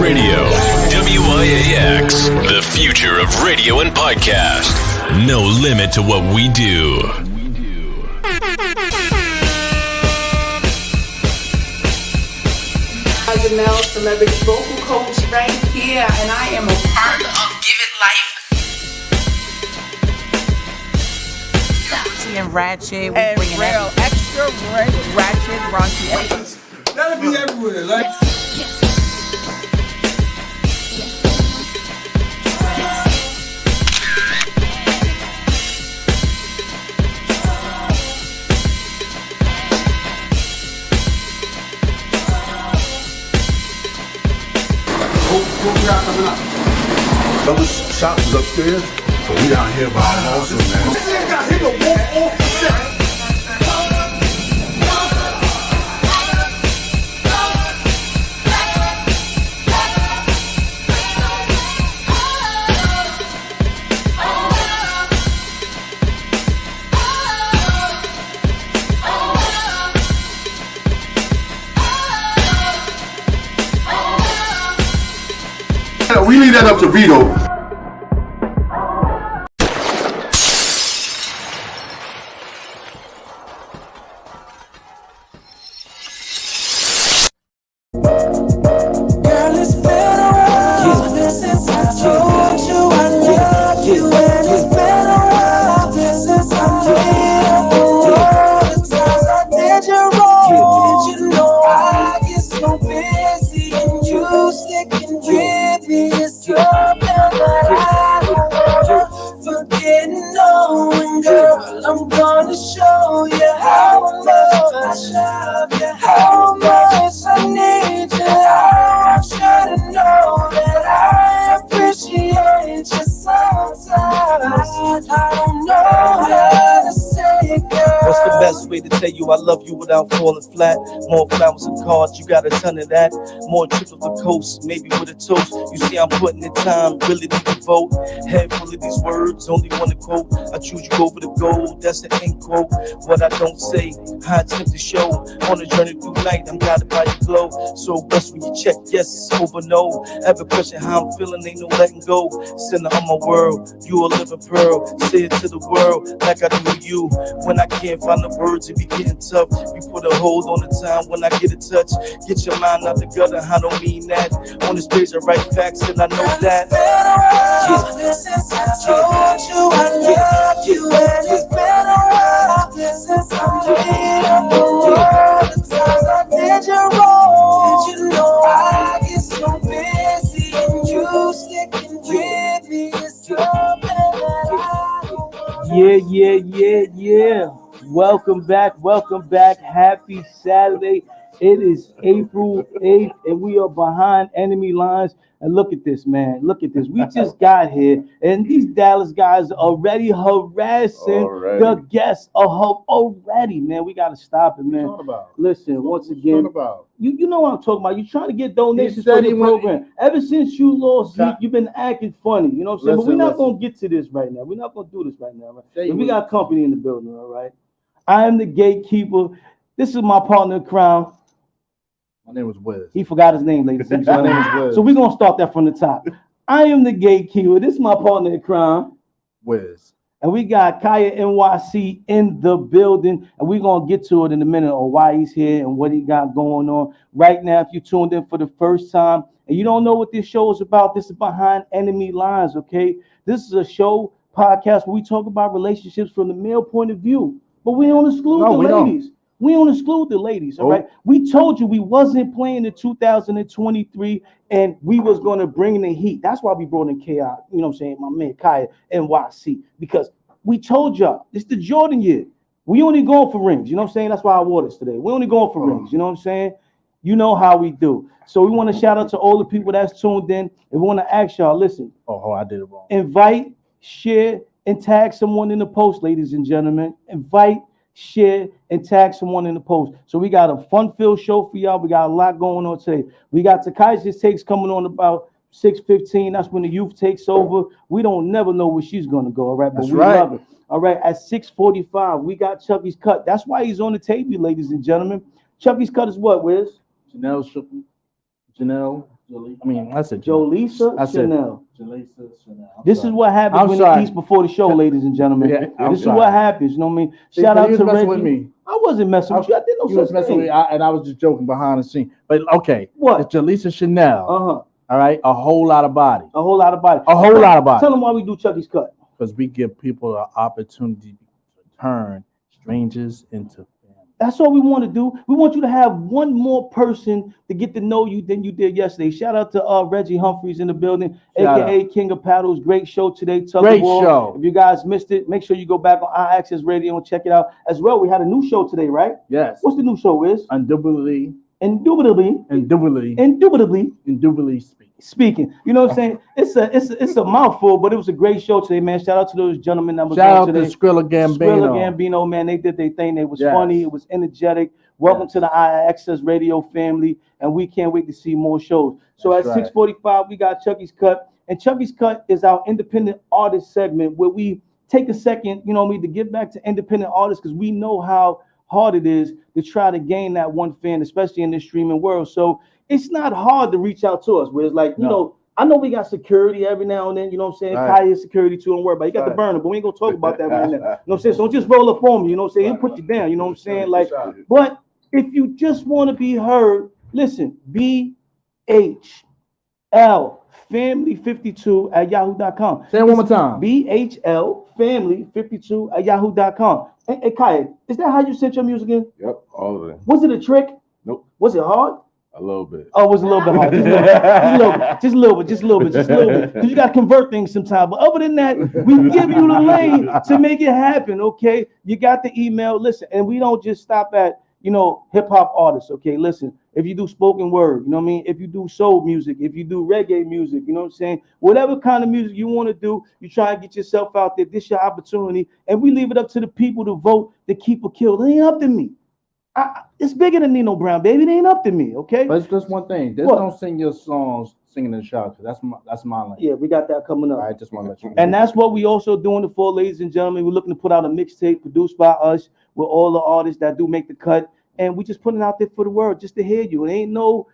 Radio, WIAX, the future of radio and podcast. No limit to what we do. Janelle, celebrity vocal coach right here, and I am a part of Give It Life. And ratchet, we And bringing real, extra ratchet, raunchy. That'll be everywhere, like. What we got coming up? Those shops is upstairs, but we down here by also, man. This nigga got hit the wall off the set. We leave that up to Vito. I love you without falling flat. More flowers and cards, you got a ton of that. More trip of the coast, maybe with a toast. You see I'm putting in time, really need to vote. Head full of these words, only want to quote. I choose you over the gold, that's an end quote. What I don't say, I attempt to show. On a journey through night, I'm guided by your glow. So best when you check, yes, over no. Ever question how I'm feeling, ain't no letting go. Center of my world, you a living pearl. Say it to the world, like I do to you. When I can't find the words, it be getting tough. You put a hold on the time when I get a touch. Get your mind out the gutter, I don't mean that. On this page I write facts and I know that. Since I told you I love you, and it's been a while since I'm here. The times I did you wrong, you know I get so busy, and you sticking with me is something that I Yeah. Welcome back. Happy Saturday. It is April 8th, and we are behind enemy lines. And look at this, man. Look at this. We just got here, and these Dallas guys are already harassing the guests already, man. We got to stop it, man. Listen, once again, you know what I'm talking about. You're trying to get donations for the program. Ever since you lost, you've been acting funny. You know what I'm saying? But we're not going to get to this right now. We're not going to do this right now. Right? We got company in the building, all right? I am the gatekeeper. This is my partner in crime. My name was WIZZ. He forgot his name, ladies and My name gentlemen. is WIZZ. So we're going to start that from the top. I am the gatekeeper. This is my partner in crime. WIZZ. And we got Kaya NYC in the building, and we're gonna get to it in a minute on why he's here and what he got going on. Right now, if you tuned in for the first time and you don't know what this show is about, this is Behind Enemy Lines, okay? This is a show podcast where we talk about relationships from the male point of view, but we don't exclude the ladies. We don't exclude the ladies, all right? We told you we wasn't playing in 2023 and we was going to bring in the heat. That's why we brought in KI, you know what I'm saying, my man Kaya NYC, because we told y'all, it's the Jordan year. We only going for rings, you know what I'm saying? That's why I wore this today. We only going for rings, you know what I'm saying? You know how we do. So we want to shout out to all the people that's tuned in, and we want to ask y'all, listen. I did it wrong. Invite, share, and tag someone in the post, ladies and gentlemen. Invite, share, and tag someone in the post. So we got a fun-filled show for y'all. We got a lot going on today. We got TYKAJA's takes coming on about 6:15. That's when the youth takes over. We don't never know where she's gonna go, all right? But we love it. All right, at 6:45, we got Chucky's cut. That's why he's on the table, ladies and gentlemen. Chucky's cut is what, Wiz? Janelle. I mean, that's a Jolisa Chanel. Jolisa Chanel. This is what happens when you eat before the show, ladies and gentlemen. This is what happens. You know what I mean? Shout out to Reggie. With me. I wasn't messing with you. I didn't know you was messing with me, and I was just joking behind the scene. But okay, what? It's Jolisa Chanel. All right, a whole lot of body. A whole lot of body. A whole lot of body. Tell them why we do Chucky's cut. Because we give people an opportunity to turn strangers into family. That's all we want to do. We want you to have one more person to get to know you than you did yesterday. Shout out to Reggie Humphreys in the building, aka King of Paddles. Great show today. Great show. If you guys missed it, make sure you go back on our Access Radio and check it out. As well, we had a new show today, right? Yes. What's the new show, Wiz? Indubitably speaking. You know what I'm saying? It's a mouthful, but it was a great show today, man. Shout out to those gentlemen that was on today. To Skrilla Gambino, man. They did their thing. It was funny. It was energetic. Welcome to the Access Radio family, and we can't wait to see more shows. So at 6:45, we got Chucky's Cut, and Chucky's Cut is our independent artist segment where we take a second, you know what I mean, to get back to independent artists because we know how hard it is to try to gain that one fan, especially in this streaming world. So it's not hard to reach out to us. Where it's like, you know, I know we got security every now and then, you know what I'm saying? Kaya's security too, don't worry about it. You got the burner, but we ain't gonna talk about that right now. You know what I'm saying? So don't just roll up on me, you know what I'm saying? He'll put you down, you know what I'm saying? Like, but if you just want to be heard, listen, BHL Family52 at yahoo.com. Say it one more time. BHL Family52 at yahoo.com. Hey, Kaya, is that how you sent your music in? Yep, all of it. Was it a trick? Nope. Was it hard? A little bit. Oh, it was a little bit hard. Just a little bit. Because you got to convert things sometimes. But other than that, we give you the lane to make it happen, okay? You got the email. Listen, and we don't just stop at, you know, hip-hop artists, okay? Listen, if you do spoken word, you know what I mean? If you do soul music, if you do reggae music, you know what I'm saying? Whatever kind of music you want to do, you try and get yourself out there. This is your opportunity. And we leave it up to the people to vote to keep or kill. It ain't up to me. It's bigger than Nino Brown, baby. It ain't up to me, okay? But it's just one thing. Just don't sing your songs singing in the shower. That's my lane. Yeah, we got that coming up. I just want to let you know. And that's what we also doing it for, ladies and gentlemen. We're looking to put out a mixtape produced by us with all the artists that do make the cut. And we just putting it out there for the world, just to hear you. It ain't no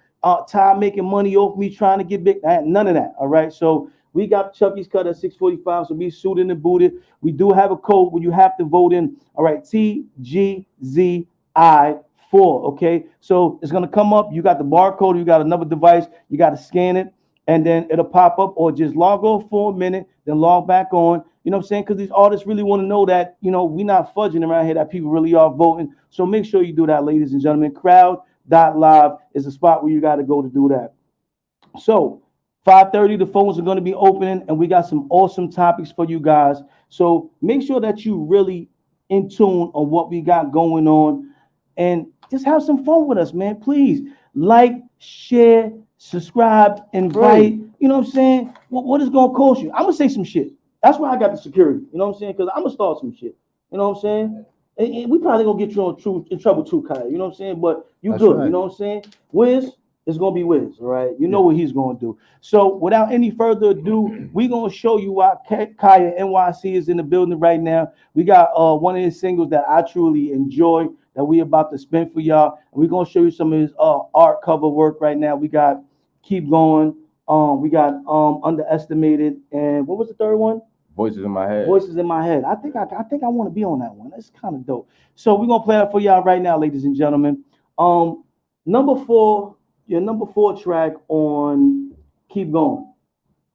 time making money off me trying to get big. None of that, all right? So we got Chucky's Cut at 6:45, so be suited and booted. We do have a code where you have to vote in, all right, TGZI4, okay? So it's going to come up. You got the barcode. You got another device. You got to scan it, and then it'll pop up, or just log off for a minute, then log back on. You know what I'm saying? Because these artists really want to know that, you know, we're not fudging around here, that people really are voting. So make sure you do that, ladies and gentlemen. Crowd.live is the spot where you got to go to do that. So 5:30, the phones are going to be opening, and we got some awesome topics for you guys. So make sure that you really in tune on what we got going on, and just have some fun with us, man. Please like, share, subscribe, invite. You know what I'm saying? What is going to cost you? I'm going to say some shit. That's why I got the security. You know what I'm saying? Because I'm going to start some shit. You know what I'm saying? And we probably going to get you in trouble too, Kyle. You know what I'm saying? But you good. Right. You know what I'm saying? Wiz is going to be Wiz, all right? You know what he's going to do. So without any further ado, we're going to show you why Kaya NYC is in the building right now. We got one of his singles that I truly enjoy that we about to spin for y'all. And we're going to show you some of his art cover work right now. We got Keep Going. We got Underestimated. And what was the third one? Voices in My Head. Voices in My Head. I think I want to be on that one. That's kind of dope. So we're gonna play that for y'all right now, ladies and gentlemen. Number 4, your number 4 track on Keep Going.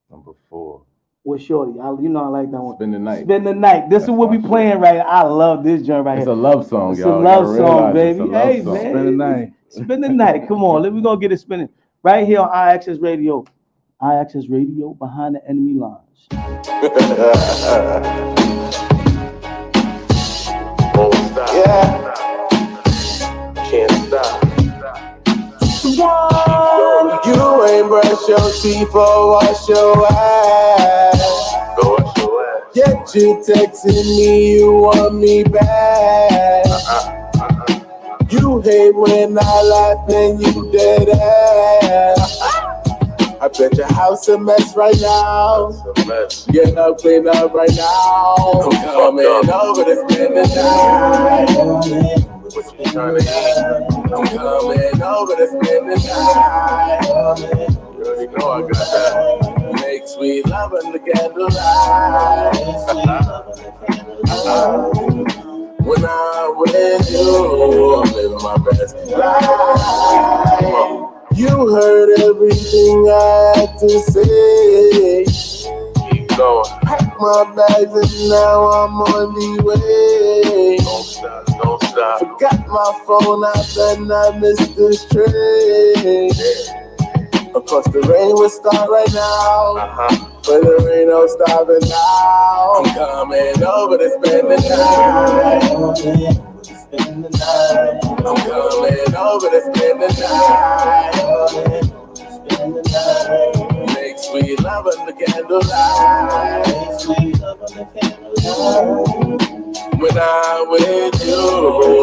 Number 4. With Shorty. I like that one. Spend the Night. Spend the Night. This is what we playing right now. I love this joint right it's here. It's a love song, it's y'all. It's a love song, baby. Hey, song. man. Spend the Night. Spend the Night. Come on. We're going to get it spinning. Right here on IXS Radio. IXS Radio, Behind the Enemy Lines. Won't stop. Yeah. Can't stop. You ain't brush your teeth or wash your ass. Go wash your ass. Yet you texting me, you want me back. You hate when I laugh and you dead ass. I bet your house a mess right now. Get up, clean up right now. I'm coming over to spend the night. What you trying to eat? I'm coming over to spend the night. You already know I got that. Make sweet love under candlelight. When I'm with you, I'm living my best life. You heard everything I had to say. Keep going. Pack my bags and now I'm on the way. Don't stop. Don't stop. Forgot my phone, I bet I missed this train. Of course the rain will start right now, but there ain't no stopping now. I'm coming over to spend the night. I'm coming over to spend the night. Make sweet love under candlelight. When I'm with you,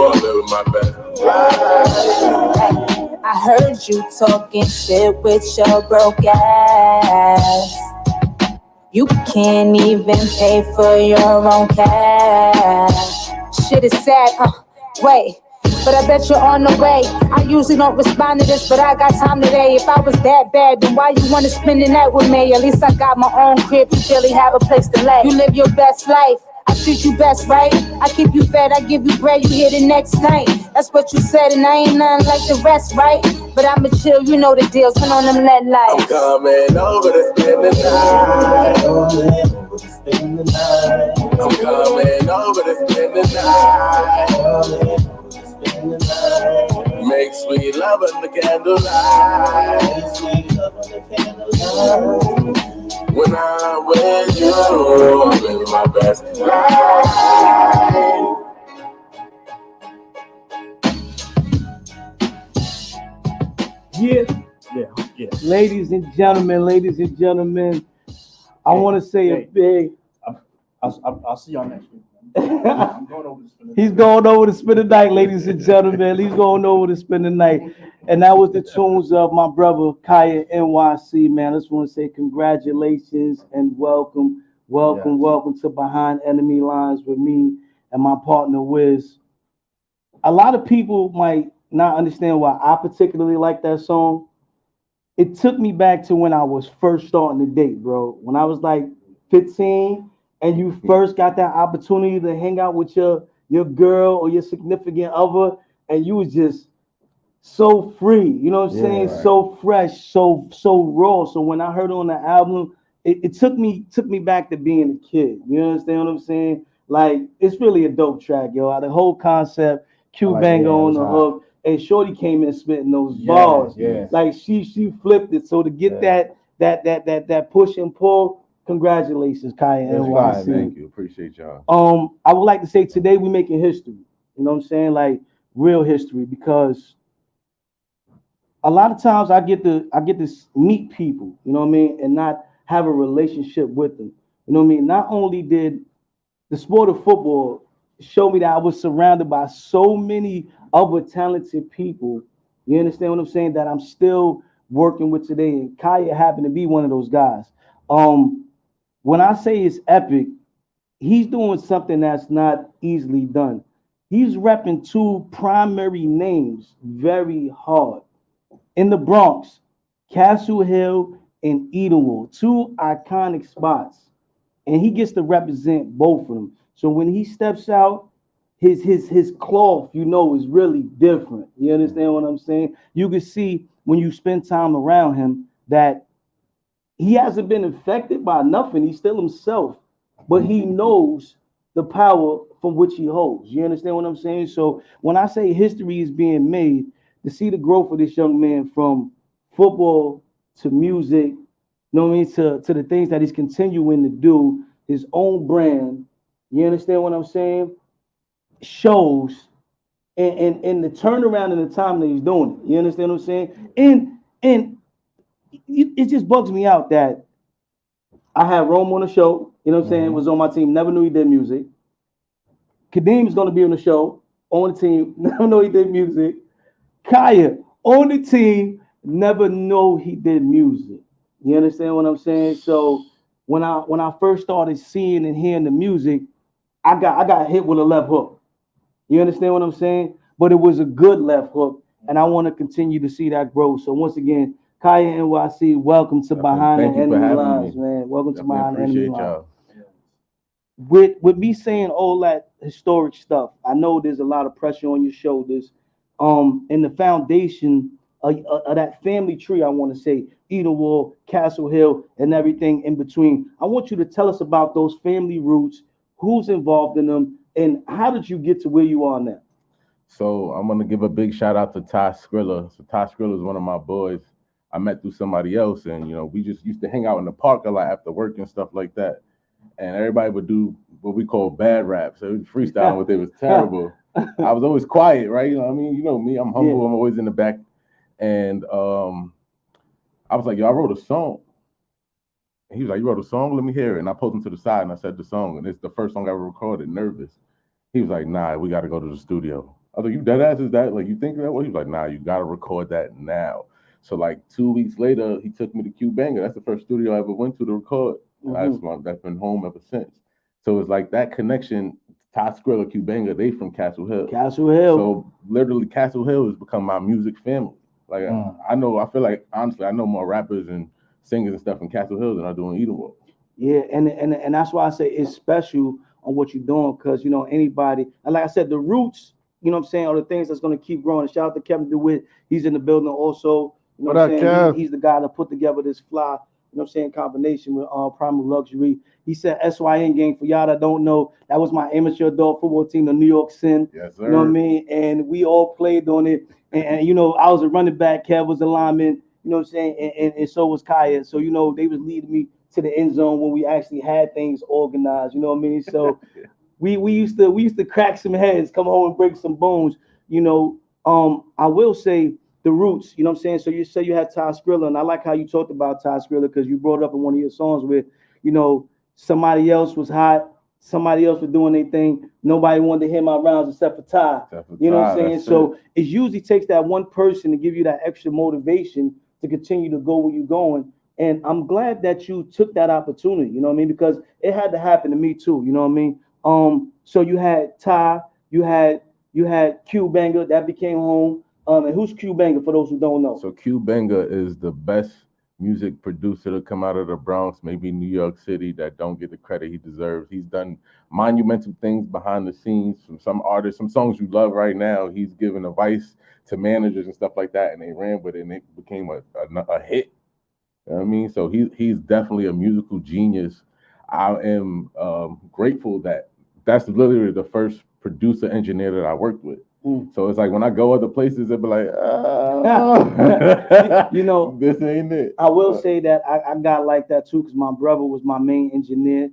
I'm living my best life. I heard you talking shit with your broke ass. You can't even pay for your own cash. Shit is sad, wait, but I bet you're on the way. I usually don't respond to this, but I got time today. If I was that bad, then why you wanna spend the night with me? At least I got my own crib, you barely have a place to lay. You live your best life, I treat you best, right? I keep you fed, I give you bread, you here the next night. That's what you said, and I ain't nothing like the rest, right? But I'ma chill, you know the deal, turn on them LED lights. I'm coming over to spend the night. I'm coming over to spend the night. Make sweet love under candlelight. When I'm with you, I'm living my best life. Yeah. Ladies and gentlemen, I want to say a big. I'll see y'all next week. I'm going over to spend the night. He's going over to spend the night, ladies and gentlemen. He's going over to spend the night. And that was the tunes of my brother, Kaya NYC, man. I just want to say congratulations and welcome to Behind Enemy Lines with me and my partner, WIZZ. A lot of people might not understand why I particularly like that song. It took me back to when I was first starting to date, bro. When I was like 15 and you first got that opportunity to hang out with your girl or your significant other, and you was just so free, you know what I'm saying? Right. So fresh, so raw. So when I heard on the album, it took me back to being a kid. You understand what I'm saying? Like, it's really a dope track, yo. The whole concept, Q-Banger on the hook, and Shorty came in spitting those bars. Yeah. Like she flipped it. So to get that push and pull, congratulations, Kaya NYC. Thank you. Appreciate y'all. I would like to say today we making history. You know what I'm saying? Like real history, because a lot of times I get to meet people, you know what I mean, and not have a relationship with them. You know what I mean? Not only did the sport of football show me that I was surrounded by so many other talented people, you understand what I'm saying, that I'm still working with today. And Kaya happened to be one of those guys. When I say it's epic, he's doing something that's not easily done. He's repping two primary names very hard. In the Bronx, Castle Hill and Edenwood, two iconic spots. and he gets to represent both of them. So when he steps out, his cloth, you know, is really different. You understand what I'm saying? You can see when you spend time around him that he hasn't been affected by nothing. He's still himself, but he knows the power from which he holds. You understand what I'm saying? So when I say history is being made, to see the growth of this young man from football to music, you know what I mean, to the things that he's continuing to do, his own brand, you understand what I'm saying? Shows and the turnaround in the time that he's doing it. You understand what I'm saying? And it just bugs me out that I had Rome on the show, you know what I'm saying, was on my team, never knew he did music. Kadeem is going to be on the show, on the team, never know he did music. Kaya, on the team, never know he did music. You understand what I'm saying? So when I first started seeing and hearing the music, I got hit with a left hook. You understand what I'm saying? But it was a good left hook, and I want to continue to see that growth. So once again, Kaya NYC, welcome to Behind the Enemy Lines, man. Welcome to Behind the Enemy Lines. With me saying all that historic stuff, I know there's a lot of pressure on your shoulders. And the foundation of that family tree, I want to say, Edenwald, Castle Hill, and everything in between. I want you to tell us about those family roots, who's involved in them, and how did you get to where you are now? So I'm gonna give a big shout out to Ty Skrilla. So Ty Skrilla is one of my boys I met through somebody else, and we just used to hang out in the park a lot after work and stuff like that. And everybody would do what we call bad rap. So freestyling with it was terrible. I was always quiet, right? You know what I mean? You know me, I'm humble, I'm always in the back. And I was like, yo, I wrote a song. And he was like, you wrote a song? Let me hear it. And I pulled him to the side and I said the song. And it's the first song I ever recorded, Nervous. He was like, nah, we got to go to the studio. I was like, you dead ass is that? Like, you think that way? He was like, nah, you got to record that now. So like 2 weeks later, he took me to Q Banger. That's the first studio I ever went to record. That's been home ever since. So it's like that connection, Ty Skrilla, Q Banger, they from Castle Hill. Castle Hill. So literally Castle Hill has become my music family. Like I feel like honestly, I know more rappers and singers and stuff in Castle Hill than I do in Edenwald. Yeah, and that's why I say it's special on what you're doing, because anybody, and like I said, the roots, you know what I'm saying, are the things that's gonna keep growing. And shout out to Kevin DeWitt, he's in the building also. You know what I'm saying? He's the guy that put together this fly, you know what I'm saying, combination with Primal Luxury. He said SYN gang, for y'all that don't know, that was my amateur adult football team, the New York Sin. Yes, sir. You know what I mean? And we all played on it. And I was a running back, Kev was a lineman, you know what I'm saying, and so was Kaya. So, they was leading me to the end zone when we actually had things organized, you know what I mean? So we used to crack some heads, come home and break some bones, I will say the roots, you know what I'm saying? So you say you had Ty Skrilla, and I like how you talked about Ty Skrilla because you brought it up in one of your songs where, somebody else was hot, somebody else was doing their thing. Nobody wanted to hear my rounds except for Ty. You know what I'm saying? So it usually takes that one person to give you that extra motivation to continue to go where you're going. And I'm glad that you took that opportunity, you know what I mean? Because it had to happen to me too, you know what I mean? So you had Ty, you had Q Banger, that became home. And who's Q Banger for those who don't know? So Q Banger is the best music producer to come out of the Bronx, maybe New York City, that don't get the credit he deserves. He's done monumental things behind the scenes from some artists, some songs you love right now. He's given advice to managers and stuff like that, and they ran with it, and it became a hit. You know what I mean? So he's definitely a musical genius. I am grateful that that's literally the first producer engineer that I worked with. So it's like when I go other places, they'll be like, this ain't it. I will say that I got like that too, because my brother was my main engineer.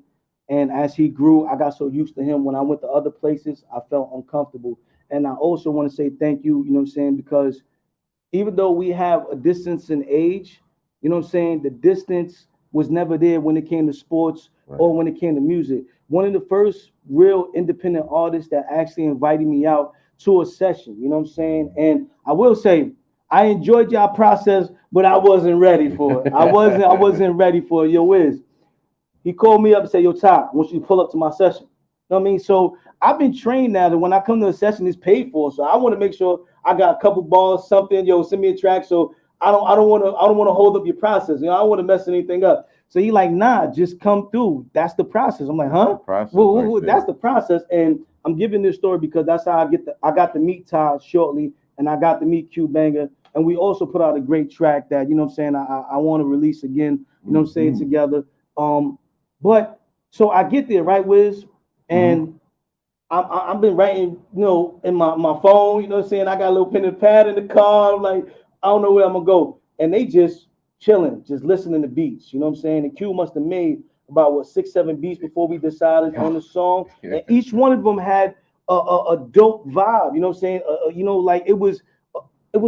And as he grew, I got so used to him. When I went to other places, I felt uncomfortable. And I also want to say thank you, you know what I'm saying, because even though we have a distance in age, you know what I'm saying, the distance was never there when it came to sports or when it came to music. One of the first real independent artists that actually invited me out to a session, you know what I'm saying? And I will say, I enjoyed y'all process, but I wasn't ready for it. I wasn't ready for it. Yo, WIZZ, he called me up and said, yo, Ty, I want you to pull up to my session. You know what I mean? So I've been trained now that when I come to a session, it's paid for. So I want to make sure I got a couple balls, something, send me a track. So I don't want to hold up your process. I don't want to mess anything up. So he like, nah, just come through. That's the process. I'm like, huh? Process Well, right that's the process. And I'm giving this story because that's how I got to meet Todd shortly, and I got to meet Q Banger. And we also put out a great track that, you know what I'm saying, I want to release again, you know what I'm saying, together. But so I get there, right, Wiz? And I've been writing, you know, in my phone, you know what I'm saying? I got a little pen and pad in the car. I'm like, I don't know where I'm gonna go. And they just chilling, just listening to beats, you know what I'm saying? And Q must have made about 6-7 beats before we decided on the song. And each one of them had a dope vibe, you know what I'm saying? You know, like it was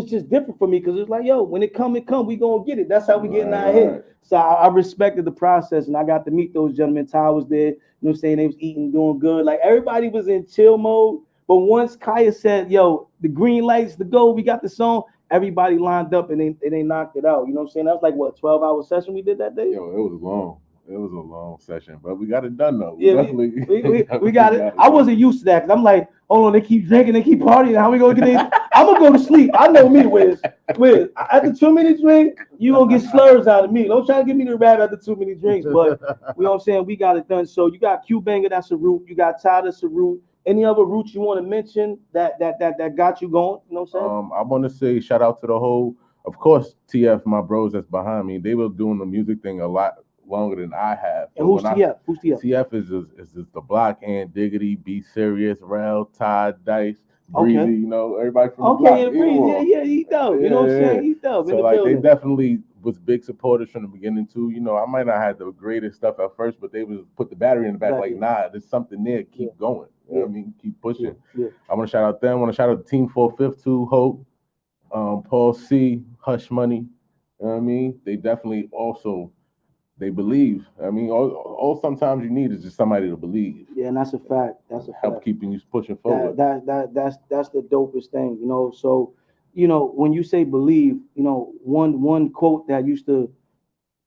just different for me because it's like, yo, when it come, we gonna get it. That's how we get in our head. So I respected the process, and I got to meet those gentlemen. Ty was there, you know what I'm saying? They was eating, doing good. Like everybody was in chill mode. But once Kaya said, yo, the green lights, the go, we got the song, everybody lined up and they knocked it out. You know what I'm saying? That was like what, 12-hour session we did that day? Yo, it was long. It was a long session, but we got it done though. We got it. I wasn't used to that because I'm like, hold on, they keep drinking, they keep partying. How we gonna get in? I'm gonna go to sleep. I know me, Wiz. After too many drinks, you gonna get slurs out of me. Don't try to get me to rap after too many drinks, but you know what I'm saying? We got it done. So you got Q Banger, that's a root. You got Ty, that's a root. Any other roots you want to mention that got you going? You know what I'm saying? I want to say shout out to the whole, of course, TF, my bros that's behind me. They were doing the music thing a lot longer than I have. And who's TF? Who's TF? TF is the block and Diggity, Be Serious, Rel, Todd, Dice, Breezy, you know, everybody from the block. Yeah, Breezy, yeah, he dope. You know what I'm saying? He dope. So like they definitely was big supporters from the beginning too. You know, I might not have the greatest stuff at first, but they was put the battery in the back like, nah, there's something there. Keep going. You know what I mean? Keep pushing. I want to shout out them. I want to shout out the Team 4/5 too, Hope, Paul C, Hush Money. You know what I mean? They definitely also, they believe. I mean, all sometimes you need is just somebody to believe. Yeah, and that's a fact. That's a help fact. Keeping you pushing forward. That's the dopest thing, you know. So, you know, when you say believe, you know, one quote that I used to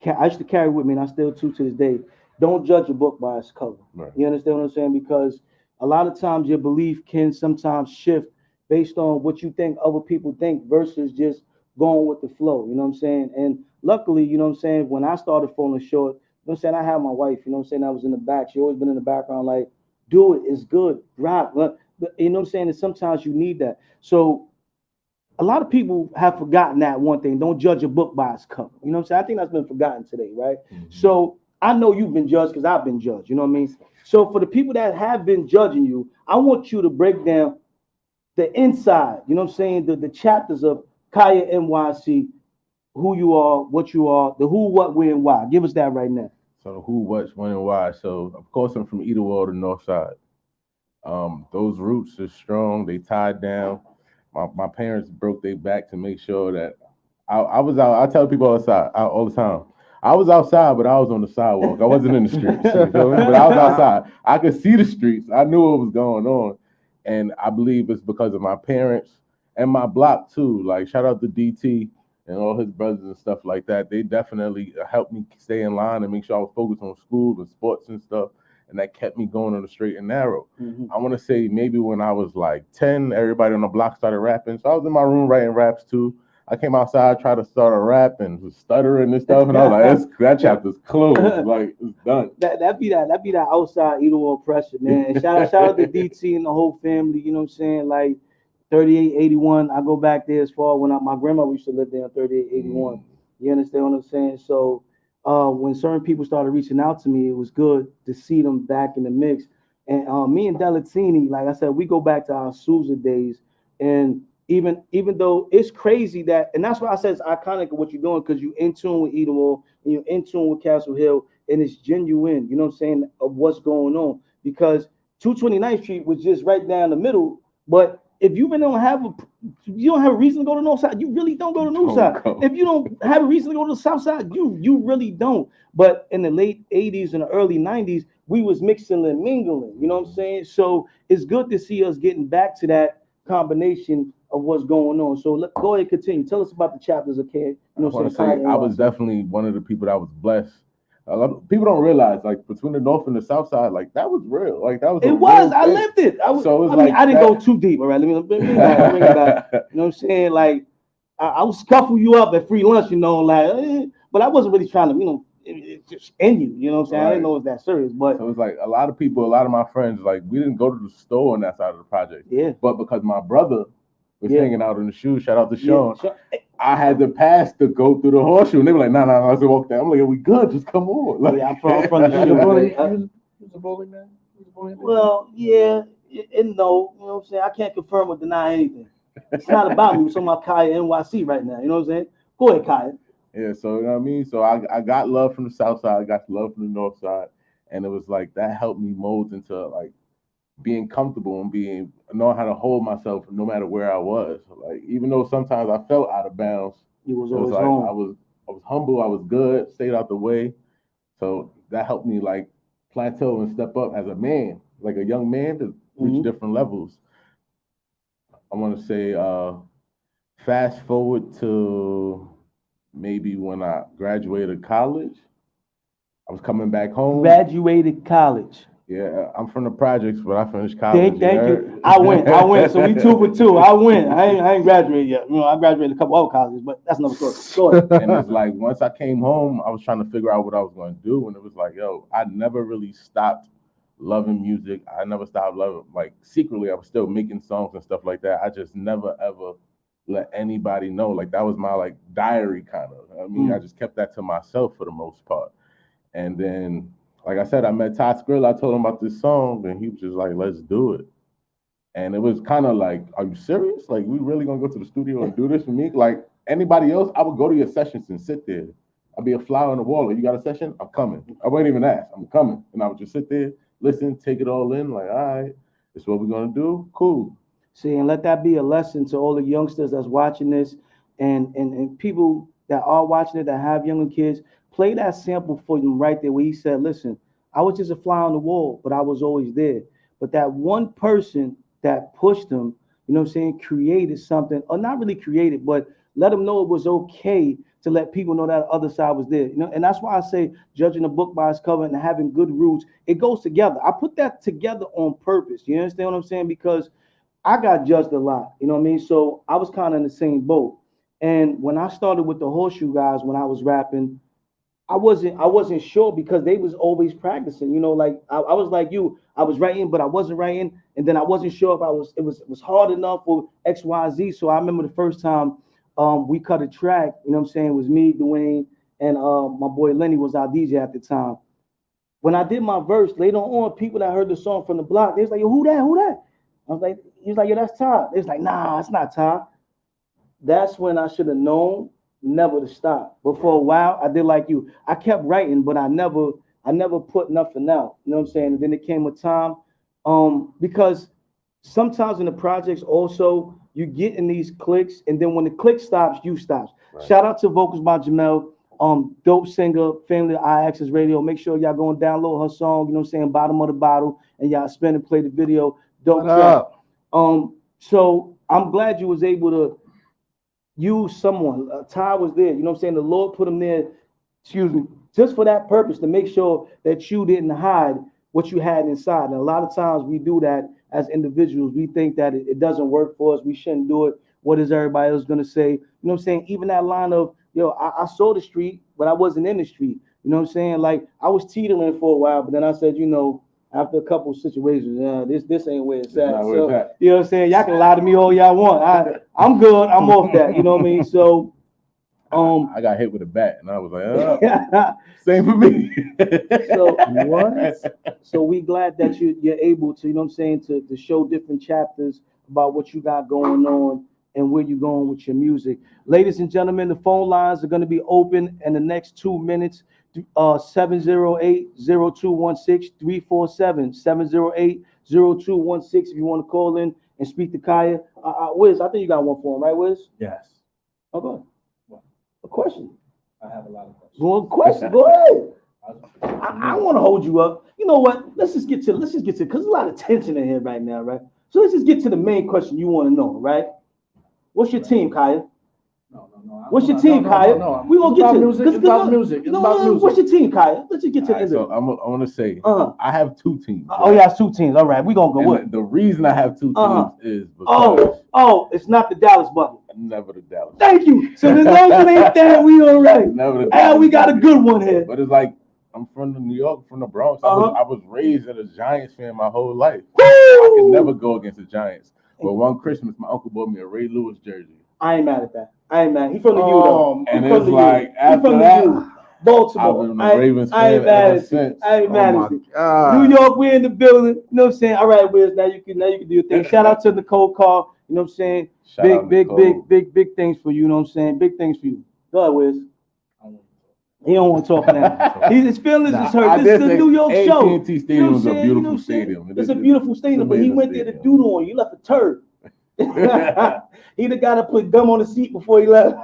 carry with me, and I still to this day: don't judge a book by its cover. Right. You understand what I'm saying? Because a lot of times your belief can sometimes shift based on what you think other people think versus just going with the flow. You know what I'm saying? And luckily, you know what I'm saying, when I started falling short, you know what I'm saying, I had my wife, you know what I'm saying, I was in the back. She always been in the background like, do it, it's good, rap. But you know what I'm saying? And sometimes you need that. So a lot of people have forgotten that one thing. Don't judge a book by its cover. You know what I'm saying? I think that's been forgotten today, right? Mm-hmm. So I know you've been judged because I've been judged. You know what I mean? So for the people that have been judging you, I want you to break down the inside, you know what I'm saying, the chapters of Kaya NYC, who you are, what you are, the who, what, where, and why. Give us that right now. So who, what, when, and why. So of course I'm from Idlewild, the north side. Those roots are strong. They tied down. My parents broke their back to make sure that I was out. I tell people all the time. I was outside, but I was on the sidewalk. I wasn't in the streets, you feel me? But I was outside. I could see the streets. I knew what was going on. And I believe it's because of my parents and my block too. Like shout out to DT and all his brothers and stuff like that. They definitely helped me stay in line and make sure I was focused on school and sports and stuff. And that kept me going on the straight and narrow. Mm-hmm. I want to say maybe when I was like 10, everybody on the block started rapping. So I was in my room writing raps too. I came outside, tried to start a rap and was stuttering and stuff. And I was like, that chapter's closed. Like, it's done. That be that outside Idlewild pressure, man. Shout out to DT and the whole family. You know what I'm saying? Like 3881. I go back there as far when my grandmother used to live there on 3881. You understand what I'm saying? So when certain people started reaching out to me, it was good to see them back in the mix. And me and Delatini, like I said, we go back to our Sousa days. And even though it's crazy that, and that's why I said it's iconic of what you're doing, because you're in tune with Idlewild and you're in tune with Castle Hill, and it's genuine, you know what I'm saying, of what's going on. Because 229th Street was just right down the middle, but if you don't have a reason to go to the north side, you really don't go to the north side. If you don't have a reason to go to the south side, you really don't. But in the late 80s and the early 90s, we was mixing and mingling, you know what I'm saying? So it's good to see us getting back to that combination of what's going on. So go ahead and continue. Tell us about the chapters of Kid. You know what I'm saying? I was definitely one of the people that was blessed. A lot of people don't realize, like, between the north and the south side, like, that was real. Like, that was I lived it. I didn't go too deep, all right? Let me bring it back. You know what I'm saying? Like, I would scuffle you up at free lunch, you know, like, but I wasn't really trying to, you know, it's just in you. You know what I'm saying? I didn't Right. know it was that serious, but So it's like a lot of people, a lot of my friends, like we didn't go to the store on that side of the project. yeah, But because my brother was Yeah. hanging out in the shoes, shout out to yeah. Sean, So, I had to pass to go through the horseshoe. And they were like, nah, let's walk down. I'm like, we good, just come on. Like, yeah, I'm from the shoe. man. He was a bully, man. He was a bully. Well, yeah, and no, you know what I'm saying? I can't confirm or deny anything. It's not about me. It's talking about Kaya NYC right now. You know what I'm saying? Go ahead, Kaya. Yeah, so you know what I mean? So I got love from the south side, I got love from the north side. And it was like that helped me mold into like being comfortable and knowing how to hold myself no matter where I was. Like even though sometimes I felt out of bounds, You was it was always like home. I was humble, I was good, stayed out the way. So that helped me like plateau and step up as a man, like a young man to reach different levels. I want to say fast forward to maybe when I graduated college. I was coming back home. Graduated college. Yeah, I'm from the projects, but I finished college. Thank you. I went. So we 2 for 2. I went. I ain't graduated yet. You know, I graduated a couple other colleges, but that's another story. Go ahead. And it's like once I came home, I was trying to figure out what I was going to do, and it was like, yo, I never really stopped loving music. I never stopped loving, like secretly, I was still making songs and stuff like that. I just never ever let anybody know. Like that was my like diary kind of. I mean, I just kept that to myself for the most part. And then, like I said, I met Todd Skrilla. I told him about this song, and he was just like, let's do it. And it was kind of like, are you serious? Like, we really gonna go to the studio and do this for me? Like anybody else, I would go to your sessions and sit there. I'd be a fly on the wall. Like, you got a session? I'm coming. I wouldn't even ask. I'm coming. And I would just sit there, listen, take it all in. Like, all right, this is what we're gonna do. Cool. See, and let that be a lesson to all the youngsters that's watching this, and people that are watching it that have younger kids. Play that sample for them right there where he said, listen, I was just a fly on the wall, but I was always there. But that one person that pushed him, you know what I'm saying, created something, or not really created, but let them know it was okay to let people know that other side was there. You know, and that's why I say judging a book by its cover and having good roots, it goes together. I put that together on purpose. You understand what I'm saying? Because I got judged a lot, you know what I mean? So I was kind of in the same boat. And when I started with the Horseshoe guys, when I was rapping, I wasn't sure because they was always practicing, you know, like I was like you, I was writing, but I wasn't writing. And then I wasn't sure if it was hard enough for XYZ. So I remember the first time we cut a track, you know what I'm saying, it was me, Dwayne, and my boy Lenny was our DJ at the time. When I did my verse, later on, people that heard the song from the block, they was like, yo, who that? I was like, he was like, yo, that's Todd. They was like, nah, it's not Todd. That's when I should have known never to stop. But for a while, I did like you. I kept writing, but I never put nothing out. You know what I'm saying? And then it came a time, because sometimes in the projects also, you get in these clicks, and then when the click stops, you stops. Right. Shout out to Vocals by Jamel, dope singer, family of IX's Radio. Make sure y'all go and download her song, you know what I'm saying, Bottom of the Bottle, and y'all spin and play the video. Dope track. So I'm glad you was able to use someone. Ty was there, you know what I'm saying? The Lord put him there, just for that purpose, to make sure that you didn't hide what you had inside. And a lot of times we do that as individuals. We think that it doesn't work for us. We shouldn't do it. What is everybody else gonna say? You know what I'm saying? Even that line of, yo, I saw the street, but I wasn't in the street. You know what I'm saying? Like I was teetering for a while, but then I said, you know, after a couple of situations, this ain't where it's at. So, you know what I'm saying? Y'all can lie to me all y'all want. I'm good. I'm off that. You know what I mean? So, I got hit with a bat, and I was like, same for me. So what? So we glad that you're able to, you know what I'm saying, to show different chapters about what you got going on and where you're going with your music. Ladies and gentlemen, the phone lines are going to be open in the next 2 minutes. 708-0216, 347-708-0216 if you want to call in and speak to Kaya. Wiz, I think you got one for him, right, Wiz? Yes. Okay. A question. I have a lot of questions. Go ahead. I want to hold you up. You know what? Let's just get to because there's a lot of tension in here right now, right? So let's just get to the main question you want to know, right? What's your team, Kaya? No. What's your team, Kaya? We gonna get to music. It's about music. It's about music. What's your team, Kaya? Let's just get to the end So of it. I want to say, I have 2 teams. Oh, yeah, it's 2 teams. All right, we gonna go And with. the reason I have 2 teams is because It's not the Dallas bucket. never the Dallas. Thank you. So as long as it ain't that, we all right. Never the And we got a good one here. But it's like I'm from New York, from the Bronx. I was raised as a Giants fan my whole life. Woo! I could never go against the Giants. But one Christmas, my uncle bought me a Ray Lewis jersey. I ain't mad at that. I ain't mad. He from the U though. And it's like after that, Baltimore. I've been a Ravens I ain't fan mad ever at you. since. I ain't mad at you. God. New York, we're in the building. You know what I'm saying? All right, Wiz, now you can do your thing. Shout out to Nicole Carr. You know what I'm saying? Shout out Nicole. Big things for you. You know what I'm saying? Big things for you. Go ahead, Wiz. He don't want to talk now. His feelings is hurt. This is the New York show. AT&T Stadium is a beautiful stadium. It's a beautiful stadium, but he went there to doodle on you. You left a turd. He the guy that put gum on the seat before he left.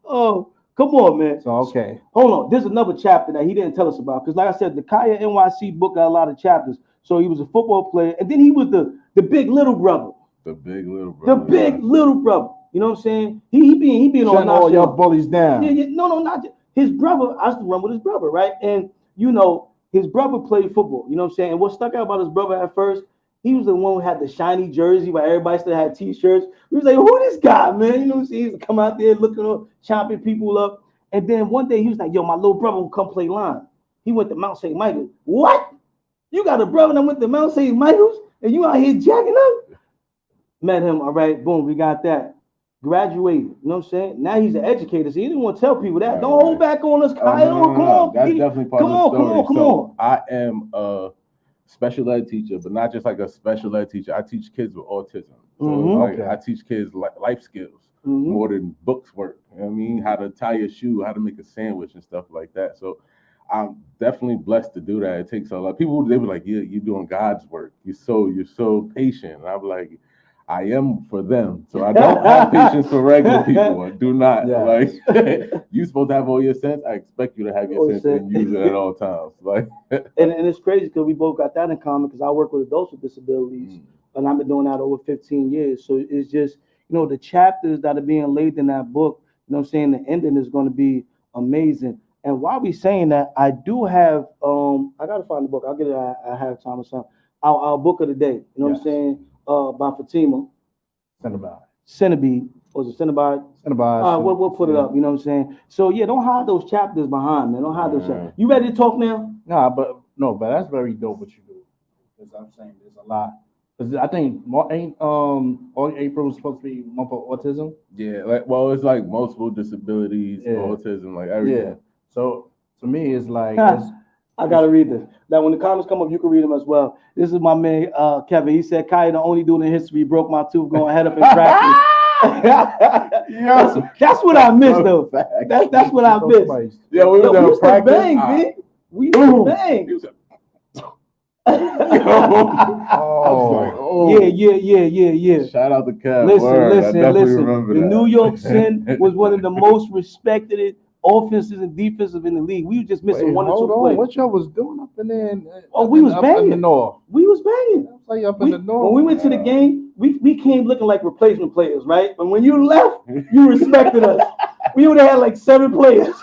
Oh, come on, man. So, okay. Hold on. There's another chapter that he didn't tell us about. Because like I said, the Kaya NYC book got a lot of chapters. So he was a football player. And then he was the big little brother. The big little brother. The big little brother. You know what I'm saying? He being on all your bullies down. Yeah, no, not his brother. I used to run with his brother, right? And you know, his brother played football. You know what I'm saying? And what stuck out about his brother at first, he was the one who had the shiny jersey, but everybody still had T-shirts. We was like, who this guy, man? You know what I'm saying? He used to come out there looking up, chopping people up. And then one day he was like, yo, my little brother will come play line. He went to Mount St. Michael. What? You got a brother that went to Mount St. Michael's and you out here jacking up? Met him, all right, boom, we got that. Graduated, you know what I'm saying? Now he's an educator, so he didn't want to tell people that. Don't hold back on us, Kyle. Come on, that's definitely part of the story. Come on. I am a special ed teacher, but not just like a special ed teacher. I teach kids with autism. So I teach kids life skills more than books work. You know what I mean? How to tie a shoe, how to make a sandwich and stuff like that. So I'm definitely blessed to do that. It takes a lot. People, they were like, yeah, you're doing God's work. You're so patient. And I'm like, I am for them. So I don't have patience for regular people. I do not. Yeah. Like, you're supposed to have all your sense. I expect you to have your sense and use it at all times. Like, and it's crazy because we both got that in common because I work with adults with disabilities and I've been doing that over 15 years. So it's just, you know, the chapters that are being laid in that book, you know what I'm saying, the ending is going to be amazing. And while we saying that, I do have, I got to find the book. I'll get it at halftime or something. Our book of the day, you know what I'm saying? By Fatima. Cenobide. Or is it Cenobide? We'll put it up, you know what I'm saying? So, yeah, don't hide those chapters behind, man. Don't hide those chapters. You ready to talk now? But that's very dope what you do. Because I'm saying there's a lot. Because I think April is supposed to be month of autism. Yeah, it's like multiple disabilities, autism, like everything. Yeah. So, to me, it's like... I gotta read this. Now, when the comments come up, you can read them as well. This is my man, Kevin. He said, Kaya, the only dude in history broke my tooth going head up in practice. That's what I missed, though. That's what I missed. Yeah, we was practice. Bang, man. We used to bang. Yeah. Shout out to Kev. Listen. The New York Sin was one of the most respected offenses and defensive in the league. We were just missing one or two plays. What y'all was doing up in there? We was banging. In the north. We was banging. Like up in the north. When we went to the game, we came looking like replacement players, right? But when you left, you respected us. We would have had like 7 players.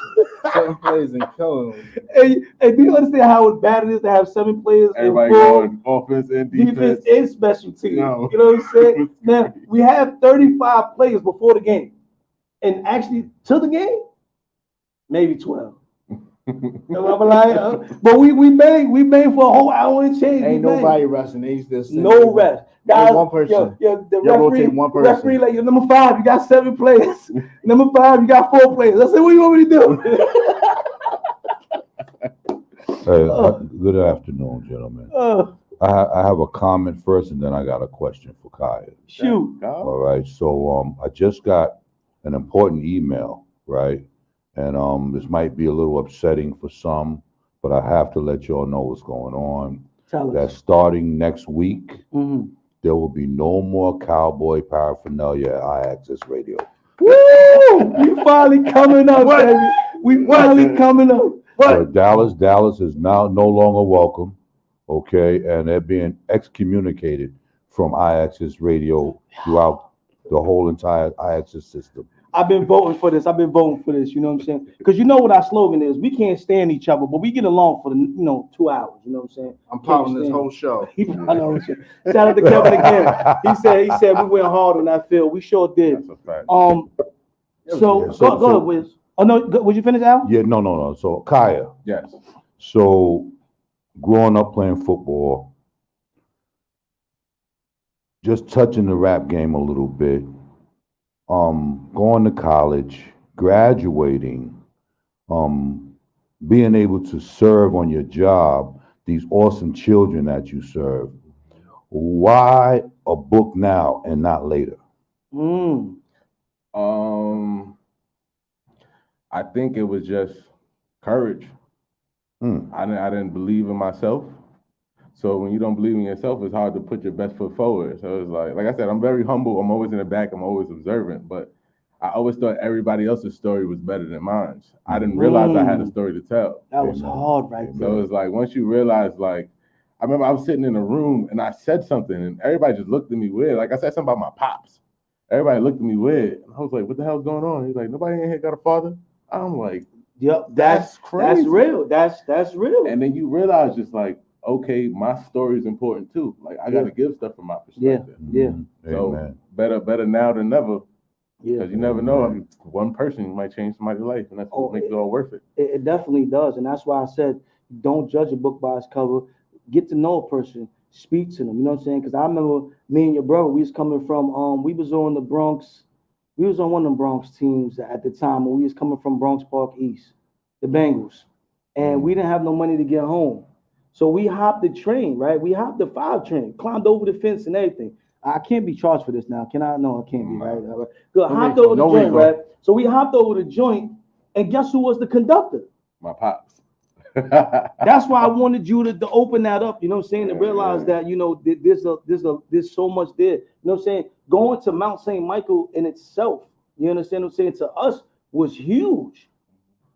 7 players and killing them. And do you understand how bad it is to have 7 players? Everybody going offense and defense and special teams. No. You know what I'm saying? Now, we have 35 players before the game. And actually, to the game, maybe 12. But we made for a whole hour and change. Ain't nobody resting. They just no rest. Guys, one person. The referee, like, you're number 5, you got 7 players. Number 5, you got 4 players. I said, what do you want me to do? Good afternoon, gentlemen. I have a comment first, and then I got a question for Kaya. Shoot. All right. So I just got an important email, right? And this might be a little upsetting for some, but I have to let y'all know what's going on. Tell us. That starting next week, there will be no more cowboy paraphernalia at iAccess Radio. Woo! We finally coming up, baby. We finally coming up. So Dallas is now no longer welcome, okay? And they're being excommunicated from iAccess Radio throughout the whole entire IXS system. I've been voting for this. You know what I'm saying? Because you know what our slogan is. We can't stand each other, but we get along for the 2 hours. You know what I'm saying? I'm pouting this whole show. I know. Shout out to Kevin again. He said we went hard on that field. We sure did. That's a fact. So go ahead, Wiz. Oh no, would you finish, Al? Yeah, no. So Kaya. Yes. So growing up playing football, just touching the rap game a little bit, going to college, graduating, being able to serve on your job, these awesome children that you serve. Why a book now and not later? I think it was just courage. I didn't believe in myself. So when you don't believe in yourself, it's hard to put your best foot forward. So it's like I said, I'm very humble. I'm always in the back. I'm always observant. But I always thought everybody else's story was better than mine. I didn't realize I had a story to tell. That was hard, right there. So it's like once you realize, like, I remember I was sitting in a room and I said something and everybody just looked at me weird. Like I said something about my pops. Everybody looked at me weird. And I was like, what the hell's going on? He's like, nobody in here got a father? I'm like, yep, that's crazy. That's real. That's real. And then you realize just like, okay, my story is important too. Like I got to give stuff from my perspective. Yeah. So better now than never. Because you never know. I mean, one person might change somebody's life, and that's what makes it all worth it. It definitely does, and that's why I said, don't judge a book by its cover. Get to know a person, speak to them. You know what I'm saying? Because I remember me and your brother, we was coming from, we was on the Bronx. We was on one of the Bronx teams at the time when we was coming from Bronx Park East, the Bengals, and we didn't have no money to get home. So we hopped the train, right? We hopped the 5 train, climbed over the fence and everything. I can't be charged for this now. Can I? No, I can't be, right? Good. Hopped over the joint, right? So we hopped over the joint, and guess who was the conductor? My pops. That's why I wanted you to open that up, you know what I'm saying, to realize that, there's so much there. You know what I'm saying? Going to Mount St. Michael in itself, you understand what I'm saying, to us was huge.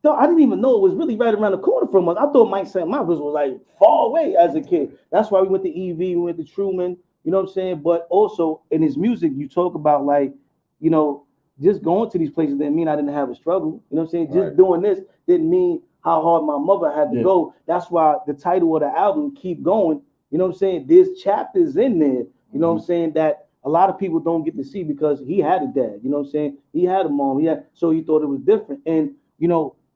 No, I didn't even know it was really right around the corner from us. I thought Mount St. Michael was like far away as a kid. That's why we went to EV, we went to Truman, you know what I'm saying? But also in his music, you talk about like, just going to these places didn't mean I didn't have a struggle. You know what I'm saying? Just doing this didn't mean how hard my mother had to go. That's why the title of the album, Keep Going, you know what I'm saying? There's chapters in there, you know what I'm saying, that a lot of people don't get to see because he had a dad, you know what I'm saying? He had a mom, so he thought it was different. And,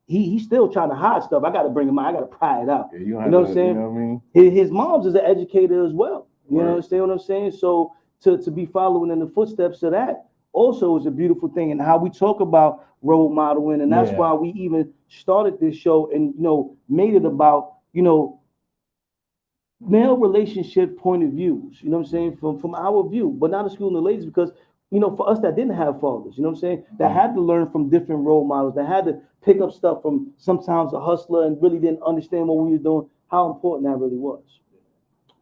he still trying to hide stuff. I got to bring him out. I got to pry it out. You know what I'm saying? You know what I mean? His mom's is an educator as well. You understand what I'm saying? So to be following in the footsteps of that also is a beautiful thing. And how we talk about role modeling, and that's why we even started this show and made it about male relationship point of views. You know what I'm saying? From our view, but not excluding the ladies, because for us that didn't have fathers, you know what I'm saying, that had to learn from different role models, that had to pick up stuff from sometimes a hustler and really didn't understand what we were doing, how important that really was.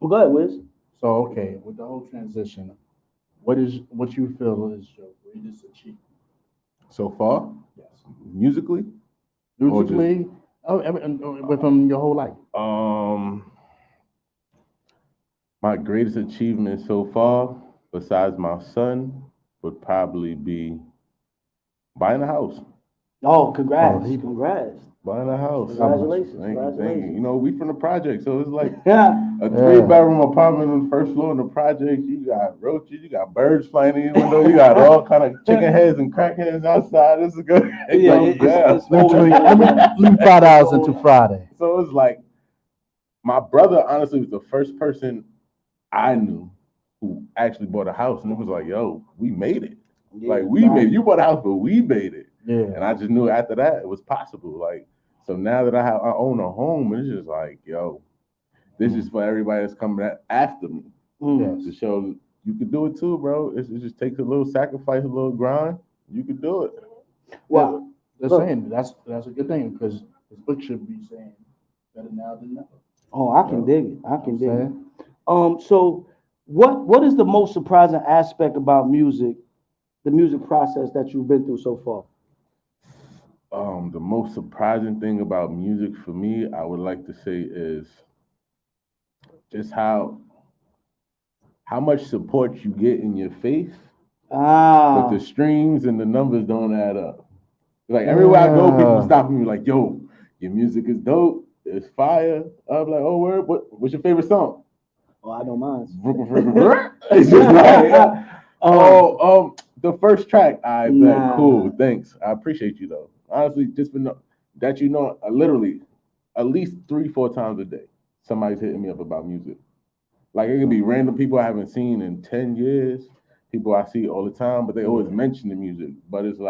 Well, go ahead, Wiz. So, okay, with the whole transition, what you feel is your greatest achievement so far? Yes. Musically, from your whole life. My greatest achievement so far, besides my son, would probably be buying a house. Oh, congrats! Congrats! Buying a house. Congratulations! Thank you. We from the project, so it's like a 3-bedroom apartment on the first floor in the project. You got roaches, you got birds flying in your window, you got all kind of chicken heads and crack heads outside. It's a good. It's literally leave 5 hours into Friday. So it's like my brother honestly was the first person I knew who actually bought a house, and it was like, yo, we made it. We made it. You bought a house, but we made it. Yeah. And I just knew after that it was possible. So now that I own a home, it's just like, yo, this is for everybody that's coming after me. To show you could do it too, bro. It just takes a little sacrifice, a little grind. You could do it. Well, they're saying that's a good thing, because this book should be saying better now than never. Oh, I can dig it. I can dig it. So what is the most surprising aspect about music, the music process that you've been through so far? The most surprising thing about music for me, I would like to say, is just how much support you get in your faith Ah. But the streams and the numbers don't add up. Like everywhere I go, people stopping me like, "Yo, your music is dope. It's fire." I'm like, "Oh, word. What's your favorite song?" Oh, I don't mind. It's just like, the first track. I bet. Cool. Thanks. I appreciate you though. Honestly, just for that, literally at least 3-4 times a day, somebody's hitting me up about music. Like it could be random people I haven't seen in 10 years, people I see all the time, but they always mention the music. But it's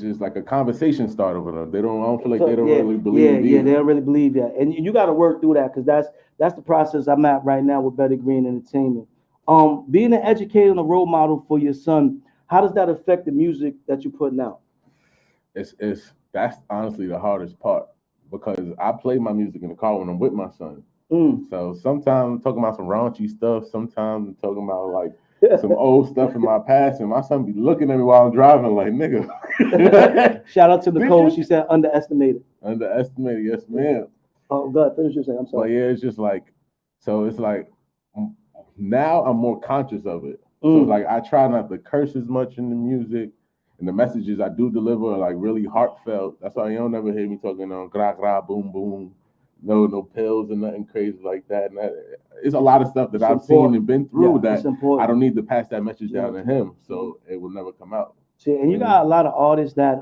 just like a conversation starter with them. I don't feel like they don't really believe. Yeah, they don't really believe that, and you got to work through that because that's the process I'm at right now with Better Green Entertainment. Being an educator and a role model for your son, how does that affect the music that you're putting out? That's honestly the hardest part because I play my music in the car when I'm with my son. So sometimes I'm talking about some raunchy stuff. Sometimes I'm talking about like some old stuff in my past, and my son be looking at me while I'm driving like, nigga. Shout out to Nicole. She said underestimated. Underestimated, yes, ma'am. Oh, God, finish your saying. I'm sorry. But yeah, it's just like, so it's like now I'm more conscious of it. So like I try not to curse as much in the music, and the messages I do deliver are like really heartfelt. That's why you don't ever hear me talking on gra gra boom boom. No pills and nothing crazy like that. And it's a lot of stuff that I've seen and been through that I don't need to pass that message down to him, so it will never come out. See, and you got a lot of artists that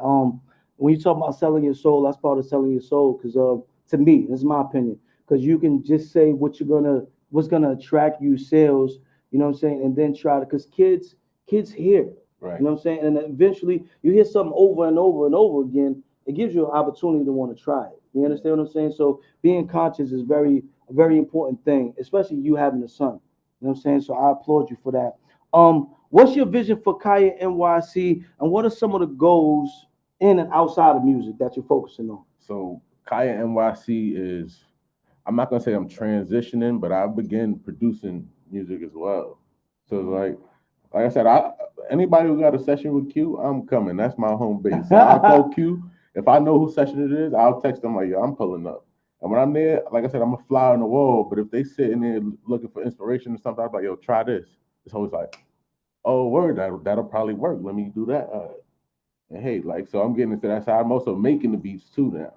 when you talk about selling your soul, that's part of selling your soul. Because to me, this is my opinion. Because you can just say what's gonna attract you sales. You know what I'm saying, and then try to because kids hear. Right. You know what I'm saying, and then eventually you hear something over and over and over again. It gives you an opportunity to want to try it. You understand what I'm saying? So being conscious is a very important thing, especially you having a son. You know what I'm saying? So I applaud you for that. What's your vision for Kaya NYC, and what are some of the goals in and outside of music that you're focusing on? So Kaya NYC is, I'm not gonna say I'm transitioning, but I begin producing music as well. So like I said, anybody who got a session with Q, I'm coming. That's my home base. So I'll call Q. If I know whose session it is, I'll text them like, yo, I'm pulling up. And when I'm there, like I said, I'm a fly on the wall. But if they sitting there looking for inspiration or something, I'm like, yo, try this. It's always like, oh, word, that'll probably work. Let me do that. And hey, like, so I'm getting into that side. I'm also making the beats too now.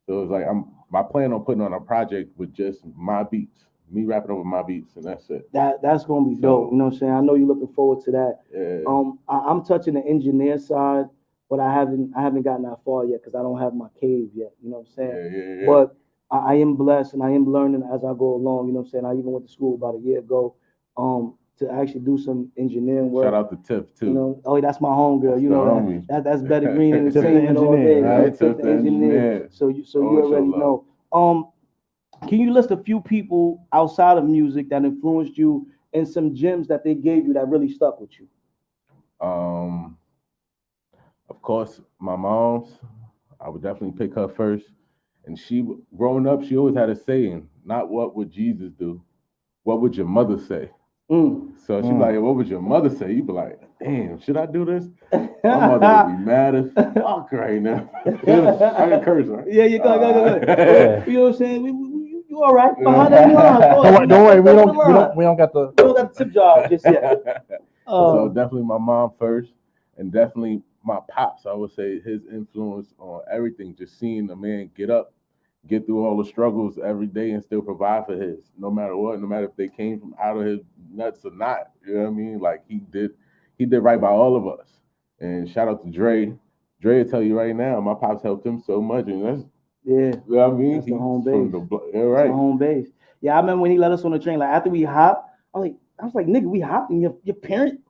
So it's like I plan on putting on a project with just my beats, me rapping over my beats, and that's it. That's gonna be dope. You know what I'm saying? I know you're looking forward to that. Yeah. I'm touching the engineer side, but I haven't gotten that far yet because I don't have my cave yet. You know what I'm saying? Yeah. But I am blessed and I am learning as I go along. You know what I'm saying? I even went to school about a year ago to actually do some engineering work. Shout out to Tiff too. You know, oh, that's my homegirl. You know that's Better Green Entertainment all day. Right? Tiff the engineer. So you already know. Can you list a few people outside of music that influenced you and some gems that they gave you that really stuck with you? Of course, my mom's. I would definitely pick her first. And she, growing up, she always had a saying, not what would Jesus do, what would your mother say? So she'd be like, what would your mother say? You'd be like, damn, should I do this? My mother would be mad as fuck right now. I can curse, right? Yeah, you go. You know what I'm saying? You all right? Behind that line. Don't worry, we don't got the tip job just yet. So definitely my mom first, and definitely my pops. I would say his influence on everything. Just seeing a man get up, get through all the struggles every day, and still provide for his, no matter what, no matter if they came from out of his nuts or not. You know what I mean? Like he did right by all of us. And shout out to Dre. Dre will tell you right now, my pops helped him so much, and that's you know what I mean? That's the home base. Right. The home base. Yeah, I remember when he let us on the train. Like after we hopped, I was like, nigga, we hopped, and your parent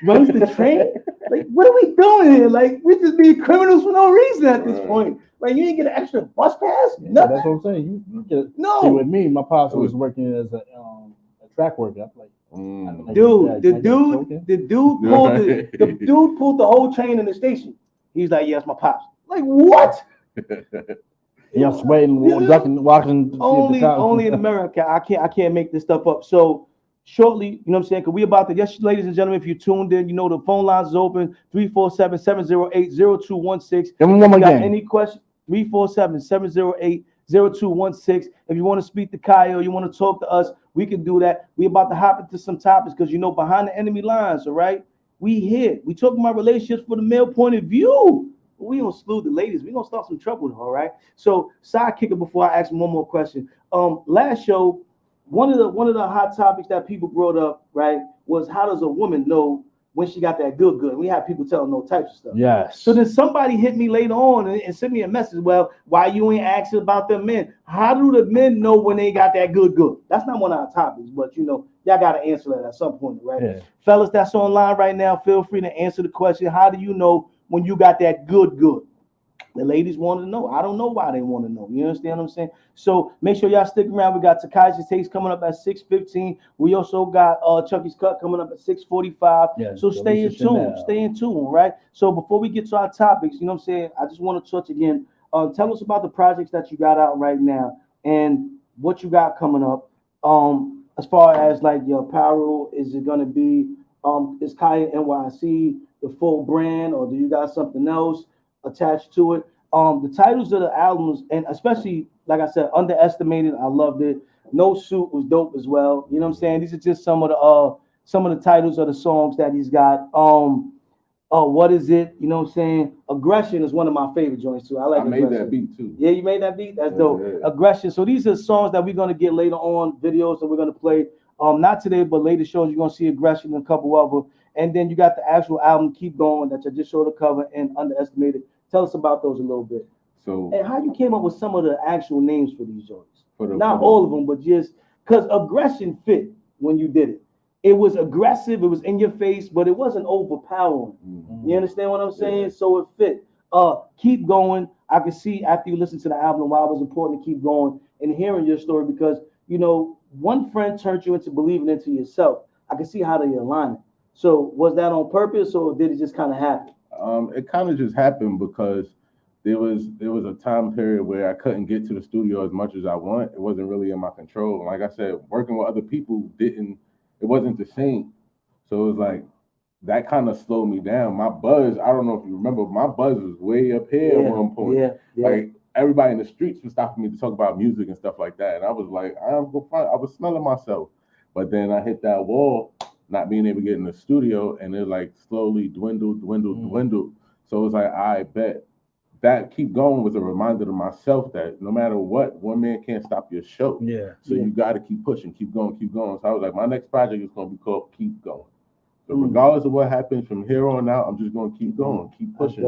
runs the train. Like, what are we doing here? Like, we just being criminals for no reason at this point. Like, you didn't get an extra bus pass? Yeah, that's what I'm saying. You get see, with me, my pops was working as a track worker. I'm like, the dude pulled the whole train in the station. He's like, yes, my pops. Like, what? Yeah, sweating, ducking, walking. Only in America. I can't make this stuff up. So shortly, you know what I'm saying? Because we about to, yes, ladies and gentlemen, if you tuned in, you know the phone lines is open, 347-708-0216. Give me one more again. Any questions? 347-708-0216. If you want to speak to Kaya or you want to talk to us, we can do that. We about to hop into some topics because, you know, behind the enemy lines, all right? We here. We talking about relationships for the male point of view. We don't salute the ladies. We gonna start some trouble with her, all right? So sidekicker before I ask one more question. Last show, one of the hot topics that people brought up, right, was how does a woman know when she got that good? We have people telling no types of stuff. Yes. So then somebody hit me later on and sent me a message. Well, why you ain't asking about the men? How do the men know when they got that good? That's not one of our topics, but you know, y'all got to answer that at some point, right? Yeah. Fellas, that's online right now. Feel free to answer the question. How do you know when you got that good? The ladies wanted to know. I don't know why they want to know. You understand what I'm saying? So make sure y'all stick around. We got TYKAJA Takes coming up at 6:15. We also got Chucky's Cut coming up at 6:45. Yeah, so stay in tune. Stay in tune, right? So before we get to our topics, you know what I'm saying? I just want to touch again. Tell us about the projects that you got out right now and what you got coming up. As far as like your apparel, is it gonna be is Kaya NYC the full brand, or do you got something else attached to it? The titles of the albums, and especially like I said, Underestimated, I loved it. No Suit was dope as well. You know what I'm saying? These are just some of the titles of the songs that he's got. What is it? You know what I'm saying? Aggression is one of my favorite joints too. I made that beat too. Yeah, you made that beat? That's dope. Yeah. Aggression. So these are songs that we're gonna get later on, videos that we're gonna play. Not today, but later shows you're gonna see Aggression and a couple of them. And then you got the actual album Keep Going that I just showed the cover and Underestimated. Tell us about those a little bit. So, and how you came up with some of the actual names for these joints. Not all of them, but just because Aggression fit when you did it. It was aggressive, it was in your face, but it wasn't overpowering. Mm-hmm. You understand what I'm saying? Yeah. So it fit. Keep Going. I could see after you listen to the album why it was important to keep going and hearing your story, because you know, one friend turned you into believing into yourself. I can see how they align it. So was that on purpose, or did it just kind of happen? It kind of just happened because there was a time period where I couldn't get to the studio as much as I want. It wasn't really in my control. And like I said, working with other people it wasn't the same. So it was like that kind of slowed me down. My buzz, I don't know if you remember, my buzz was way up here at one point. Yeah. Like everybody in the streets was stopping me to talk about music and stuff like that. And I was like, I was smelling myself. But then I hit that wall, not being able to get in the studio, and it like slowly dwindled. So it was like, I bet that Keep Going was a reminder to myself that no matter what, one man can't stop your show. Yeah. So you got to keep pushing, keep going. So I was like, my next project is going to be called Keep Going. So regardless of what happens from here on out, I'm just going to keep going, keep pushing.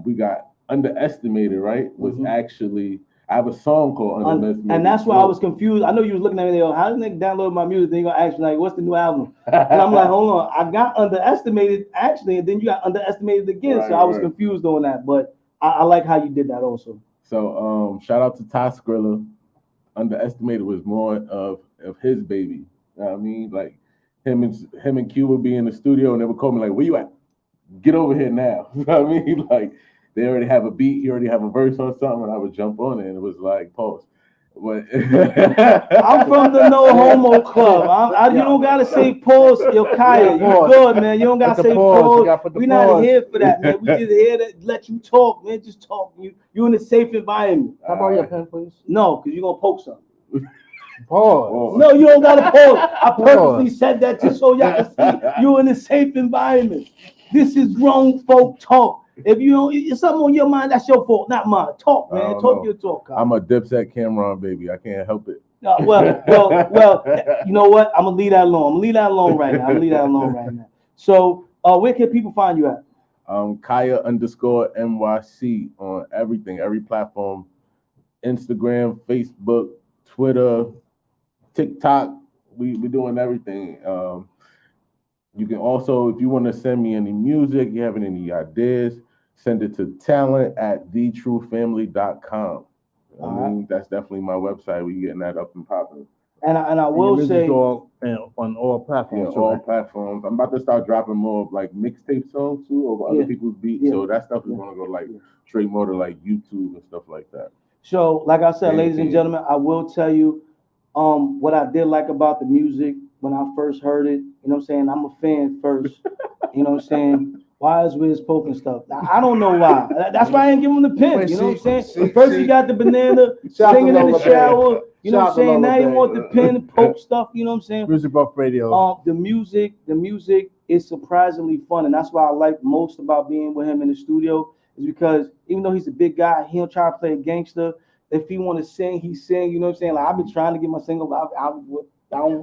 We got Underestimated, right? Was actually, I have a song called Underestimated. And that's why I was confused. I know you was looking at me, how does they download my music? Then you're going to ask me, like, what's the new album? And I'm like, hold on, I got Underestimated, actually, and then you got Underestimated again. Right, so I was confused on that, but I like how you did that also. So shout out to Ty Skrilla. Underestimated was more of his baby. You know what I mean? Like him and Q would be in the studio and they would call me like, where you at? Get over here now. You know what I mean? Like, they already have a beat, you already have a verse on something, and I would jump on it, and it was like, pause. But I'm from the No Homo Club. You don't gotta say pause, yo, Kaya. You good, man. You don't gotta say pause. We're not here for that, man. We just here to let you talk, man. Just talk. You in a safe environment. How about your pen, please? No, because you're gonna poke something. Pause. No, you don't gotta pause. I purposely said that just so y'all can see you in a safe environment. This is grown folk talk. If it's something on your mind, that's your fault, not mine. Talk, man. Talk your talk. Kyle. I'm a Dipset Cameron, baby. I can't help it. Well, you know what? I'm gonna leave that alone. Right now. So, where can people find you at? Kaya_NYC on everything, every platform: Instagram, Facebook, Twitter, TikTok. We doing everything. You can also, if you want to send me any music, you have any ideas, send it to talent@thetruefamily.com. I mean, that's definitely my website. We getting that up and popping. And I will say on all platforms. Yeah, all platforms. I'm about to start dropping more of like mixtape songs too over other people's beats. So that stuff is gonna go like straight more to like YouTube and stuff like that. So, like I said, ladies and gentlemen, I will tell you what I did like about the music when I first heard it. You know what I'm saying? I'm a fan first. You know what I'm saying? Why is WIZZ poking stuff? I don't know why. That's why I ain't give him the pin. You know what I'm saying? First he got the banana singing in the shower. You know what I'm saying? Now you want the pin, poke stuff. You know what I'm saying? Music Buff Radio. The music is surprisingly fun, and that's what I like most about being with him in the studio. Is because even though he's a big guy, he don't try to play a gangster. If he want to sing, he sing. You know what I'm saying? Like I've been trying to get my single, but I'll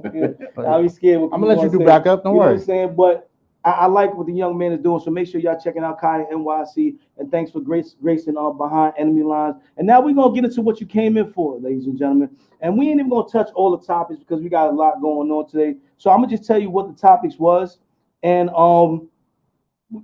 be scared. I'm gonna let you do backup. Don't worry. worry. Know what I'm saying? But I like what the young man is doing. So make sure y'all checking out Kai NYC. And thanks for gracing behind enemy lines. And now we're gonna get into what you came in for, ladies and gentlemen. And we ain't even gonna touch all the topics because we got a lot going on today. So I'm gonna just tell you what the topics was, and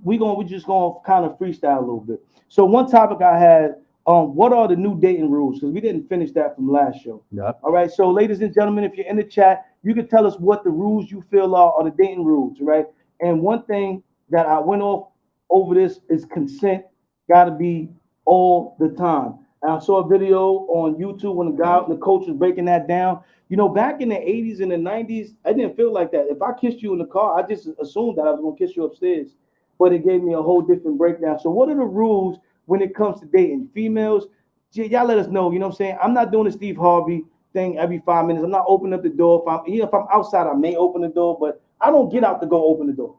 we're just gonna kind of freestyle a little bit. So one topic I had, what are the new dating rules? Because we didn't finish that from last show. Yep. All right. So ladies and gentlemen, if you're in the chat, you can tell us what the rules you feel are the dating rules, right? And one thing that I went off over this is consent got to be all the time. And I saw a video on YouTube when the coach was breaking that down. You know, back in the 80s and the 90s, I didn't feel like that. If I kissed you in the car, I just assumed that I was going to kiss you upstairs. But it gave me a whole different breakdown. So what are the rules when it comes to dating? Females, y'all let us know. You know what I'm saying? I'm not doing the Steve Harvey thing every 5 minutes. I'm not opening up the door. If I'm outside, I may open the door, but I don't get out to go open the door.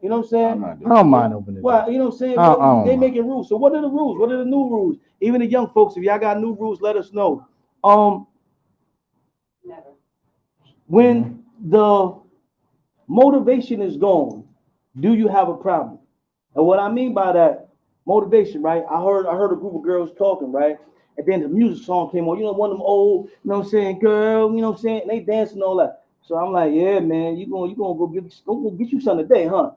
You know what I'm saying? I don't mind opening it. Well, you know what I'm saying? They making rules. So what are the rules? What are the new rules? Even the young folks, if y'all got new rules, let us know. When the motivation is gone, do you have a problem? And what I mean by that, motivation, right? I heard a group of girls talking, right? And then the music song came on. You know, one of them old, you know what I'm saying, girl, you know what I'm saying? And they dancing all that. So I'm like, yeah, man, you gonna go get you something today, huh?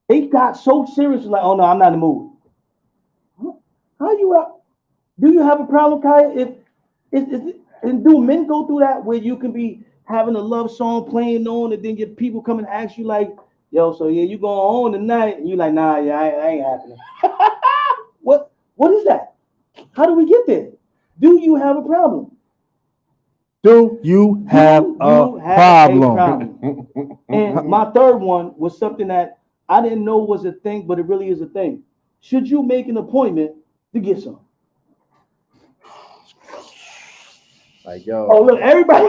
They got so serious, like, oh no, I'm not in the mood. How you out? Do you have a problem, Kaya? And do men go through that where you can be having a love song playing on, and then your people come and ask you like, yo, so yeah, you going home tonight? And you like, nah, yeah, I ain't happening. What is that? How do we get there? Do you have a problem? Do you have a problem? And my third one was something that I didn't know was a thing, but it really is a thing. Should you make an appointment to get some? Like, yo. Oh, look, everybody.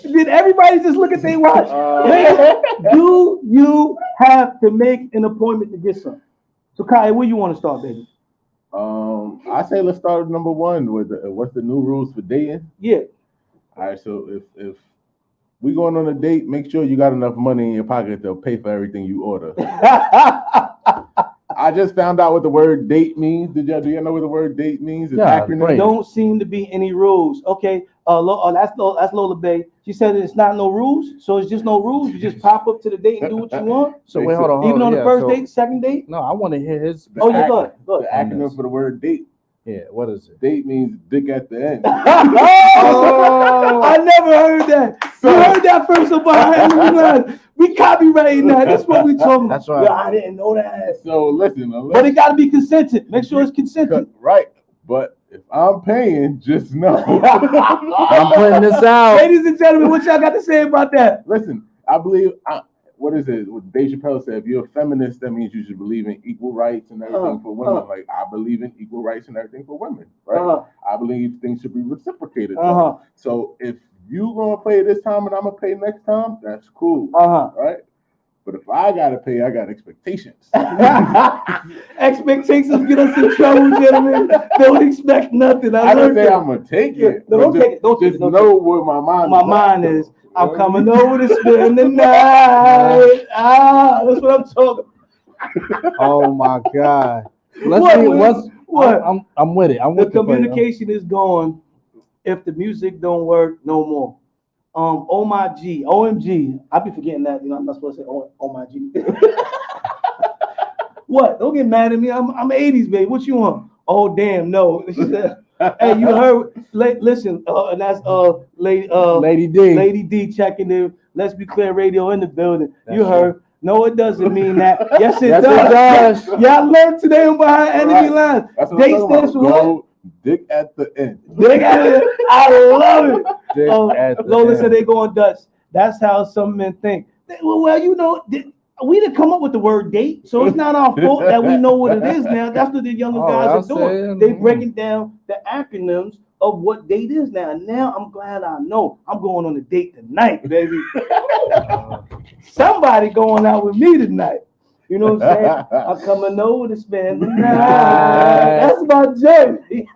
Did everybody just look at their watch? Do you have to make an appointment to get some? So, Kai, where you want to start, baby? I say let's start with number one with what's the new rules for dating? Yeah. All right, so if we going on a date, make sure you got enough money in your pocket to pay for everything you order. I just found out what the word date means. Do you know what the word date means? There don't seem to be any rules. Okay, that's Lola Bay. She said it's not no rules, so it's just no rules. You just pop up to the date and do what you want. So wait, hold on. Even on the first date, second date? No, I want to hear his. Go ahead. The acronym for the word date. Yeah, what is it? Date means dick at the end. Oh, I never heard that. You heard that from somebody. We copyrighting that. That's what we talking about. That's right. Yeah, I didn't know that. So listen. But it got to be consented. Make sure it's consented. Right. But if I'm paying, just know. I'm putting this out. Ladies and gentlemen, what y'all got to say about that? Listen, I believe, what is it? What Dave Chappelle said, if you're a feminist, that means you should believe in equal rights and everything for women. Like, I believe in equal rights and everything for women, right? I believe things should be reciprocated. So if you going to pay this time and I'm going to pay next time, that's cool, right? But if I got to pay, I got expectations. Expectations get us in trouble, gentlemen. Don't expect nothing. I don't say I'm going to take it. No, don't take it. Don't just know where my mind is. I'm coming over to spend the night. That's what I'm talking about. Oh my God. What? I'm with it. The communication is gone. If the music don't work, no more. Oh my G, OMG. I be forgetting that. You know, I'm not supposed to say oh my G. What? Don't get mad at me. I'm 80s, baby. What you want? Oh damn, no. She said, hey, you heard? Listen, and that's Lady D. Lady D checking in. Let's Be Clear Radio in the building. That's you heard? True. No, it doesn't mean that. Yes, it does. Y'all learned today on Behind Enemy Lines. Date stands for what? Dick at the end. Dick at the end. I love it. Lola said they going Dutch. That's how some men think. Well, you know, We didn't come up with the word date, so it's not our fault that we know what it is now. That's what the younger guys are doing. They breaking down the acronyms of what date is now. And now I'm glad I know. I'm going on a date tonight, baby. Somebody going out with me tonight. You know what I'm saying? I'm coming over to spend the night. That's my journey.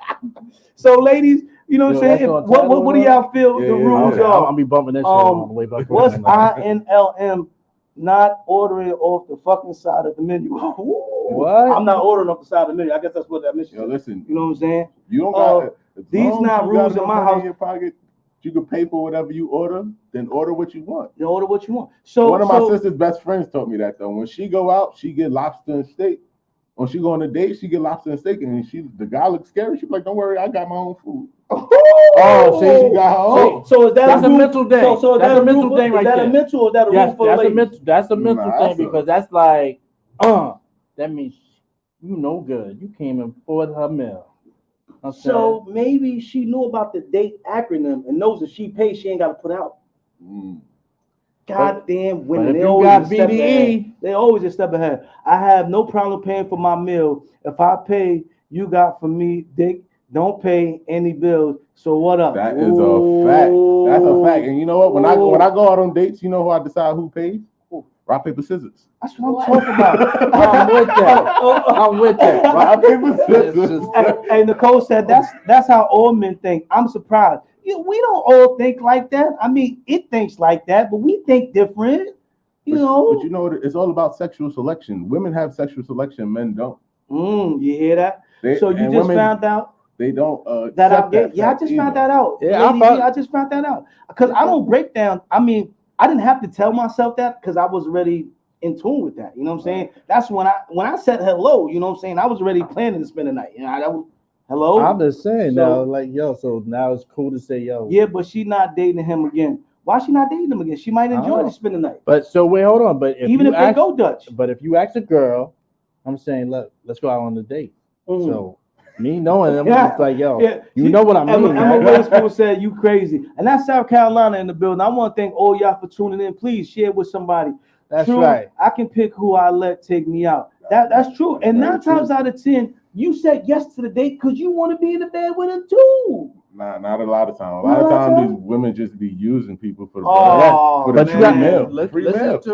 So, ladies, you know what I'm saying? What do y'all feel the rules are? I'm gonna be bumping that shit on the way back. What's INLM? Not ordering off the fucking side of the menu. What? I'm not ordering off the side of the menu. I guess that's what that means. Yo, listen. You know what I'm saying? You don't got these not rules in my house. In your pocket, you can pay for whatever you order. Then order what you want. Then order what you want. So one of my sister's best friends taught me that though. When she go out, she get lobster and steak. When she go on a date, she get lobster and steak, and the guy looks scary. She's like, "Don't worry, I got my own food." Oh, see, she got her own. So is that's a mental thing? So that's a mental thing right there. Is that a mental or is that a rule for ladies? That's a mental thing because that's like, that means you know good. You came in for her meal. So maybe she knew about the date acronym and knows if she pays, she ain't got to put out. Goddamn women. They always got BDE. They always a step ahead. I have no problem paying for my meal. If I pay, you got for me, dick. Don't pay any bills. So what up? That is a fact. That's a fact. And you know what? When I go out on dates, you know who I decide who pays? Rock, paper, scissors. That's what I'm talking about. I'm with that. Rock, paper, scissors. Hey, Nicole said that's how all men think. I'm surprised. We don't all think like that. I mean, it thinks like that, but we think different. But you know, it's all about sexual selection. Women have sexual selection, men don't. You hear that? So you just found out? They don't. That out there? Yeah, I just found that out. Yeah, I just found that out because I don't break down. I mean, I didn't have to tell myself that because I was already in tune with that. You know what I'm saying? That's when I said hello. You know what I'm saying? I was already planning to spend the night. You know, that was hello. I'm just saying now, like so now it's cool to say yo. Yeah, but she's not dating him again. Why she not dating him again? She might enjoy to spend the night. But so wait, hold on. But if they go Dutch. But if you ask a girl, I'm saying, look, let's go out on a date. So. Me knowing them, it's like, yo, you know what I mean. Emma People said you crazy, and that's South Carolina in the building. I want to thank all y'all for tuning in. Please share with somebody. That's right. I can pick who I let take me out. That's true. And 9 times out of 10, you said yes to the date because you want to be in the bed with him too. Nah, not a lot of time. A lot of times these women just be using people for the free meal.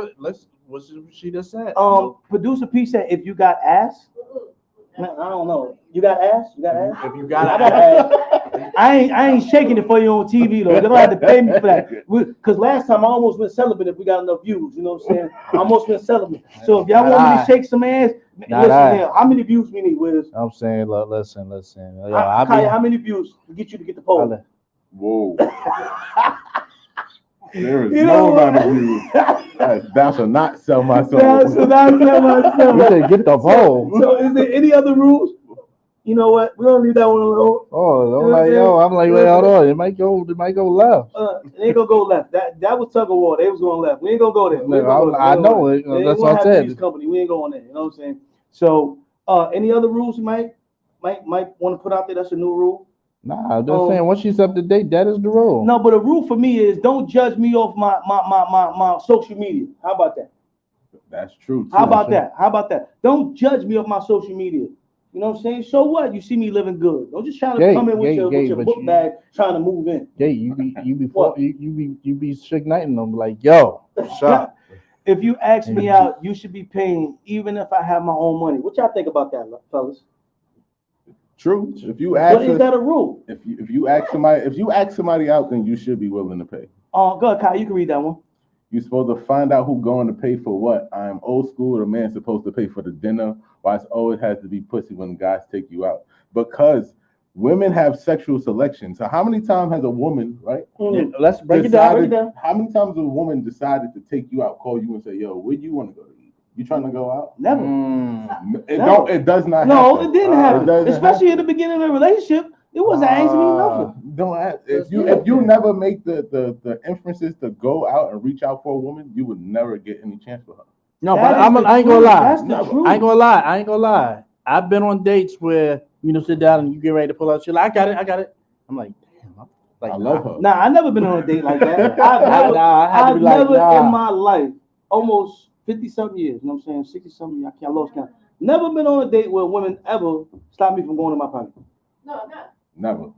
What she just said. Producer P said, if you got ass. I don't know. You got ass? You got ass? If you got ass. I ain't shaking it for you on TV though. They don't have to pay me for that. Because last time I almost went celibate if we got enough views. You know what I'm saying? I almost went celibate. So if y'all want me to shake some ass, listen here. How many views we need, Wiz? I'm saying, look, listen. Yo, Kaya, how many views to get you to get the poll? Whoa. There is no amount of views. Thou shall not sell my soul. Thou shall not sell my soul. You said get the poll. So is there any other rules? You know what? We don't leave that one alone. Oh, I'm like, wait, hold on. It might go left. It ain't gonna go left. That was tug of war. They was going left. We ain't gonna go there. I know it. That's what I said. Company. We ain't going there. You know what I'm saying? So, any other rules you might want to put out there? That's a new rule. Nah, I'm just saying, once she's up to date, that is the rule. No, but a rule for me is don't judge me off my social media. How about that? That's true. How about that? Don't judge me off my social media. You know what I'm saying? So what? You see me living good. Don't just try to come in with your book bag trying to move in. Yeah, you be igniting them like, yo, shot. If you ask me out, you should be paying even if I have my own money. What y'all think about that, fellas? True. If you ask, but is that a rule? If you ask somebody out, then you should be willing to pay. Go ahead, Kyle. You can read that one. You're supposed to find out who's going to pay for what. I'm old school. The man's supposed to pay for the dinner. Why it always has to be pussy when guys take you out? Because women have sexual selection. So how many times has a woman, right? Let's break it down. How many times has a woman decided to take you out, call you and say, yo, where do you want to go to eat? You trying to go out? Never. It does not happen. No, it didn't happen. Especially in the beginning of the relationship. It wasn't asking me nothing. Don't ask. If you never make the inferences to go out and reach out for a woman, you would never get any chance for her. No, but I ain't gonna lie. I ain't gonna lie. I've been on dates where sit down and you get ready to pull out. She's like, I got it. I'm like, damn. I love her. Nah, I never been on a date like that. I've never in my life, almost 50-something years, you know what I'm saying? 60-something years, I lost count. Never been on a date where women ever stop me from going to my pocket. Never.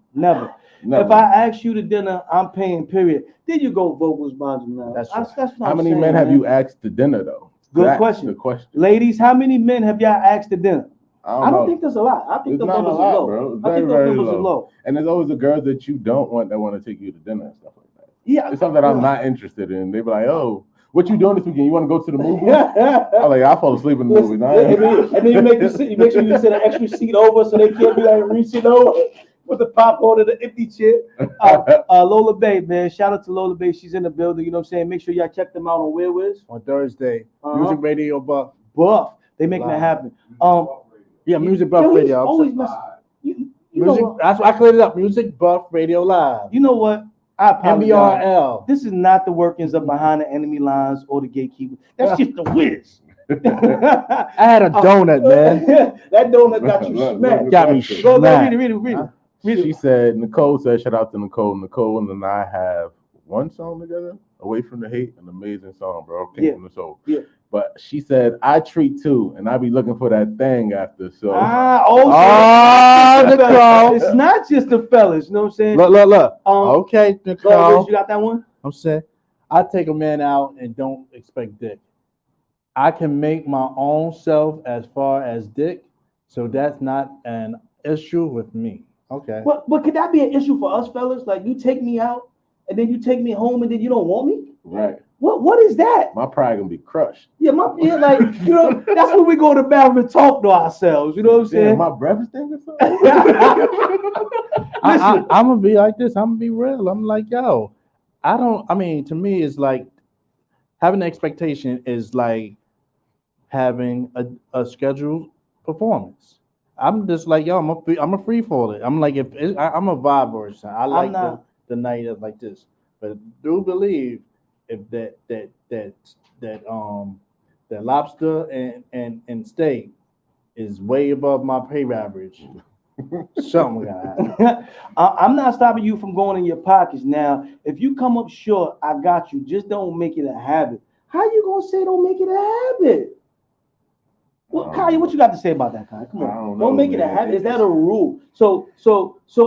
If I ask you to dinner, I'm paying, period. Then you go vocals, bonds, now. That's what how many men have you asked to dinner, though? Good question. Ladies, how many men have y'all asked to dinner? I don't think there's a lot. I think the numbers are low. Bro. I think the numbers are low. And there's always the girls that you don't want that want to take you to dinner and stuff like that. Yeah. It's something that I'm not interested in. They be like, oh, what you doing this weekend? You want to go to the movie? I'm like, I fall asleep in the movie. And then you make sure you sit an extra seat over so they can't be like reaching over with the popcorn and the empty chair. Lola Bay, man. Shout out to Lola Bay. She's in the building. You know what I'm saying? Make sure y'all check them out on WIZZ. On Thursday. Music Radio Buff. They making it happen. Yeah, Music Buff Radio. Always messing. Music, that's why I cleared it up. Music Buff Radio Live. You know what? I apologize. MBRL. This is not the workings of Behind the Enemy Lines or the Gatekeeper. That's just the WIZZ. I had a donut, man. That donut got you smacked. Got me smacked. Read it. She said, Nicole said, shout out to Nicole. Nicole and I have one song together, Away from the Hate, an amazing song, bro. Came from the soul. Yeah. But she said, I treat too, and I be looking for that thing after. So Nicole. It's not just the fellas, you know what I'm saying? Look. Okay, Nicole. You got that one? I'm saying, I take a man out and don't expect dick. I can make my own self as far as dick, so that's not an issue with me. Okay. But could that be an issue for us fellas? Like you take me out and then you take me home and then you don't want me? Right. What is that? My pride gonna be crushed. Yeah, like you know, that's when we go to bathroom and talk to ourselves. You know what I'm saying? My breath is thinking something. I'm gonna be like this. I'm gonna be real. I'm like, yo, to me, it's like having an expectation is like having a scheduled performance. I'm just like, yo, I'm a free fall it. I'm like, I'm a vibe person. I like the night of like this, but do believe if that lobster and steak is way above my pay average, something gotta happen. I'm not stopping you from going in your pockets. Now, if you come up short, I got you. Just don't make it a habit. How you gonna say don't make it a habit? Well, Kaya, what you got to say about that, Kaya? Come on, don't make it a habit. Is that a rule? So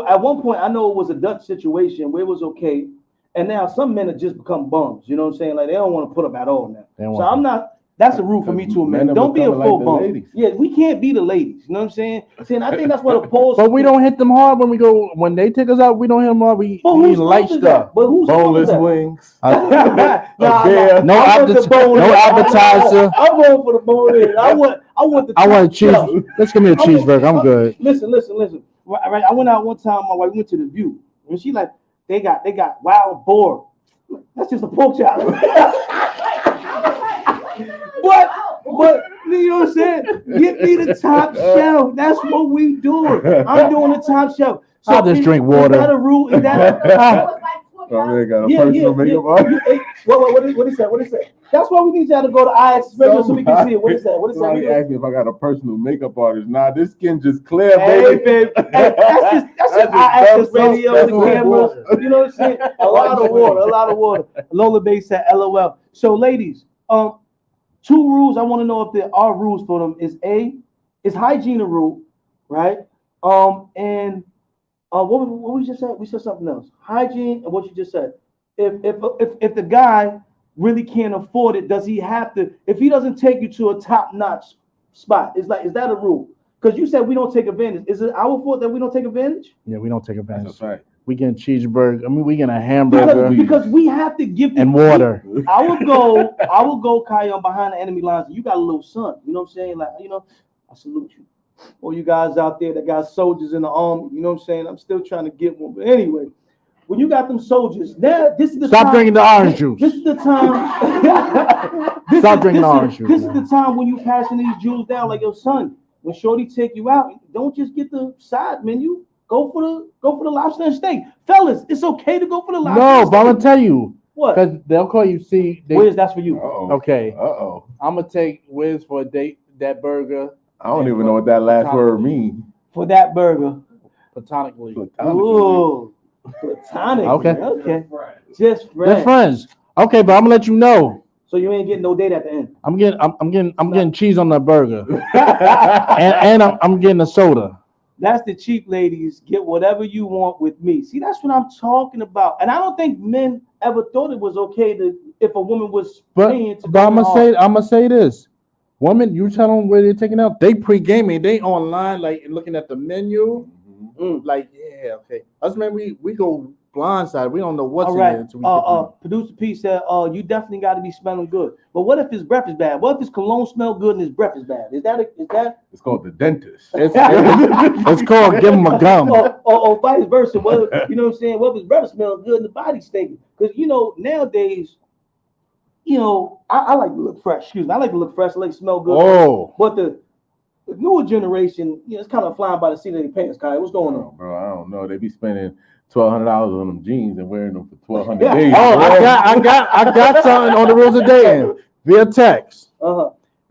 at one point, I know it was a Dutch situation where it was okay, and now some men have just become bums. You know what I'm saying? Like they don't want to put up at all now. So I'm not. That's a rule for me too, man. Don't be a full bum. Ladies. Yeah, we can't be the ladies. You know what I'm saying? See, I think that's what a pose. But we don't hit them hard when they take us out. We don't hit them hard. We light stuff. But who's boneless wings? No appetizer. I'm going for the boneless. I want a cheese. Let's give me a cheeseburger. I'm good. Listen. Right, I went out one time. My wife went to the View, and she like they got wild boar. That's just a pork chop. But you know what I'm saying? Get me the top shelf. That's what we doing. I'm doing the top shelf. So I'll just drink water. Is that a rule? Is that got a personal makeup artist. What is that? That's why we need y'all to go to IX so we can see it. What is that? Somebody asked me if I got a personal makeup artist. Nah, this skin just clear, baby. Hey, that's just IX radio, the cameras. You know what I'm saying? A lot of water. Lola Bay said, LOL. So, ladies, 2 rules. I want to know if there are rules for them. Is hygiene a rule, right? And what we just said? We said something else. Hygiene and what you just said. If the guy really can't afford it, does he have to? If he doesn't take you to a top-notch spot, is that a rule? Because you said we don't take advantage. Is it our fault that we don't take advantage? Yeah, we don't take advantage. That's right. We get a cheeseburger. I mean, we get a hamburger because we have to give and water. I will go, Kaya, Behind the Enemy Lines. You got a little son. You know what I'm saying? Like, you know, I salute you. All you guys out there that got soldiers in the army. You know what I'm saying? I'm still trying to get one. But anyway, when you got them soldiers, now this is the Stop time. Drinking the orange juice. This is the time. Stop drinking the orange juice. This is the time when you passing these jewels down like your son. When Shorty take you out, don't just get the side menu. Go for the lobster and steak, fellas. It's okay to go for the lobster. No, but I'm gonna tell you what, because they'll call you. See, WIZZ, that's for you. Okay. I'm gonna take WIZZ for a date. That burger. I don't even know what that last word means. For that burger. Platonically. Ooh, platonically. Okay. Just friends. Okay, but I'm gonna let you know. So you ain't getting no date at the end. I'm getting cheese on the burger, and I'm getting a soda. That's the cheap ladies. Get whatever you want with me. See, that's what I'm talking about. And I don't think men ever thought it was okay to if a woman was paying to. But I'm gonna say this. Women, you tell them where they're taking out. They pre-gaming. They online, like looking at the menu. Like, yeah, okay. Us man, we go blindside. We don't know what's in there until we Producer P said, you definitely got to be smelling good. But what if his breath is bad? What if his cologne smell good and his breath is bad? Is that? It's called the dentist. It's called give him a gum. Or vice versa. What if, you know what I'm saying? What if his breath smells good and the body stinking? Because nowadays, I like to look fresh. Excuse me. I like to look fresh. I like to smell good. Oh. But the newer generation, it's kind of flying by the seat of their pants, Kai. What's going on? Bro, I don't know. They be spending $1,200 on them jeans and wearing them for 1,200 days. Oh, I got something on the rules of dating via text.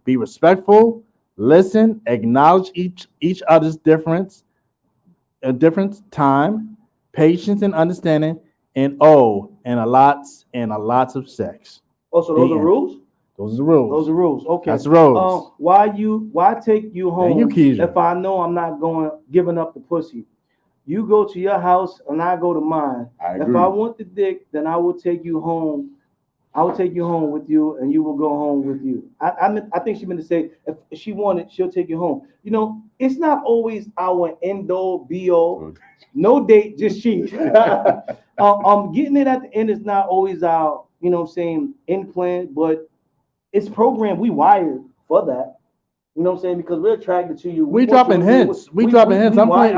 Be respectful, listen, acknowledge each other's difference, time, patience, and understanding, and a lots of sex. Oh, so those are rules? Those are rules. Those are rules. Okay. That's the rules. Why take you home if I know I'm not giving up the pussy? You go to your house and I go to mine. If I want the dick, then I will take you home. I will take you home with you, and you will go home with you. I think she meant to say if she wanted, she'll take you home. It's not always our end all be all. No date, just cheese. Getting it at the end is not always our, end plan, but it's programmed. We wired for that. You know what I'm saying? Because we're attracted to you. We dropping hints. I'm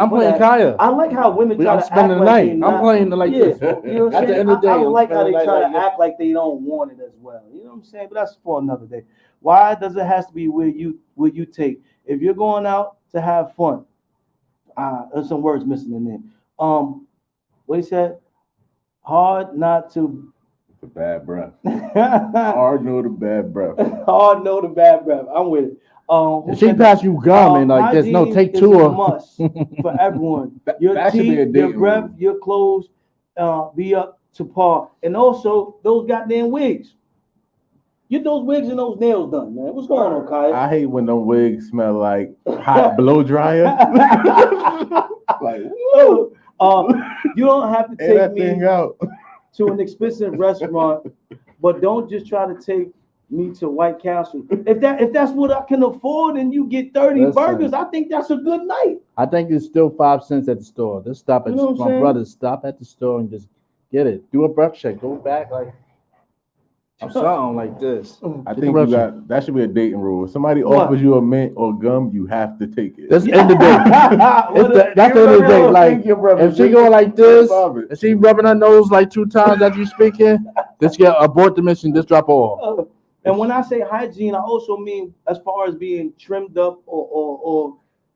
playing Kaya. I like how women try to act spending the like night. I'm playing like this. You know what I'm saying? At the end of the day, I don't like how they try to act like they don't want it as well. You know what I'm saying? But that's for another day. Why does it have to be where you take? If you're going out to have fun, there's some words missing in there. What he said? Hard not to. The bad breath. Hard no to bad breath. Hard no to bad breath. I'm with it. If she pass you gum and like this, no, take two of must for everyone. Your teeth, your breath, your clothes, be up to par, and also those goddamn wigs. Get those wigs and those nails done, man. What's going on, Kyle? I hate when them wigs smell like hot blow dryer. Like, whoa. You don't have to take me out to an expensive restaurant, but don't just try to take me to White Castle. If that's what I can afford and you get 30 burgers, I think that's a good night. I think it's still 5 cents at the store. Just stop at my brothers. Stop at the store and just get it. Do a breath check. Go back like something like this. I think that should be a dating rule. If somebody offers you a mint or gum, you have to take it. That's the end of the day. That's the end of the day. Like if she going like this, if she rubbing her nose like 2 times after you speaking, just get abort the mission. Just drop off. And when I say hygiene, I also mean as far as being trimmed up or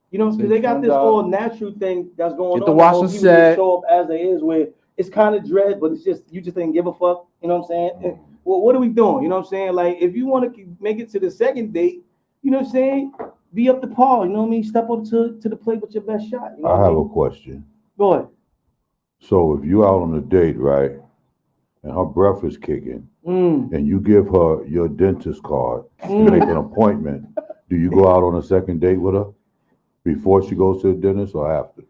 because they got this all natural thing that's going on. Get the washing set. Show up as they is, where it's kind of dread, but it's just you just didn't give a fuck. You know what I'm saying? And, well, what are we doing? You know what I'm saying? Like if you want to make it to the second date, you know what I'm saying? Be up to par. You know what I mean? Step up to the plate with your best shot. You know I have a question. Go ahead. So if you out on a date, right, and her breath is kicking, and you give her your dentist card to make an appointment, do you go out on a second date with her before she goes to the dentist or after?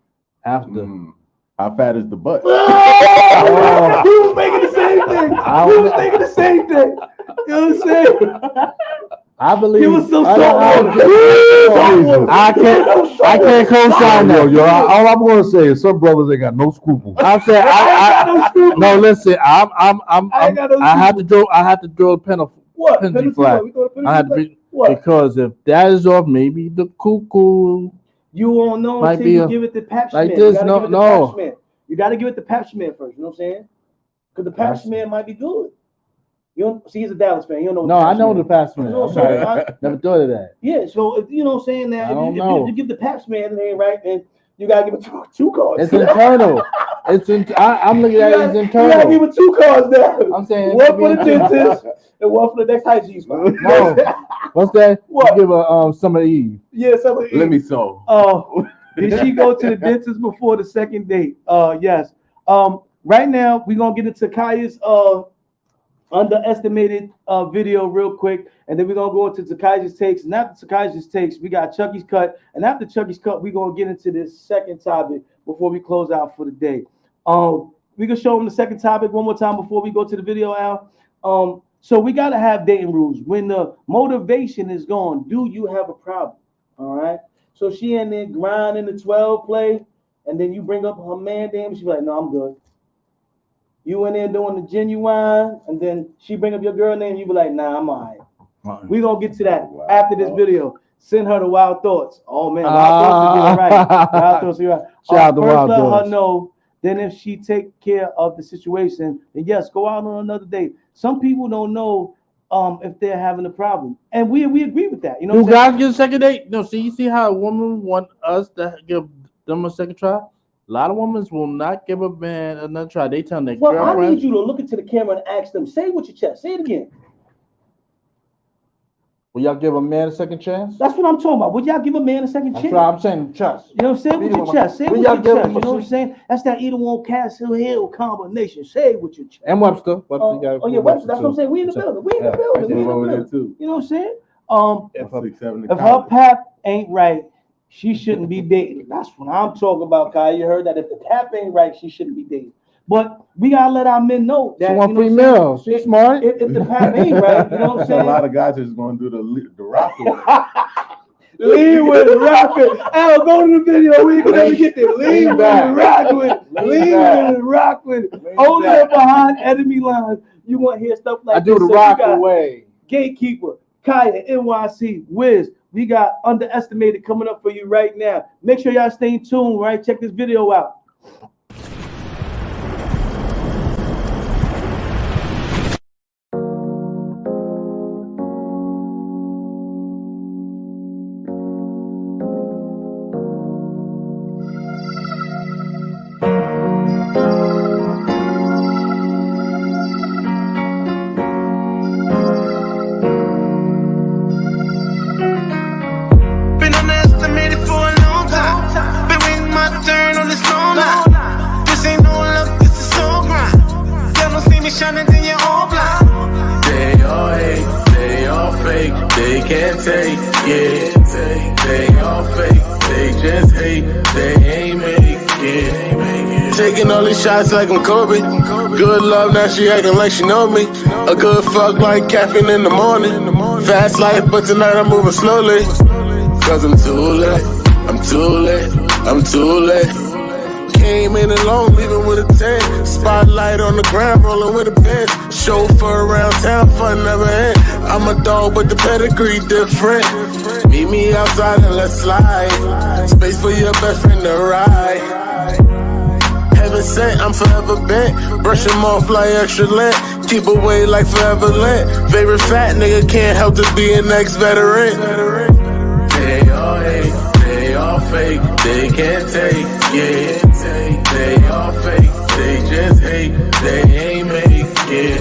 After. How fat is the butt? He was making the same thing. He was thinking the same thing. You know what I'm saying? I believe he was so soft. I can't co-sign that. Yo, all I'm gonna say is some brothers ain't got no scruples. I'm saying no. Listen, I have to draw a penalty flag. I have to be because if that is off, maybe the cuckoo. You won't know until you give it the pap smear. Like this, no. You got to give it the pap smear first. You know what I'm saying? Because the pap smear might be good. You don't see, he's a Dallas fan. You don't know. No, I know the pap smear. Never thought of that. Yeah, so if you know what I'm saying, that if you give the pap smear, it ain't right, then you gotta give it two cards. It's internal. I'm looking at it as internal. You gotta give it 2 cards now. I'm saying one for the dentist and one for the next hygiene spot. No, what's that? What? You give her Summer Eve. Yeah, Summer Eve. Let me sew. Did she go to the dentist before the second date? Yes. Right now we're gonna get into Kaya's underestimated video real quick, and then we're gonna go into TYKAJA's takes. And after TYKAJA's takes, we got Chucky's cut. And after Chucky's cut, we're gonna get into this second topic before we close out for the day. We can show them the second topic one more time before we go to the video, Al. So we gotta have dating rules. When the motivation is gone, do you have a problem? All right. So she in there grinding the 12 play, and then you bring up her man name, she be like, no, I'm good. You in there doing the genuine, and then she bring up your girl name, you be like, nah, I'm all right. We gonna get to that after this video. Send her the wild thoughts. Oh man, wild thoughts are right. Wild thoughts are right. Shout out to first wild let thoughts. her know. Then if she take care of the situation, then yes, go out on another date. Some people don't know if they're having a problem, and we agree with that. You know, do guys get a second date? No, see, you see how a woman want us to give them a second try. A lot of women will not give a man another try. They tell their girlfriend. I need you to look into the camera and ask them. Say it with your chest. Say it again. Will y'all give a man a second chance? That's what I'm talking about. Would y'all give a man a second chance? That's what I'm saying. Chest. You know what I'm saying? With your chest. Say it with your chest. You know what I'm saying? That's that either one Castle Hill combination. Say it with your chest. And Webster. Webster yeah, Webster. That's what I'm saying. We in the building. We in the building. We in the building. Too. You know what I'm saying? If her pap ain't right, she shouldn't be dating. That's what I'm talking about, Kai. You heard that? If the pap ain't right, she shouldn't be dating. But we gotta let our men know that she want free meals. She's smart. If the pap ain't right, you know what I'm saying? A lot of guys are just gonna do the rock with it. Lean with it, rock with it. Al, go to the video. We ain't gonna ever get there. Lean with it, rock with it. Lean with it, rock with it. Only behind enemy lines. You want to hear stuff like this? I do the rock away. Gatekeeper, Kaya, NYC, WIZZ. We got underestimated coming up for you right now. Make sure y'all stay tuned, right? Check this video out. Taking all these shots like I'm Kobe. Good love, now she acting like she know me. A good fuck like caffeine in the morning. Fast life, but tonight I'm moving slowly. Cause I'm too late, I'm too late, I'm too late. Came in alone, leaving with a 10. Spotlight on the ground, rolling with a Benz. Chauffeur around town, fun never end. I'm a dog, but the pedigree different. Meet me outside and let's slide. Space for your best friend to ride. Heaven sent, I'm forever bent. Brush him off like extra lint. Keep away like forever lint. Favorite fat nigga can't help to be an ex-veteran. They all hate, they all fake, they can't take, yeah. They all fake, they just hate, they ain't make it.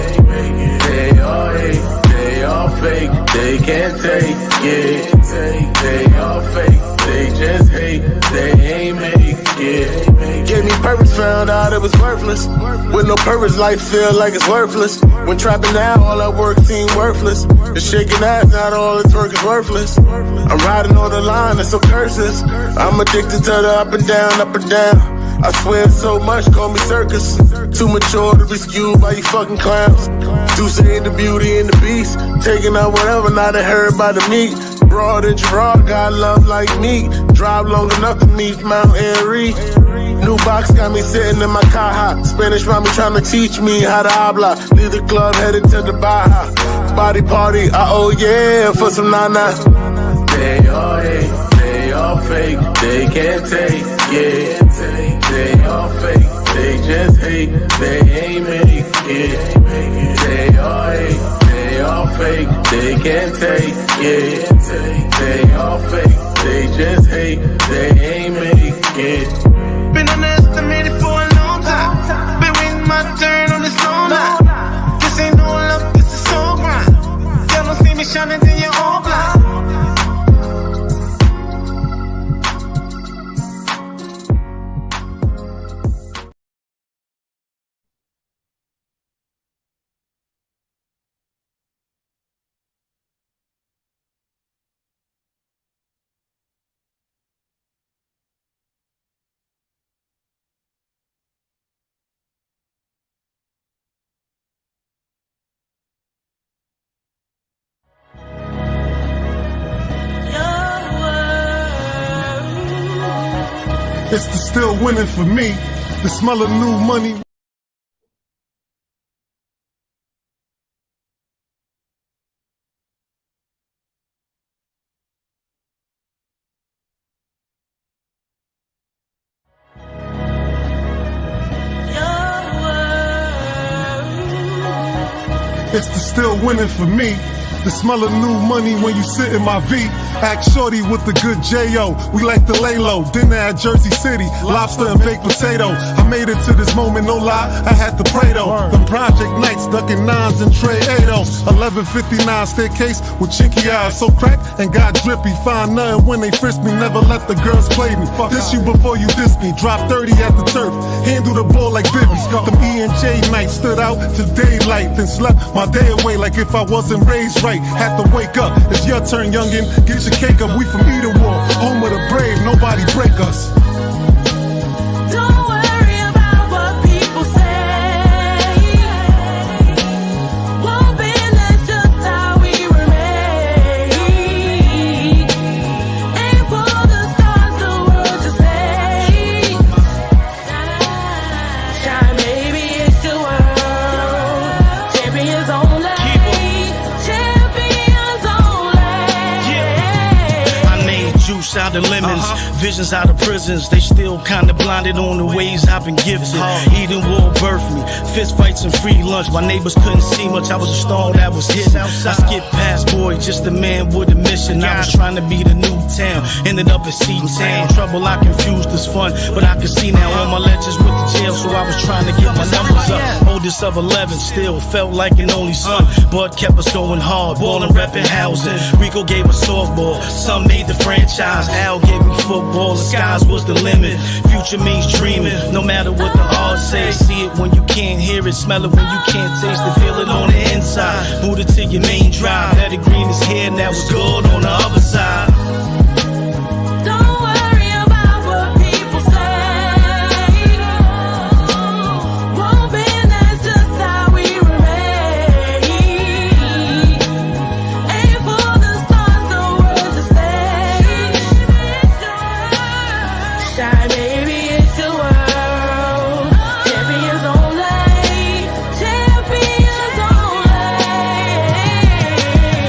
They all hate, they all fake, they can't take, yeah. They all fake, they just hate, they ain't make it. Gave me purpose, found out it was worthless. With no purpose, life feel like it's worthless. When trapping out, all that work seem worthless. It's shaking ass, not all its work is worthless. I'm riding on the line, it's some curses. I'm addicted to the up and down, up and down. I swear so much, call me circus. Too mature to be skewed by you fucking clowns. Do say the beauty and the beast. Taking out whatever, not heard by the meat. Broad and Gerard, got love like me. Drive long enough to meet Mount Airy. New box got me sitting in my caja. Spanish mommy trying to teach me how to habla. Leave the club, headed to the Baja. Body party, oh yeah, for some nana. They all hate, they all fake, they can't take, yeah. They all fake, they just hate, they ain't make it. They all hate, they all fake, they can't take, yeah. They all fake, they just hate, they ain't make it. Been underestimated for a long time. Been waiting my turn on this long line. This ain't no love, this is soul grind. Y'all don't see me shining, then you're all blind. It's the still winning for me. The smell of new money. It's the still winning for me. The smell of new money when you sit in my V. Act shorty with the good J.O. We like to lay low. Dinner at Jersey City, lobster and baked potato. I made it to this moment, no lie, I had to pray though. Them project nights, ducking nines and Trey 8-0. 1159 staircase with chinky eyes. So crack and got drippy. Find nothing when they frisk me, never let the girls play me. Diss you before you diss me. Drop 30 at the turf, handle the ball like Bibby. Them E&J nights stood out to daylight, then slept my day away like if I wasn't raised right. Had to wake up, it's your turn, youngin'. Get your cake up, we from Eden War, home of the brave, nobody break us. Don't worry about what people say. Won't be, that's just how we remain. Aim for the stars, the world just say. Shine, baby, it's the world. Champions only. Juice out of lemons, visions out of prisons. They still kinda blinded on the ways I've been gifted. Eden War birthed me, fist fights and free lunch. My neighbors couldn't see much, I was a star that was hidden. I skipped past boy, just a man with a mission. I was trying to be the new town, ended up in Seton Town. Trouble I confused as fun, but I could see now all my legends with the jail, so I was trying to get my numbers up. Oldest of 11, still felt like an only son. Bud kept us going hard, ballin', reppin' housing. Rico gave us softball, some made the franchise. Al gave me football, the skies was the limit. Future means dreaming, no matter what the odds say. See it when you can't hear it, smell it when you can't taste it, feel it on the inside. Boot it to your main drive, better green is here, now it's gold on the other side. Don't worry about what people say. Won't be, that's just how we remain. Aim for the stars, the world to stay. Shine, baby, it's the world. Champions only. Champions only.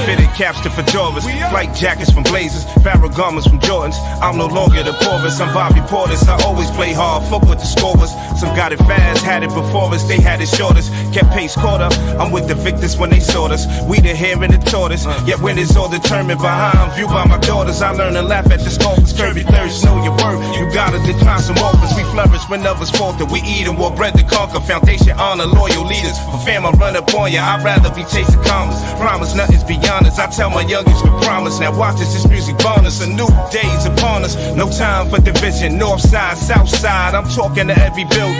Fitted caps to fedoras, flight jackets from Blazers, Farrah garments from Jordans. I'm no longer the poorest, I'm Bobby Portis. I always play hard, fuck with the scorers. Some got it fast, had it before us, they had it shortest. Kept pace caught up, I'm with the victors when they sought us. We the hare and the tortoise, yet when it's all determined by how I'm viewed by my daughters. I learn to laugh at the scoffers, curvy thirst, know your worth. You gotta decline some offers, we flourish when others falter. We eat and war bread to conquer, foundation, honor, loyal leaders. For fam, I run up on ya, I'd rather be chasing commas. Promise nothing's beyond us, I tell my youngest with promise. Now watch this music bonus, a new day's upon us. No time for division, north side, south side, I'm talking to every building.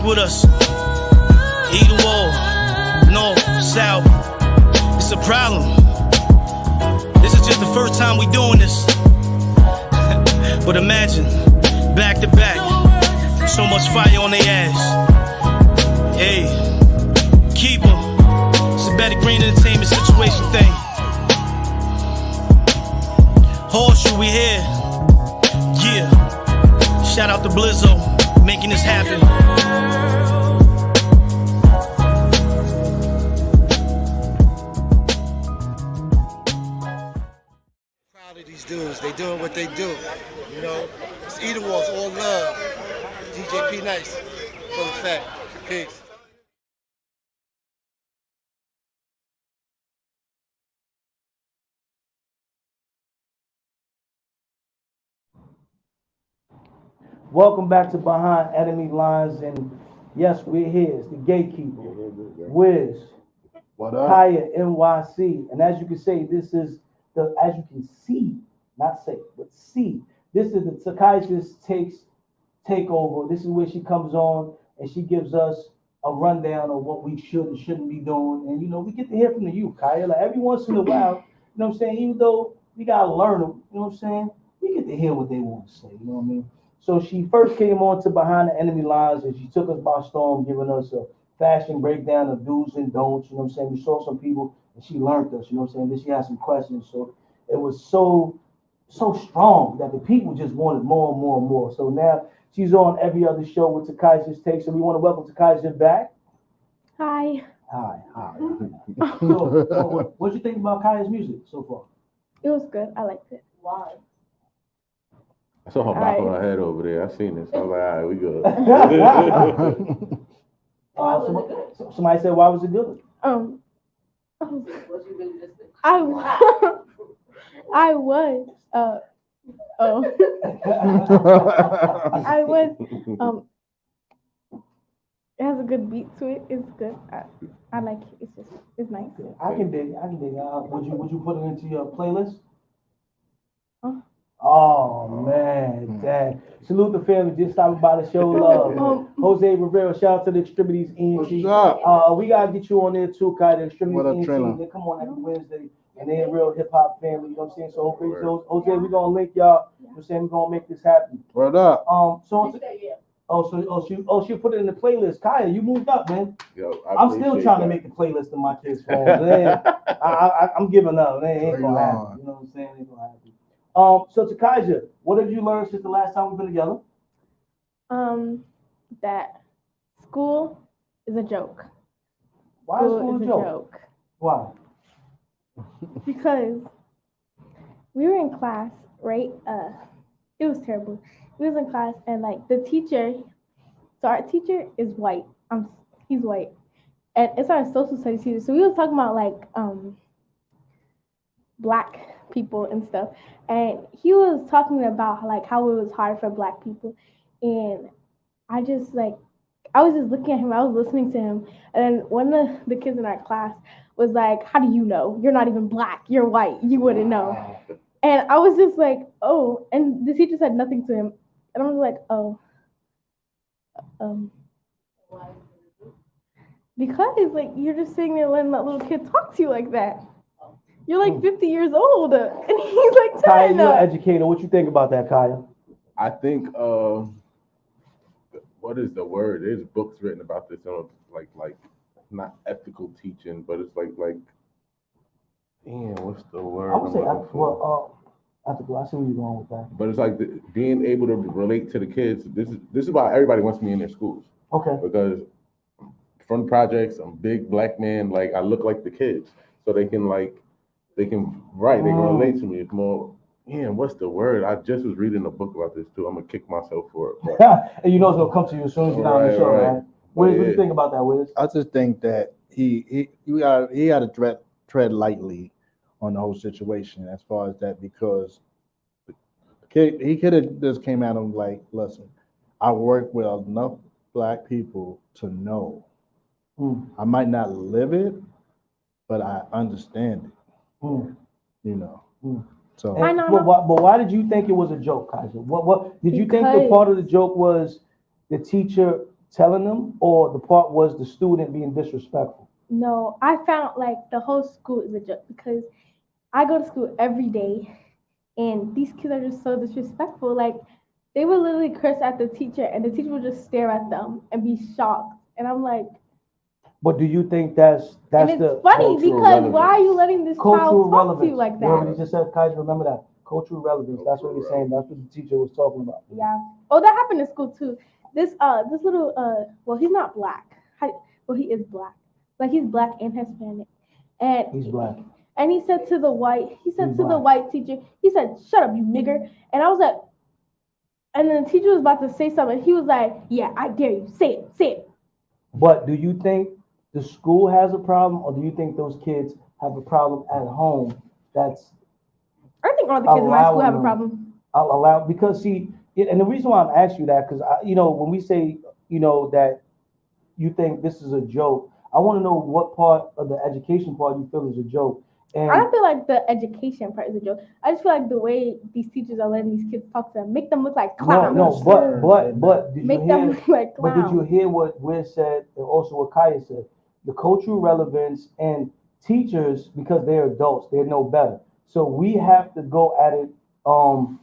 With us, either wall, north, south, it's a problem. This is just the first time we doing this. But imagine, back to back, so much fire on their ass. Hey, keeper, it's a better green entertainment situation thing. Horseshoe, we here. Yeah, shout out to Blizzo, making this happen. These dudes, they doing what they do, you know. It's Eden Wars, all love. DJ P Nice, full effect. Peace. Welcome back to Behind Enemy Lines, and yes, we're here. It's the Gatekeeper, WIZZ, TYKAJA, NYC, and as you can see, this is as you can see, not say, but see, this is the psychiatrist takeover. This is where she comes on and she gives us a rundown of what we should and shouldn't be doing. And we get to hear from the youth, Kaya. Like every once in a while, you know what I'm saying? Even though we gotta learn them, you know what I'm saying? We get to hear what they want to say, you know what I mean? So she first came on to Behind the Enemy Lines and she took us by storm, giving us a fashion breakdown of do's and don'ts, you know what I'm saying? We saw some people and she learned us, you know what I'm saying? Then she had some questions. So it was so strong that the people just wanted more and more and more. So now she's on every other show with TYKAJA's Take. So we want to welcome TYKAJA back. Hi. Hi. So what'd you think about Kaya's music so far? It was good. I liked it. Why? I saw her bopping her head over there. I seen this. I was like, all right, we good. Somebody said, why was it good? I was. I was. It has a good beat to it. It's good. I like it. It's nice. I can dig it. Would you put it into your playlist? Oh man, dang. Salute the family just stopping by to show love. Jose Rivera, shout out to the Extremities ENT. We gotta get you on there too, Kai. The Extremities ENT. They come on every Wednesday and they're a real hip hop family, you know what I'm saying? So Jose, we're gonna link y'all, you know what I'm saying? We're gonna make this happen. Word up. She put it in the playlist. Kaya, you moved up, man. Yo, I'm still trying to make the playlist in my kids' phones. I'm giving up. It ain't gonna happen. You know what I'm saying? It ain't gonna happen. So TYKAJA, what have you learned since the last time we've been together? That school is a joke. Why is school a joke? Why? Because we were in class, right? It was terrible. We was in class and like the teacher, so our teacher is white. He's white. And it's our social studies teacher. So we was talking about like black people and stuff. And he was talking about like how it was hard for black people. And I was just looking at him, I was listening to him. And then one of the kids in our class was like, how do you know? You're not even black, you're white, you wouldn't know. And I was just like, oh, and the teacher said nothing to him. And I was like, oh. Because like you're just sitting there letting that little kid talk to you like that. You're like 50 years old, and he's like 10. Kaya, you're an educator. What you think about that, Kaya? I think, what is the word? There's books written about this, like not ethical teaching, but it's like, damn, what's the word? I would say ethical. I see where you're going with that. But it's like being able to relate to the kids. This is why everybody wants me in their schools. Okay. Because from projects, I'm a big black man. Like I look like the kids, so they can relate to me. It's more, man, what's the word? I just was reading a book about this too. I'm gonna kick myself for it. And you know it's gonna come to you as soon as you're down the show, right? What do you think about that, Wiz? I just think that he had to tread lightly on the whole situation as far as that, because he could have just came at him like, listen, I work with enough black people to know. I might not live it, but I understand it. You know. So but why did you think it was a joke, Kaja? What did you think the part of the joke was the teacher telling them, or the part was the student being disrespectful? No, I found like the whole school is a joke because I go to school every day and these kids are just so disrespectful. Like they would literally curse at the teacher and the teacher would just stare at them and be shocked. And I'm like, but do you think that's and it's funny because why are you letting this child talk to you like that? You already just said, Kaja, remember that. Cultural relevance. That's what you're saying. That's what the teacher was talking about. Yeah. Oh, that happened in school too. This little well, he's not black. Well, he is black. Like he's black and Hispanic. And he's black. And he said to the white teacher, he said, "Shut up, you nigger." And I was like, and then the teacher was about to say something. He was like, "Yeah, I dare you. Say it." But do you think the school has a problem, or do you think those kids have a problem at home? I think all the kids in my school have a problem. I'll allow, because see, and the reason why I'm asking you that, because when we say, that you think this is a joke, I want to know what part of the education part you feel is a joke. And I don't feel like the education part is a joke. I just feel like the way these teachers are letting these kids talk to them, make them look like clowns. No, but did Make you them hear? look like But did you clowns. hear what WIZZ said and also what Kaya said? The cultural relevance and teachers, because they're adults, they know better. So we have to go at it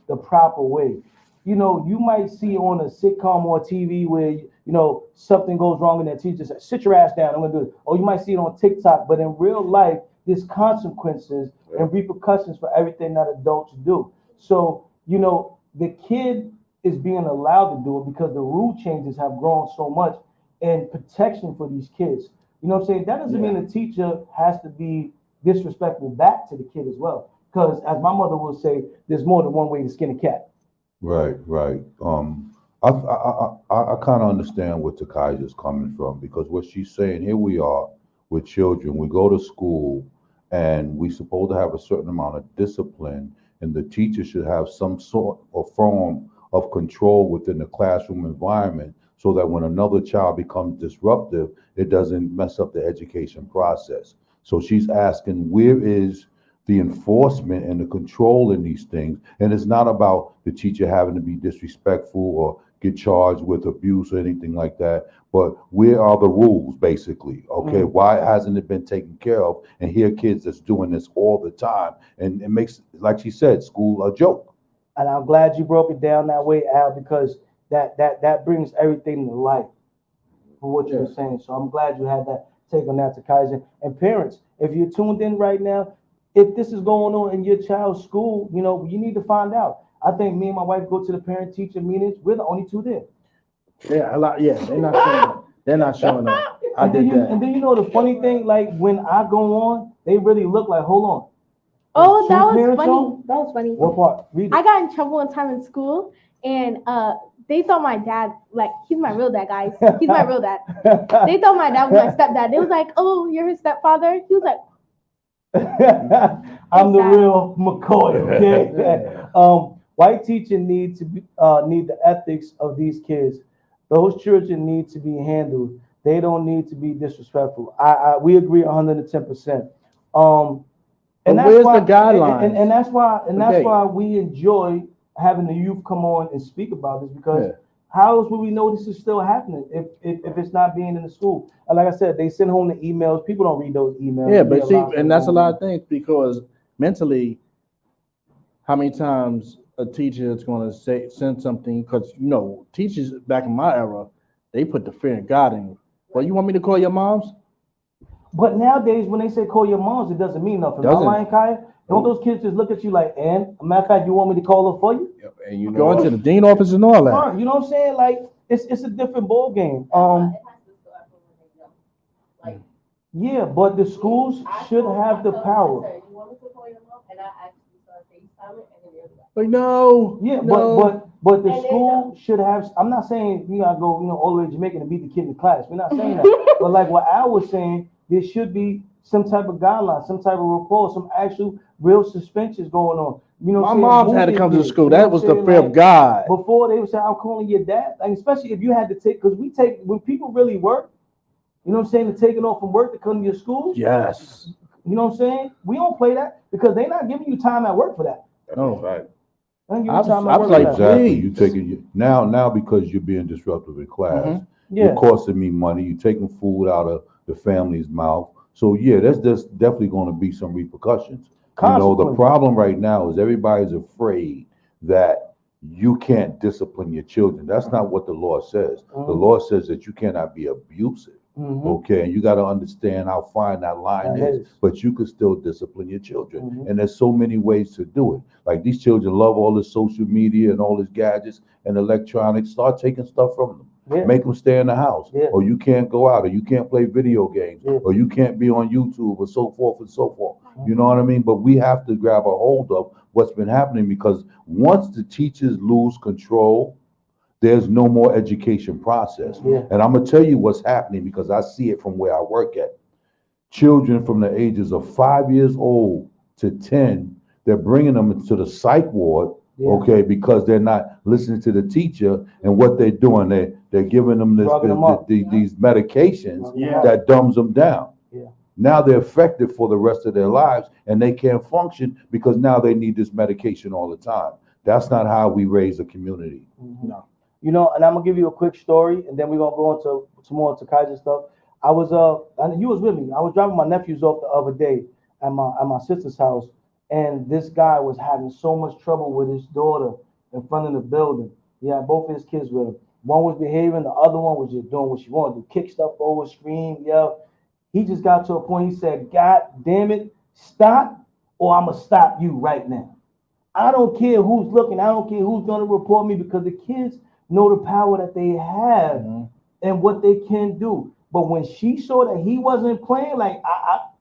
the proper way. You know, you might see on a sitcom or TV where something goes wrong and the teacher says, "Sit your ass down, I'm gonna do it." Or you might see it on TikTok, but in real life, there's consequences and repercussions for everything that adults do. So, the kid is being allowed to do it because the rule changes have grown so much and protection for these kids. You know what I'm saying? That doesn't mean the teacher has to be disrespectful back to the kid as well. Because as my mother will say, there's more than one way to skin a cat. Right. I kind of understand where TYKAJA is coming from, because what she's saying, here we are with children, we go to school and we supposed to have a certain amount of discipline, and the teacher should have some sort of form of control within the classroom environment, so that when another child becomes disruptive, it doesn't mess up the education process. So she's asking, where is the enforcement and the control in these things? And it's not about the teacher having to be disrespectful or get charged with abuse or anything like that, but where are the rules, basically? Okay, why hasn't it been taken care of? And here are kids that's doing this all the time, and it makes, like she said, school a joke. And I'm glad you broke it down that way, Al, because that brings everything to light for what you were saying. So I'm glad you had that take on that, TYKAJA. And parents, if you're tuned in right now, if this is going on in your child's school, you need to find out. I think me and my wife go to the parent-teacher meetings. We're the only two there. Yeah, a lot. Yeah, they're not showing up. They're not showing up. I did that. And then the funny thing, like when I go on, they really look like, hold on. Oh, that was funny. That was funny. What part? Read it. I got in trouble one time in school, and they thought my dad, like, he's my real dad, guys. He's my real dad. They thought my dad was my stepdad. They was like, "Oh, you're his stepfather." He was like, I'm the real McCoy, okay? White teachers need the ethics of these kids. Those children need to be handled. They don't need to be disrespectful. We agree 110%. And that's where's why, the guidelines? And that's why we enjoy having the youth come on and speak about this, because how else would we know this is still happening if it's not being in the school? And like I said, they send home the emails. People don't read those emails. Yeah, but see, and that's a lot of things, because mentally, how many times a teacher is going to send something? Because teachers back in my era, they put the fear in God in you. Well, you want me to call your moms? But nowadays, when they say call your moms, it doesn't mean nothing. Am I lying, Kaya? Don't those kids just look at you like, and matter of fact, you want me to call her for you? Yep. And you know, going to the dean office and all that. You know what I'm saying? Like, it's a different ball game. Yeah, but the schools should have the power. Like, no. Yeah, no. but the school should have. I'm not saying you gotta go, all the way to Jamaica to beat the kid in the class. We're not saying that. But like what Al was saying, there should be some type of guideline, some type of report, some actual real suspensions going on. My mom's had to come to the school. That was the fear of God. Before they would say, "I'm calling your dad," like, especially if you had to take, because when people really work, you know what I'm saying, to take it off from work to come to your school. Yes. You know what I'm saying? We don't play that because they're not giving you time at work for that. No. Right. I was like, exactly. You taking now because you're being disruptive in class. You're costing me money. You're taking food out of the family's mouth. So there's definitely going to be some repercussions. The problem right now is everybody's afraid that you can't discipline your children. That's not what the law says. The law says that you cannot be abusive. Okay, and you got to understand how fine that line is, but you could still discipline your children. And there's so many ways to do it. Like, these children love all this social media and all these gadgets and electronics. Start taking stuff from them. Make them stay in the house, or you can't go out, or you can't play video games, or you can't be on YouTube, or so forth and so forth. You know what I mean? But we have to grab a hold of what's been happening, because once the teachers lose control, there's no more education process. And I'm gonna tell you what's happening, because I see it from where I work at. Children from the ages of 5 years old to 10, they're bringing them into the psych ward, okay, because they're not listening to the teacher, and what they're doing, they're giving them these medications that dumbs them down. Now they're affected for the rest of their lives, and they can't function because now they need this medication all the time. That's not how we raise a community. No. You know, and I'm gonna give you a quick story, and then we're gonna go into some more TYKAJA stuff. I was and you was with me. I was dropping my nephews off the other day at my sister's house, and this guy was having so much trouble with his daughter in front of the building. He had both of his kids with him. One was behaving, the other one was just doing what she wanted to, kick stuff over, scream, yell. He just got to a point. He said, "God damn it, stop, or I'm gonna stop you right now. I don't care who's looking. I don't care who's gonna report me because the kids know the power that they have and what they can do." But when she saw that he wasn't playing, like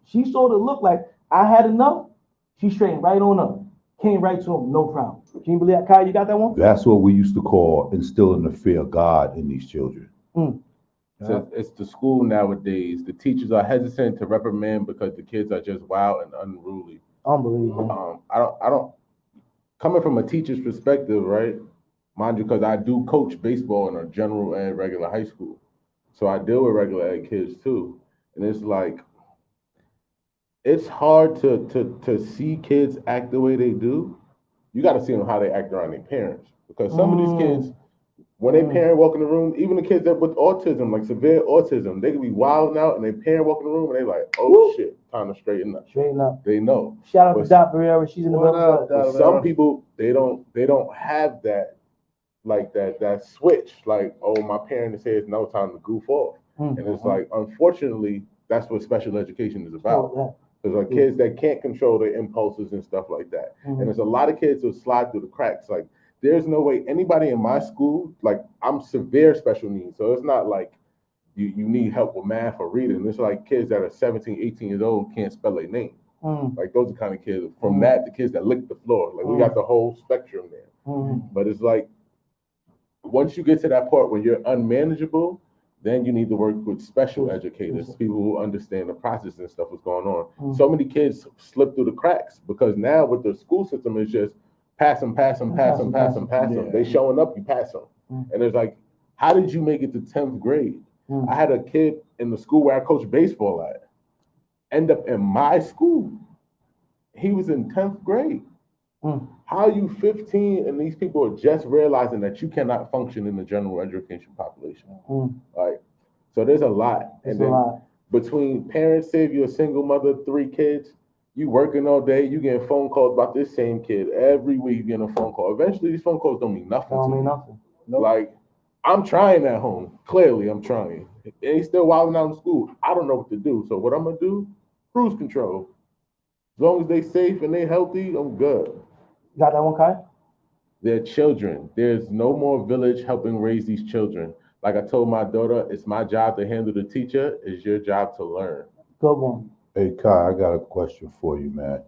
she saw the look like I had enough. She straightened right on up, came right to him, no problem. Can you believe that, Kai? You got that one? That's what we used to call instilling the fear of God in these children. So it's the school nowadays. The teachers are hesitant to reprimand because the kids are just wild and unruly. Unbelievable. I don't. Coming from a teacher's perspective, right? Mind you, because I do coach baseball in a general ed regular high school, so I deal with regular ed kids too, and it's like it's hard to see kids act the way they do. You got to see them how they act around their parents, because some of these kids, when their parent walk in the room, even the kids that with autism, like severe autism, they can be wilding out, and their parent walk in the room, and they like, oh shit, time to straighten up. Straighten up. They know. Shout out to Dot Barrera. She's in the building. But some people, they don't have that, like that switch. Like, oh, my parent says no, time to goof off, and it's like, unfortunately, that's what special education is about. There's like kids that can't control their impulses and stuff like that, and there's a lot of kids who slide through the cracks. Like, there's no way anybody in my school, like, I'm severe special needs, so it's not like you need help with math or reading. It's like kids that are 17, 18 years old can't spell their name. Like, those are kind of kids. From that to kids that lick the floor. Like, we got the whole spectrum there. But it's like, once you get to that part when you're unmanageable, then you need to work with special educators, people who understand the process and stuff that's going on. So many kids slip through the cracks because now with the school system, it's just pass them. They showing up, you pass them. And it's like, how did you make it to 10th grade? I had a kid in the school where I coached baseball at, end up in my school. He was in 10th grade. How are you 15 and these people are just realizing that you cannot function in the general education population? Like, so there's a lot. And then between parents, say if you're a single mother, 3 kids, you working all day, you getting phone calls about this same kid. Every week you getting a phone call. Eventually these phone calls don't mean nothing to me. Like, I'm trying at home. Clearly I'm trying. They still wilding out in school. I don't know what to do. So what I'm gonna do, cruise control. As long as they safe and they healthy, I'm good. Got that one, Kai? They're children. There's no more village helping raise these children. Like I told my daughter, it's my job to handle the teacher. It's your job to learn. Good one. Hey, Kai, I got a question for you, man.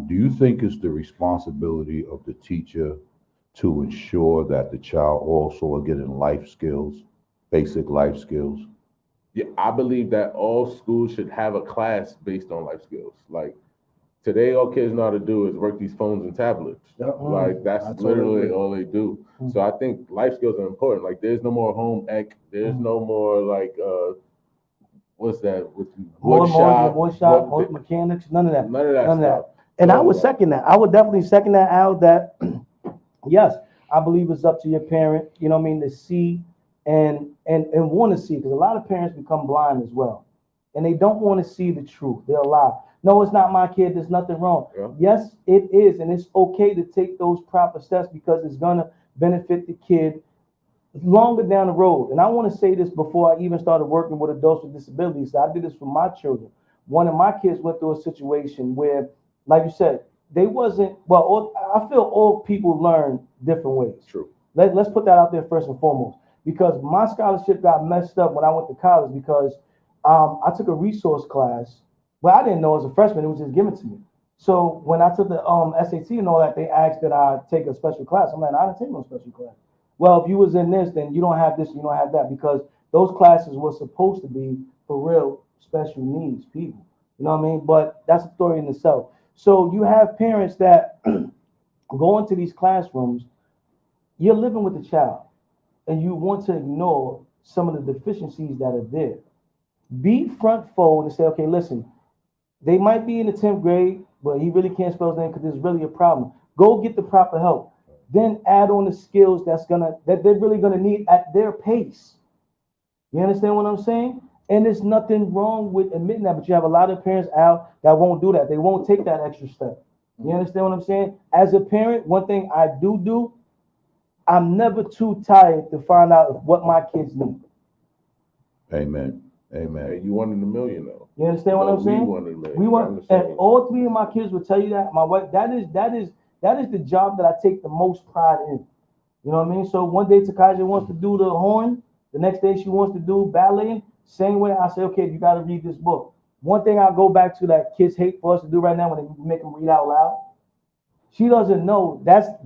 Do you think it's the responsibility of the teacher to ensure that the child also are getting life skills, basic life skills? Yeah, I believe that all schools should have a class based on life skills. Like, today, all kids know how to do is work these phones and tablets. Like, that's literally all they do. So I think life skills are important. Like, there's no more home ec. There's no more, like, what's that? With wood shop, mechanics, none of that. None of that stuff. And I would second that. I would definitely second that, Al, that, yes, I believe it's up to your parent, you know what I mean, to see and want to see, because a lot of parents become blind as well. And they don't want to see the truth. They'll lie. No, it's not my kid. There's nothing wrong. Yes, it is. And it's okay to take those proper steps because it's going to benefit the kid longer down the road. And I want to say this before I even started working with adults with disabilities. I did this for my children. One of my kids went through a situation where, like you said, they wasn't, well, I feel all people learn different ways. True. Let's put that out there first and foremost, because my scholarship got messed up when I went to college because I took a resource class. Well, I didn't know as a freshman, it was just given to me. So when I took the SAT and all that, they asked that I take a special class. I'm like, I didn't take no special class. Well, if you was in this, then you don't have this, you don't have that, because those classes were supposed to be for real special needs people. You know what I mean? But that's a story in itself. So you have parents that go into these classrooms, you're living with the child, and you want to ignore some of the deficiencies that are there. Be front fold and say, okay, listen, they might be in the 10th grade, but he really can't spell his name because there's really a problem. Go get the proper help. Then add on the skills that they're really gonna need at their pace. You understand what I'm saying? And there's nothing wrong with admitting that, but you have a lot of parents out that won't do that. They won't take that extra step. You understand what I'm saying? As a parent, one thing I do, I'm never too tired to find out what my kids need. Amen. Amen. Hey, you wanted a million though. You understand what I'm saying? We wanted a million. We want, and all three of my kids will tell you that. My wife, that is the job that I take the most pride in. You know what I mean? So one day TYKAJA wants to do the horn, the next day she wants to do ballet. Same way I say, okay, you got to read this book. One thing I go back to that kids hate for us to do right now when they make them read out loud. She doesn't know that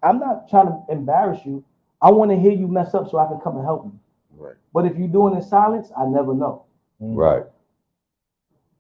I'm not trying to embarrass you. I want to hear you mess up so I can come and help you. Right. But if you're doing it in silence, I never know. Right.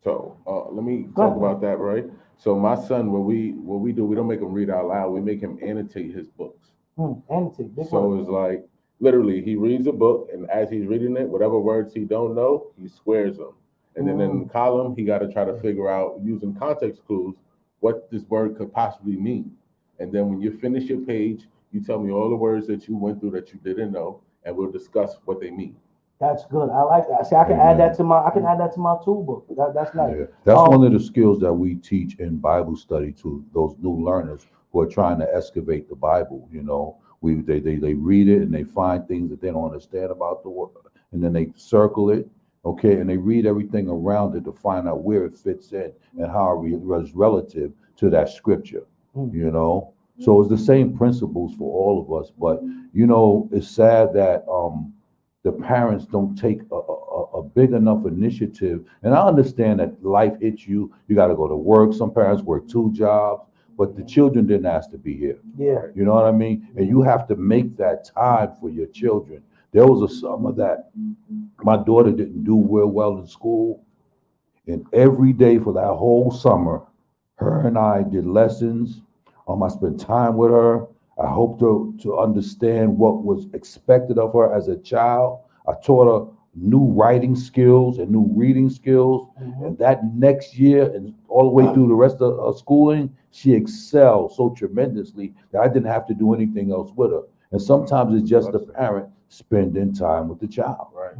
So let me talk about that, right? So my son, what we do, we don't make him read out loud. We make him annotate his books. Annotate. So it's like literally he reads a book, and as he's reading it, whatever words he don't know, he squares them. And then in the column, he got to try to figure out using context clues what this word could possibly mean. And then when you finish your page, you tell me all the words that you went through that you didn't know, and we'll discuss what they mean. That's good. I like that. See, I can add that to my tool book. That's nice. Yeah. That's one of the skills that we teach in Bible study to those new learners who are trying to excavate the Bible. You know, they read it and they find things that they don't understand about the word, and then they circle it, okay, and they read everything around it to find out where it fits in and how it is relative to that scripture. You know, so it's the same principles for all of us. But you know, it's sad that the parents don't take a big enough initiative. And I understand that life hits you. You got to go to work. Some parents work 2 jobs, but the children didn't ask to be here. Yeah. You know what I mean? And you have to make that time for your children. There was a summer that my daughter didn't do real well in school. And every day for that whole summer, her and I did lessons. I spent time with her. I hope to understand what was expected of her as a child. I taught her new writing skills and new reading skills. And that next year and all the way through the rest of schooling, she excelled so tremendously that I didn't have to do anything else with her. And sometimes it's just the parent spending time with the child. Right.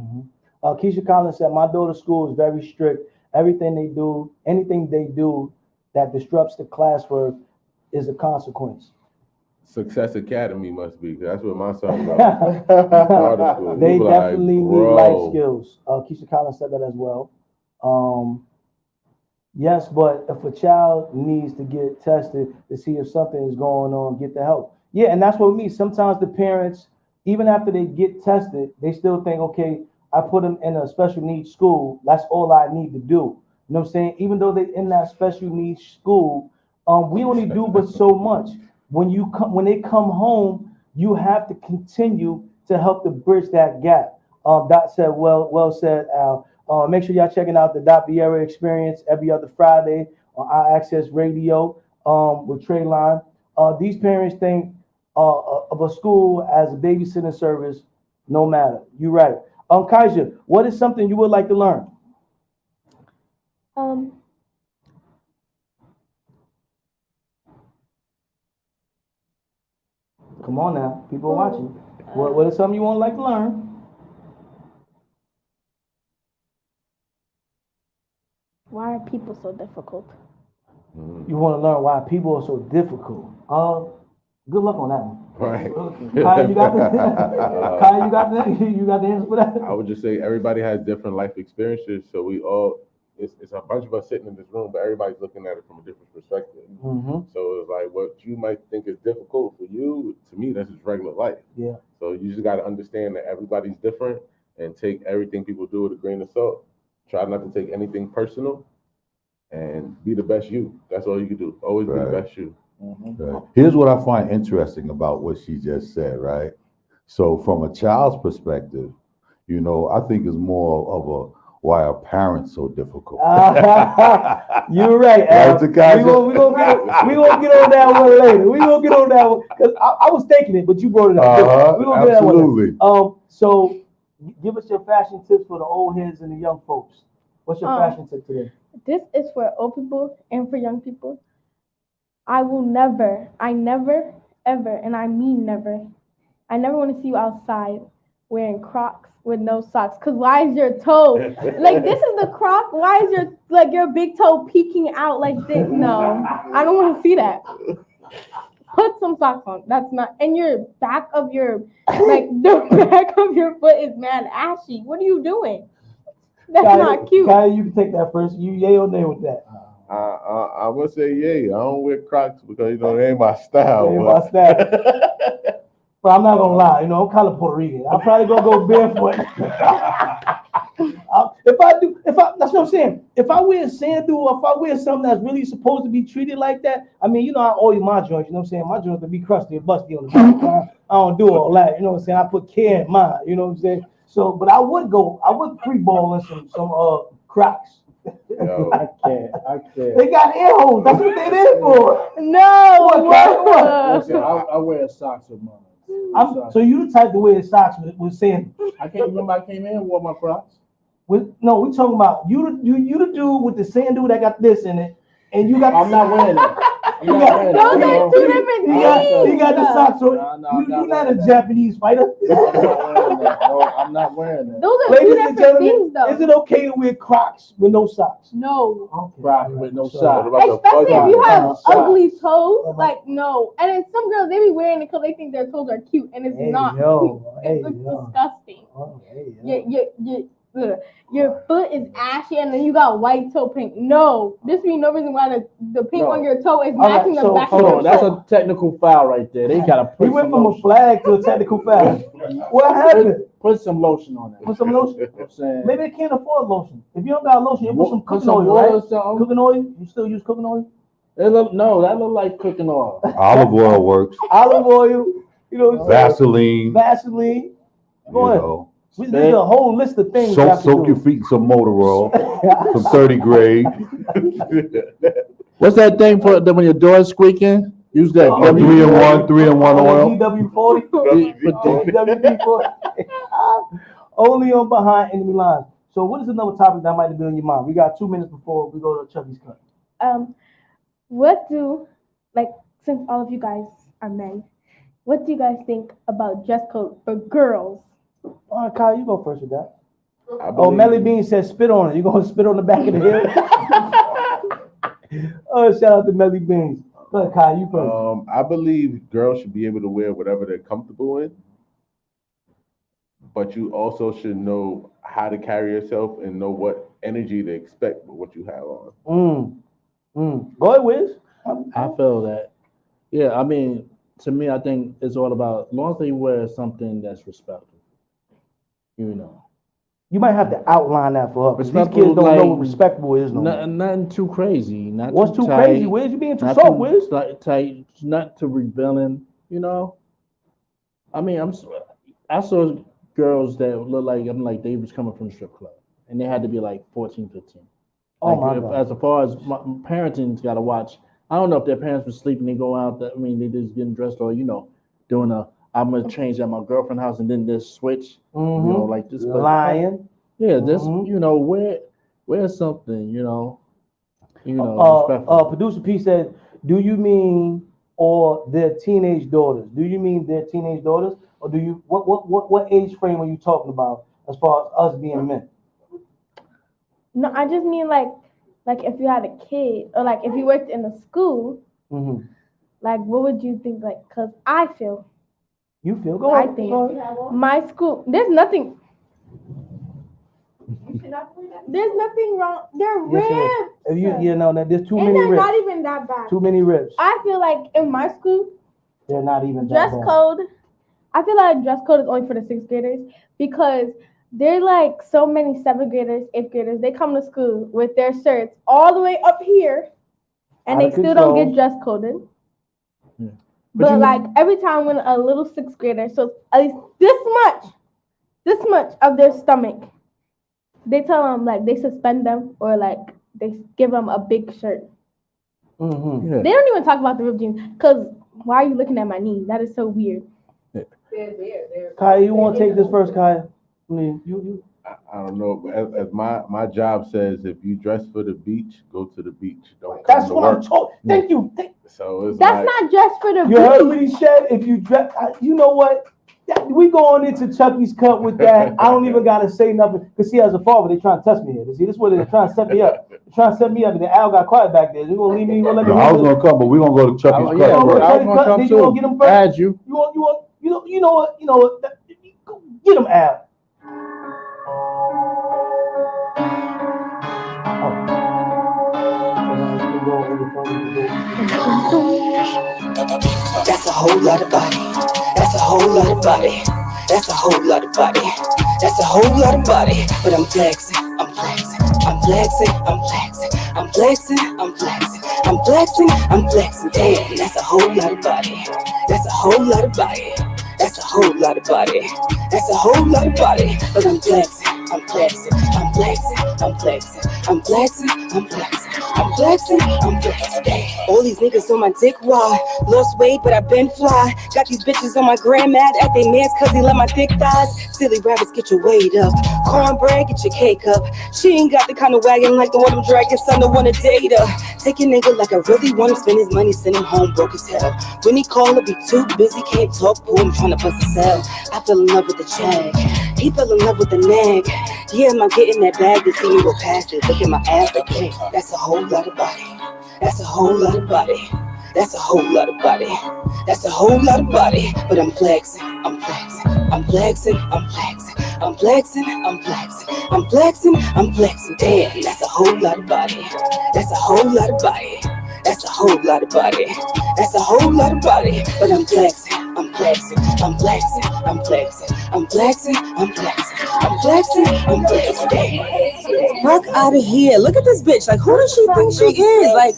Keisha Collins said, my daughter's school is very strict. Anything they do that disrupts the classwork is a consequence. Success Academy must be. That's what my son goes. They definitely need life skills. Keisha Collins said that as well. Yes, but if a child needs to get tested to see if something is going on, get the help. Yeah, and that's what we mean. Sometimes the parents, even after they get tested, they still think, okay, I put them in a special needs school. That's all I need to do. You know what I'm saying? Even though they're in that special needs school, we only do but so much. When they come home, you have to continue to help to bridge that gap. Dot said, well said, Al. Make sure y'all checking out the Dot Vieira Experience every other Friday on our Access Radio with Trayline. These parents think of a school as a babysitting service, no matter. You're right. Kaija, what is something you would like to learn? Come on now, people are watching. What is something you want to like to learn? Why are people so difficult? You want to learn why people are so difficult. Good luck on that one. Right. Kai, you got the answer for that? I would just say everybody has different life experiences, so we all it's a bunch of us sitting in this room, but everybody's looking at it from a different perspective. So it's like what you might think is difficult for you, to me, that's just regular life. Yeah. So you just got to understand that everybody's different and take everything people do with a grain of salt. Try not to take anything personal and be the best you. That's all you can do. Always be the best you. Right. Here's what I find interesting about what she just said, right? So from a child's perspective, you know, I think it's more of a why are parents so difficult? You're right, Al. We gonna get on that one later. We gonna get on that one because I was thinking it, but you brought it up. We gonna get that one later. So Give us your fashion tips for the old heads and the young folks. What's your fashion tip today? This is for old people and for young people. I never, ever, and I mean never, I never want to see you outside wearing Crocs with no socks. Cause why is your toe like this is the Croc? Why is your big toe peeking out like this? No, I don't want to see that. Put some socks on. That's not. And your back of your the back of your foot is mad ashy. What are you doing? That's not cute. Kai, you can take that first. You yay or nay with that? I would say yay. I don't wear Crocs because they ain't my style. They ain't my style. But I'm not gonna lie, I'm kind of Puerto Rican. I'm probably gonna go barefoot. That's what I'm saying. If I wear a sandal or if I wear something that's really supposed to be treated like that, I mean, I oil my joints, My joints will be crusty and busty on the back. I don't do all that, I put care in mine, So, but I would free ball in some Crocs. Yo, I can't. They got air holes. That's what they there for. No. Listen, I wear socks with mine. So you the type to wear socks with sandals? I can't remember. I came in and wore my Crocs. We talking about you the dude with the sandal that got this in it, and you got. I'm not wearing it. Those are two different things. He got the socks on. You're not a Japanese fighter. I'm not wearing it. Those are two different things, though. Is it okay to wear Crocs with no socks? No. Crocs with no socks. Especially if you have ugly toes, no. And then some girls, they be wearing it because they think their toes are cute, and it's not. It looks disgusting. Your foot is ashy and then you got white toe paint. No, this means no reason why the paint on your toe is matching the back of your toe. That's a technical foul right there. They gotta put. We went from a flag to a technical foul. What happened? Put some lotion on it. Put some lotion. Maybe they can't afford lotion. If you don't got lotion, you put some cooking some oil, water right? or something. Cooking oil? You still use cooking oil? No, that look like cooking oil. Olive oil works. Olive oil. Vaseline. Vaseline. Go ahead. There's a whole list of things. Soak your feet in some motor oil, some 30 grade. What's that thing for when your door's squeaking? Use that 3-in-1 oil. DW40. WD40. Only on behind enemy lines. So what is another topic that might be on your mind? We got 2 minutes before we go to Chucky's cut. Since all of you guys are men, what do you guys think about dress code for girls? All right, Kyle, you go first with that. Melly Bean says spit on it. You gonna spit on the back of the head? Shout out to Melly Beans. Go ahead, Kyle, you first. I believe girls should be able to wear whatever they're comfortable in, but you also should know how to carry yourself and know what energy to expect with what you have on. Go ahead, Wiz. I feel that. Yeah, I mean, to me, I think it's all about as long as they wear something that's respectful. You might have to outline that for us. These kids don't know what respectable is. Nothing too crazy. What's too crazy, Wiz? You being too soft, Wiz? Tight, not too rebelling. I mean, I saw girls that look like they was coming from a strip club, and they had to be like 14, 15. Oh my God. As far as parenting's got to watch. I don't know if their parents were sleeping. They go out. They just getting dressed or doing I'm gonna change at my girlfriend's house and then this switch. Like this. Lying. Yeah, this. Wear something. Producer P said, "Do you mean or their teenage daughters? Do you mean their teenage daughters, or do you what age frame are you talking about as far as us being men?" No, I just mean like if you had a kid or if you worked in a school, what would you think? Cause I feel. You feel? Go ahead. I think my school. There's nothing. There's nothing wrong. They're ribs. There's too many ribs. And they're ribs. not even that bad. Too many ribs. I feel like in my school, they're not even dress that bad. code. I feel like dress code is only for the 6th graders because they're so many 7th graders, 8th graders. They come to school with their shirts all the way up here, and they still don't get dress coded. Yeah. But every time when a little 6th grader, so at least this much of their stomach, they tell them they suspend them or they give them a big shirt. Yeah. They don't even talk about the ripped jeans because why are you looking at my knee? That is so weird. Kaya, you want to take this first, Kaya? I mean, you. I don't know. But as my job says, if you dress for the beach, go to the beach. Don't come That's to what work. I'm talking. Thank you. So it's That's like, not just for the You heard what he said. If you dress, you know what? We going into Chucky's cut with that. I don't even gotta say nothing because see, as a father, they trying to test me here. See, this is what they're trying to set me up. They're trying to set me up, and then Al got quiet back there. You gonna leave me? You gonna let me? No, I was gonna come, but we're gonna go to Chucky's Yeah, cut. gonna first. I was gonna come Then you gonna get too. him first? Add you. You know what? Get him, Al. That's a whole lot of body. That's a whole lot of body. That's a whole lot of body. That's a whole lot of body. But I'm flexing. I'm flexing. I'm flexing. I'm flexing. I'm flexing. I'm flexing. I'm flexing. I'm flexing. Damn, that's a whole lot of body. That's a whole lot of body. That's a whole lot of body. That's a whole lot of body. But I'm flexing. I'm flexing. I'm flexing. I'm flexing. I'm flexing. I'm flexing. I'm flexing. I'm flexing. Damn. All these niggas on my dick, why? Lost weight, but I been fly. Got these bitches on my gram mad at they mans cause they love my thick thighs. Silly rabbits, get your weight up. Cornbread, get your cake up. She ain't got the kind of wagon like the one I'm dragging, son, don't wanna date her. Take a nigga like I really wanna spend his money, send him home broke as hell. When he call, he'll be too busy, can't talk, boy, I'm tryna bust a cell. I fell in love with the check. He fell in love with the neck. Yeah, am I getting that bag to see me go past it? Look at my ass like, hey, that's a whole lot of body. That's a whole lot of body. That's a whole lot of body. That's a whole lot of body. But I'm flexing. I'm flexing. I'm flexing. I'm flexing. I'm flexing. I'm flexing. I'm flexing. I'm flexing. Damn, that's a whole lot of body. That's a whole lot of body. That's a whole lot of body. That's a whole lot of body. But I'm flexing. I'm flexing. I'm flexing. I'm flexing. I'm flexing. I'm flexing. I'm flexing. I'm flexing. Damn. Fuck out of here. Look at this bitch. Like, who does she think she is? Like,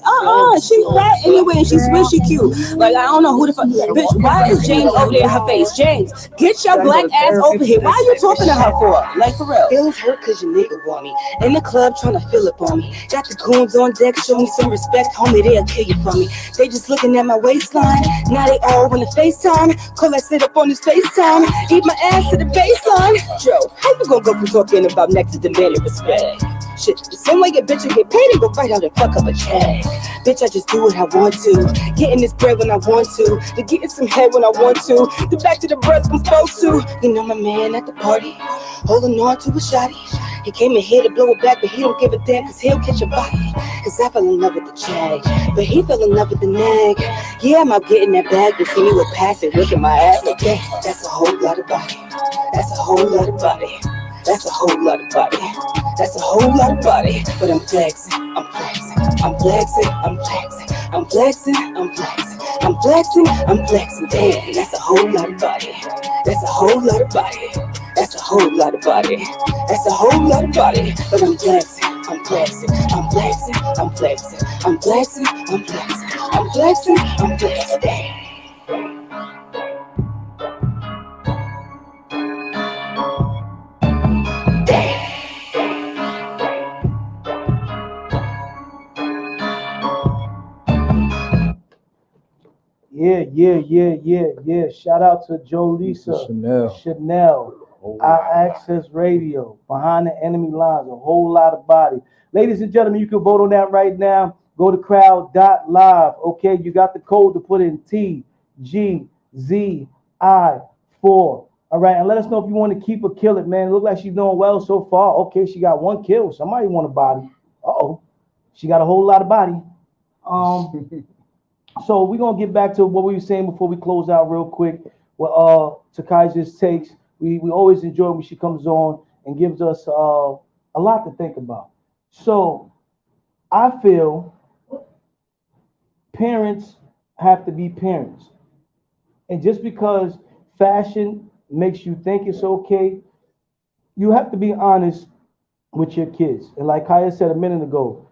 she fat anyway and she swears she cute. Like, I don't know who the fuck. Bitch, why is James over there in her face? James, get your black ass over here. Why are you talking to her for? Like, for real. Feelings hurt cause your nigga want me. In the club trying to fill up on me. Got the goons on deck, show me some respect, homie, they'll kill you for me. They just looking at my waistline. Now they all wanna FaceTime. Call that sit up on this FaceTime. Eat my ass to the baseline. Joe, how you gonna go from talking about next to demanding respect? Shit, the same way a bitch will get paid and go right out and fuck up a check. Bitch, I just do what I want to. Getting this bread when I want to. To getting some head when I want to. The back to the breath I'm supposed to. You know my man at the party, holding on to a shotty. He came in here to blow it back, but he don't give a damn cause he'll catch a body. Cause I fell in love with the check, but he fell in love with the neck. Yeah, I'm out getting that bag. You see me with pass it, look at my ass like that. That's a whole lot of body. That's a whole lot of body. That's a whole lot of body. That's a whole lot of body. But I'm flexing. I'm flexing. I'm flexing. I'm flexing. I'm flexing. I'm flexing. I'm flexing. I'm flexing. Damn, that's a whole lot of body. That's a whole lot of body. That's a whole lot of body. That's a whole lot of body. But I'm flexing. I'm flexing. I'm flexing. I'm flexing. I'm flexing. I'm flexing. I'm flexing. I'm flexing. Damn. Yeah. Shout out to Joe Lisa, Chanel, Our Access Radio, Behind the Enemy Lines, a whole lot of body. Ladies and gentlemen, you can vote on that right now. Go to crowd.live. Okay, you got the code to put in TGZI4. All right, and let us know if you want to keep or kill it, man. It looks like she's doing well so far. Okay, she got one kill. Somebody want a body. She got a whole lot of body. So we're gonna get back to what we were saying before we close out real quick. Well, TYKAJA's takes. We always enjoy when she comes on and gives us a lot to think about. So I feel parents have to be parents. And just because fashion makes you think it's okay, you have to be honest with your kids. And like Kaya said a minute ago,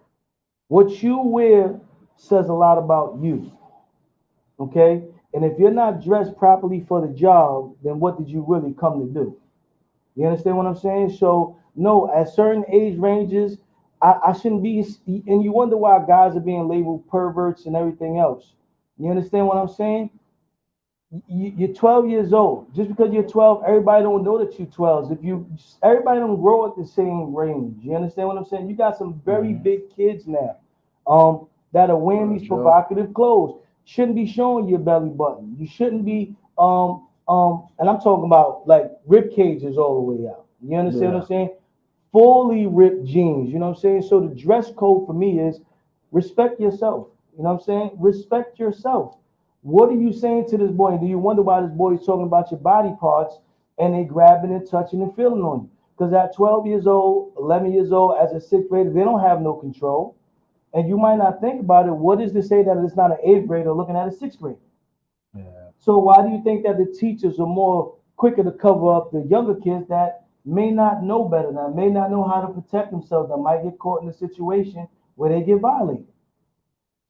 what you wear says a lot about you. Okay? And if you're not dressed properly for the job, then what did you really come to do? You understand what I'm saying? So, no, at certain age ranges, I shouldn't be, and you wonder why guys are being labeled perverts and everything else. You understand what I'm saying? you're 12 years old. Just because you're 12, everybody don't know that you're 12. Everybody don't grow at the same range. You understand what I'm saying? You got some very big kids now, that are wearing these provocative clothes. Shouldn't be showing your belly button. You shouldn't be, and I'm talking about like rib cages all the way out. You understand what I'm saying? Fully ripped jeans. You know what I'm saying? So the dress code for me is respect yourself. You know what I'm saying? Respect yourself. What are you saying to this boy? Do you wonder why this boy is talking about your body parts and they grabbing and touching and feeling on you? Because at 12 years old, 11 years old, as a sixth grader, they don't have no control. And you might not think about it. What is to say that it's not an eighth grader looking at a sixth grader? Yeah. So why do you think that the teachers are more quicker to cover up the younger kids that may not know better, that may not know how to protect themselves, that might get caught in a situation where they get violated?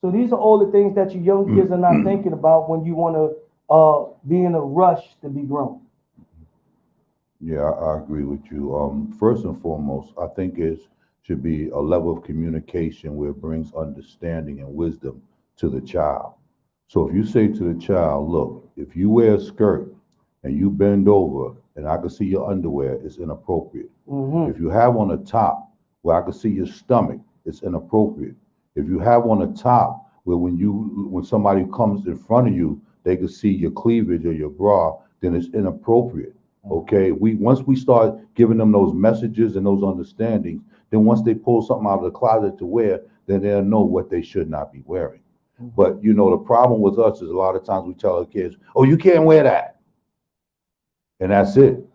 So these are all the things that you young kids are not thinking about when you want to be in a rush to be grown. Yeah, I agree with you. First and foremost, I think it should be a level of communication where it brings understanding and wisdom to the child. So if you say to the child, look, if you wear a skirt and you bend over and I can see your underwear, it's inappropriate. If you have on a top where I can see your stomach, it's inappropriate. If you have on a top where when somebody comes in front of you, they can see your cleavage or your bra, then it's inappropriate. Okay, once we start giving them those messages and those understandings, then once they pull something out of the closet to wear, then they'll know what they should not be wearing. But you know, the problem with us is a lot of times we tell our kids, oh, you can't wear that. And that's it,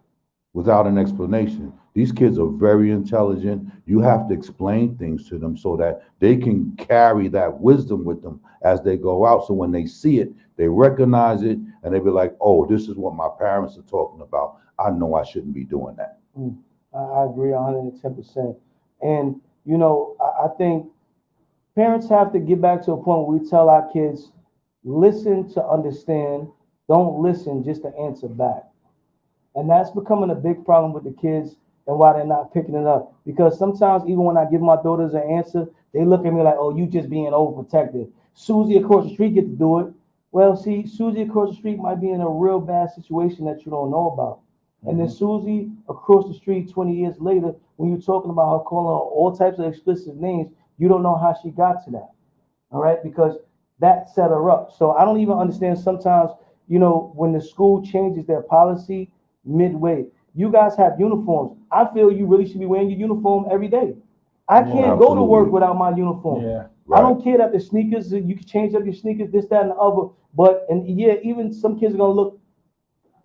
without an explanation. These kids are very intelligent. You have to explain things to them so that they can carry that wisdom with them as they go out. So when they see it, they recognize it and they be like, oh, this is what my parents are talking about. I know I shouldn't be doing that. I agree 110%. And, you know, I think parents have to get back to a point where we tell our kids, listen to understand, don't listen just to answer back. And that's becoming a big problem with the kids and why they're not picking it up. Because sometimes even when I give my daughters an answer, they look at me like, oh, you just being overprotective. Susie across the street get to do it. Well, see, Susie across the street might be in a real bad situation that you don't know about. And then Susie across the street 20 years later, when you're talking about her calling her all types of explicit names, you don't know how she got to that. All right, because that set her up. So I don't even understand sometimes, you know, when the school changes their policy midway. You guys have uniforms. I feel you really should be wearing your uniform every day. I can't go to work without my uniform. Yeah. I don't care that the sneakers, you can change up your sneakers, this, that, and the other. But, and yeah, even some kids are going to look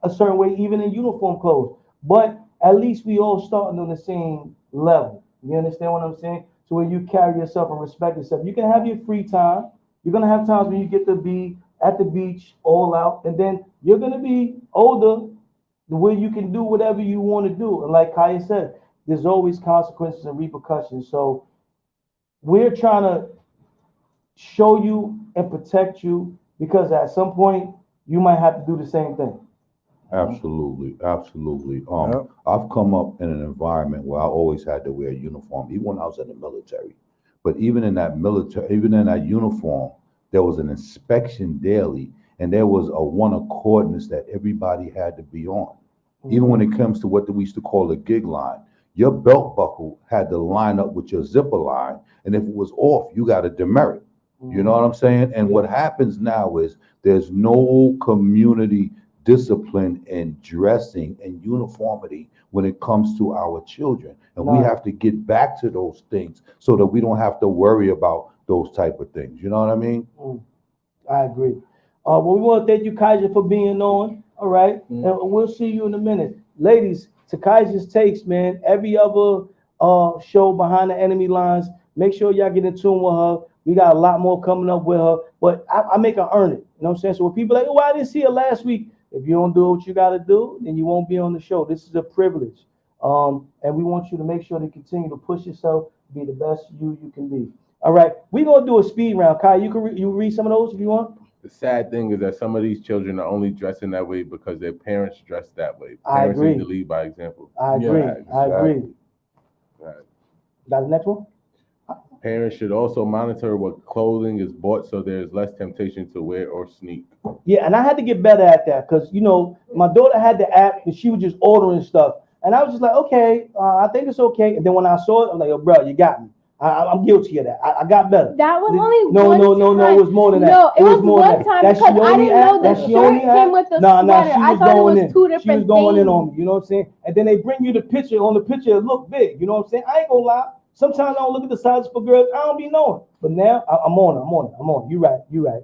a certain way, even in uniform clothes. But at least we all starting on the same level. You understand what I'm saying? So where you carry yourself and respect yourself. You can have your free time. You're going to have times when you get to be at the beach all out. And then you're going to be older, the way you can do whatever you want to do. And like Kaya said, there's always consequences and repercussions. So we're trying to show you and protect you because at some point you might have to do the same thing. Absolutely, absolutely. I've come up in an environment where I always had to wear a uniform, even when I was in the military. But even in that uniform, there was an inspection daily, and there was a one accordance that everybody had to be on. Even when it comes to what we used to call a gig line, your belt buckle had to line up with your zipper line, and if it was off, you got a demerit. You know what I'm saying? And what happens now is there's no community discipline and dressing and uniformity when it comes to our children. And we have to get back to those things so that we don't have to worry about those type of things. You know what I mean? I agree. Well, we want to thank you, TYKAJA, for being on. All right. And we'll see you in a minute. Ladies, TYKAJA's Takes, man. Every other show behind the enemy lines. Make sure y'all get in tune with her. We got a lot more coming up with her. But I make her earn it. You know what I'm saying? So when people are like, oh, I didn't see her last week. If you don't do what you got to do, then you won't be on the show. This is a privilege. And we want you to make sure to continue to push yourself to be the best you can be. All right. We're going to do a speed round. Kai, you can you read some of those if you want. The sad thing is that some of these children are only dressing that way because their parents dress that way. I Parents agree. need to lead by example. I agree. Yeah, I agree. Right. Got the next one? Parents should also monitor what clothing is bought so there's less temptation to wear or sneak. Yeah, and I had to get better at that because, you know, my daughter had the app and she was just ordering stuff. And I was just like, okay, I think it's okay. And then when I saw it, I'm like, oh, bro, you got me. I'm guilty of that. I got better. That was only no, one no, no, time. no. It was more than that. No, it was more one than time that. because I didn't know the shirt came with the sweater. She I was thought it going was in. two different She was going things. in on me. You know what I'm saying? And then they bring you the picture. On the picture, it looked big. You know what I'm saying? I ain't gonna lie. Sometimes I don't look at the sizes for girls. I don't be knowing. But now I'm on it. You right.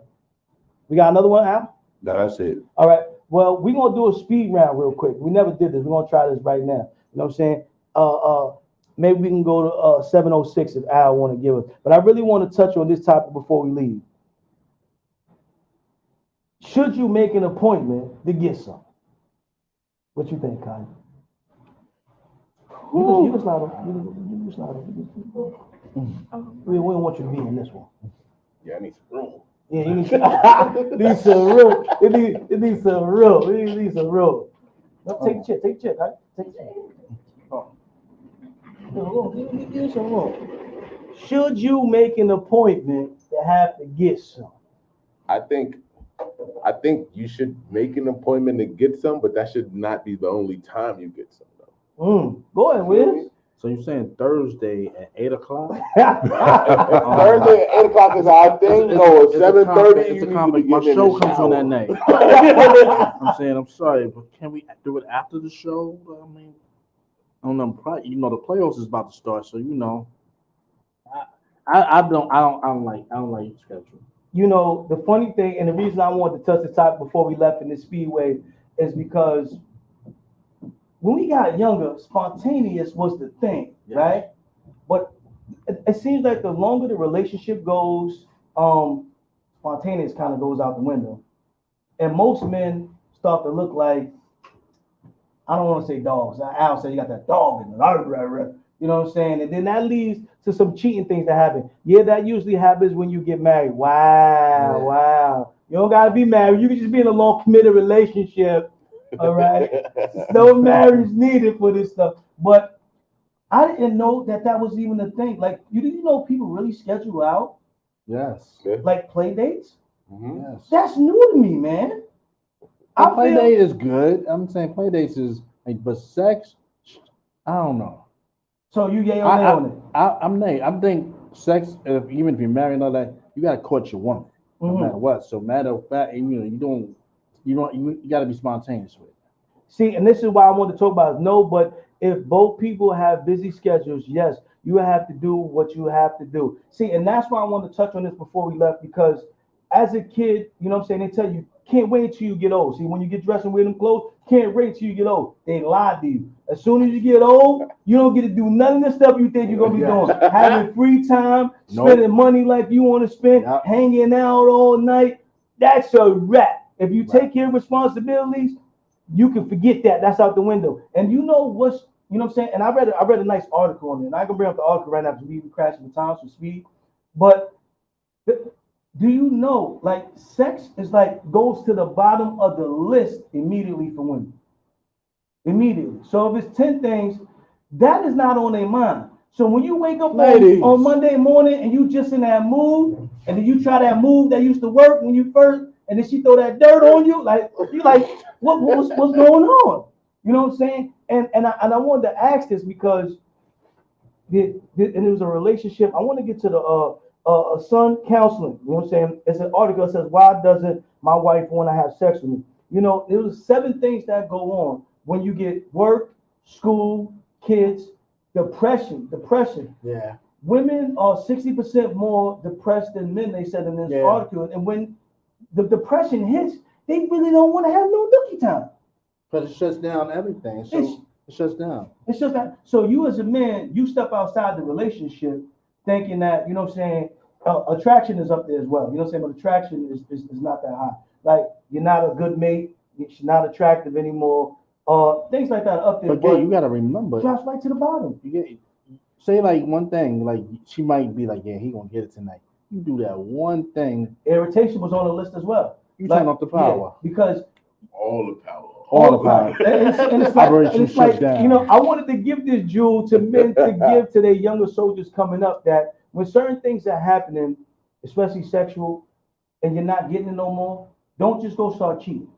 We got another one, Al? No, that's it. All right. Well, we're gonna do a speed round real quick. We never did this. We're gonna try this right now. You know what I'm saying? Maybe we can go to 706 if Al want to give us. But I really want to touch on this topic before we leave. Should you make an appointment to get some? What you think, Kyle? You can slide on. You slide on. We don't want you to be in this one. Yeah, I need some room. Yeah, you need some room. It needs some room. It needs some room. No, take the chip, right? Take the chip. Give me some room. Should you make an appointment to have to get some? I think you should make an appointment to get some, but that should not be the only time you get some, though. Go ahead, Wiz. So you're saying Thursday at 8 o'clock? Thursday at 8 o'clock is our thing. No, 7:30. It's a comic. My show comes on that night. I'm saying, I'm sorry, but can we do it after the show? I mean, I don't know. You know, the playoffs is about to start, so you know. I don't like your schedule. You know, the funny thing, and the reason I wanted to touch the topic before we left in the speedway is because when we got younger, spontaneous was the thing, right? But it seems like the longer the relationship goes, spontaneous kind of goes out the window. And most men start to look like, I don't want to say dogs. Al said you got that dog in it. You know what I'm saying? And then that leads to some cheating things that happen. Yeah, that usually happens when you get married. Wow. You don't got to be married. You can just be in a long committed relationship. All right. No marriage needed for this stuff. But I didn't know that was even a thing. Like, you know people really schedule out? Yes. Like play dates? Mm-hmm. Yes. That's new to me, man. Play date is good. I'm saying play dates is like, but sex, I don't know. So you yay or nay on it? I'm nay. I think sex, even if you're married and all that, you gotta court your woman, no matter what. So matter of fact, and you gotta be spontaneous with it. See, and this is why I want to talk about it. No, but if both people have busy schedules, yes, you have to do what you have to do. See, and that's why I want to touch on this before we left, because as a kid, you know what I'm saying, they tell you, can't wait till you get old. See, when you get dressed and wear them clothes, can't wait till you get old. They lie to you. As soon as you get old, you don't get to do none of the stuff you think you're going to be doing. Having free time, spending money like you want to spend, hanging out all night, that's a wrap. If you take care of responsibilities, you can forget that. That's out the window. And you know what I'm saying? And I read a nice article on it. And I can bring up the article right now because we've been crashing the times for speed. But do you know, like, sex is like goes to the bottom of the list immediately for women. Immediately. So if it's 10 things, that is not on their mind. So when you wake up on Monday morning and you just in that mood, and then you try that move that used to work when you first, and then she throw that dirt on you, like you like, what's going on? You know what I'm saying? And I wanted to ask this because it was a relationship. I want to get to the son counseling. You know what I'm saying? It's an article that says, why doesn't my wife want to have sex with me? You know, there was 7 things that go on when you get work, school, kids, depression. Yeah. Women are 60% more depressed than men, they said in this article. And when the depression hits, they really don't want to have no nookie time. But it shuts down everything. So it shuts down. It's just that. So you as a man, you step outside the relationship thinking that, you know what I'm saying, attraction is up there as well. You know what I'm saying? But attraction is not that high. Like, you're not a good mate. She's not attractive anymore. Things like that are up there. But yeah, you got to remember. Drops right to the bottom. Say like one thing, like she might be like, yeah, he going to get it tonight. You do that one thing. Irritation was on the list as well. You turn off the power. Yeah, because all the power. All the power. And it's like, you know, I wanted to give this jewel to men to give to their younger soldiers coming up, that when certain things are happening, especially sexual, and you're not getting it no more, don't just go start cheating.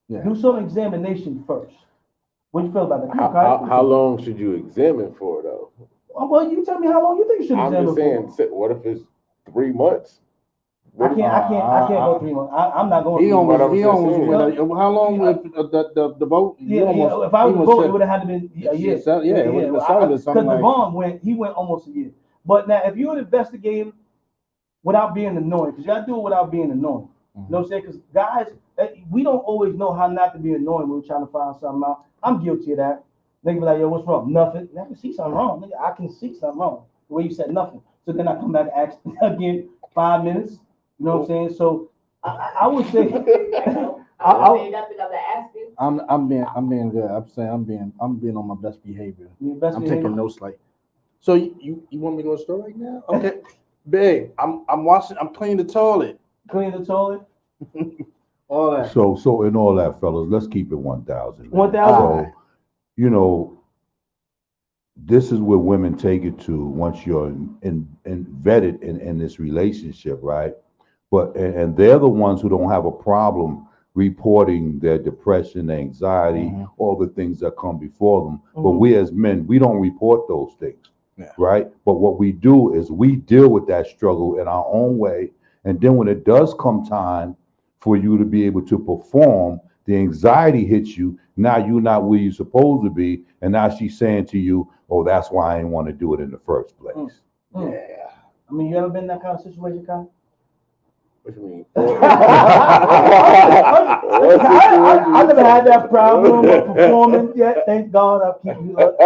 Yeah. Do some examination first. What you feel about that? How long should you examine for, though? Well, you tell me how long you think you should examine I'm just saying, what if it's 3 months? I can't go 3 months. I'm not going. He almost went. How long with the vote? Yeah, if I was to vote, it would have had to been a year. It would have been celibate. Because Devon went almost a year. But now, if you're investigating without being annoying, because you got to do it without being annoying. You know what I'm saying? Because guys, we don't always know how not to be annoying when we're trying to find something out. I'm guilty of that. They be like, yo, what's wrong? Nothing. I can see something wrong. Nigga, I can see something wrong. The way you said nothing. So then I come back and ask again 5 minutes. You know what I'm saying? So I would say I'm being good. I'm saying I'm being on my best behavior. Taking notes like. So you want me to go to the store right now? Okay. Babe, I'm cleaning the toilet. Clean the toilet? All that. So in all that, fellas, let's keep it 1,000. 1,000. So, you know, this is where women take it to once you're vetted in this relationship, right? But and they're the ones who don't have a problem reporting their depression, anxiety, all the things that come before them. But we as men, we don't report those things, right? But what we do is we deal with that struggle in our own way. And then when it does come time for you to be able to perform, the anxiety hits you. Now you're not where you're supposed to be. And now she's saying to you, oh, that's why I didn't want to do it in the first place. Yeah. I mean, you ever been in that kind of situation, Kyle? What you mean? I never had that problem of performing yet. Thank God I'll keep you up.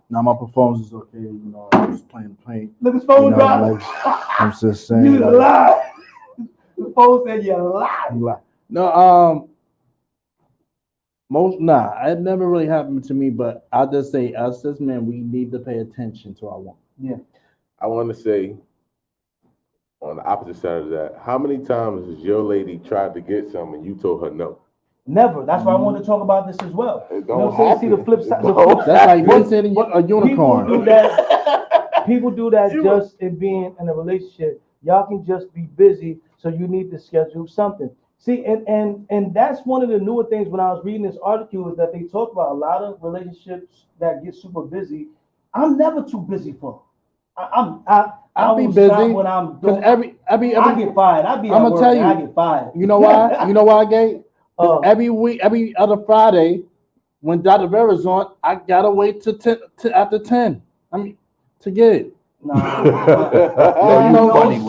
Now my performance is okay. You know, I was playing. Look, his phone dropped. I'm just saying. You lie. The phone said you lie. No, it never really happened to me, but I'll just say, us as men, we need to pay attention to our woman. Yeah. I want to say, on the opposite side of that, how many times has your lady tried to get some and you told her no? Never. That's why I wanted to talk about this as well. It don't happen. See the flip side. That's like you said, a unicorn. People do that just in being in a relationship. Y'all can just be busy, so you need to schedule something. See, and that's one of the newer things when I was reading this article is that they talk about a lot of relationships that get super busy. I'm never too busy for. I'll be busy when I'm because I get fired. I'm gonna tell you. I get fired. You know why? You know why, Gate? Every week, every other Friday, when Dr. Vera's on, I gotta wait till 10 after 10. I mean, to get it. No,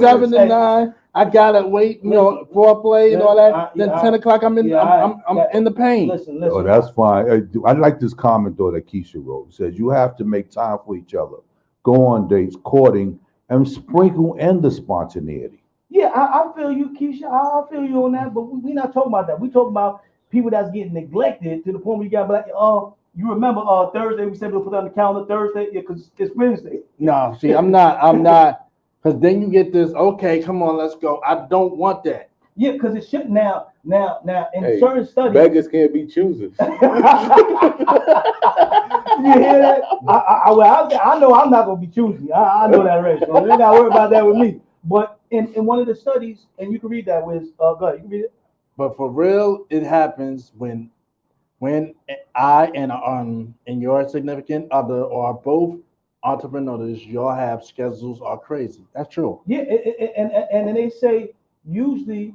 7 to 9. I gotta wait, foreplay and all that. Then 10 o'clock, I'm in the pain. Listen. Oh, that's fine. I like this comment though that Keisha wrote. It says you have to make time for each other, go on dates, courting, and sprinkle in the spontaneity. Yeah, I feel you, Keisha. I feel you on that, but we're not talking about that. We talking about people that's getting neglected to the point where you got to be like, you remember Thursday, we said we'll put on the calendar Thursday? Yeah, because it's Wednesday. No, see, I'm not, because then you get this, okay, come on, let's go. I don't want that. Yeah, because it should now, in certain studies. Beggars can't be choosers. You hear that? I know I'm not going to be choosy. I know that already. So you ain't got to worry about that with me. But in one of the studies, and you can read that with, go ahead, you can read it. But for real, it happens when I and your significant other are both entrepreneurs, y'all have schedules are crazy. That's true. Yeah, and then they say usually,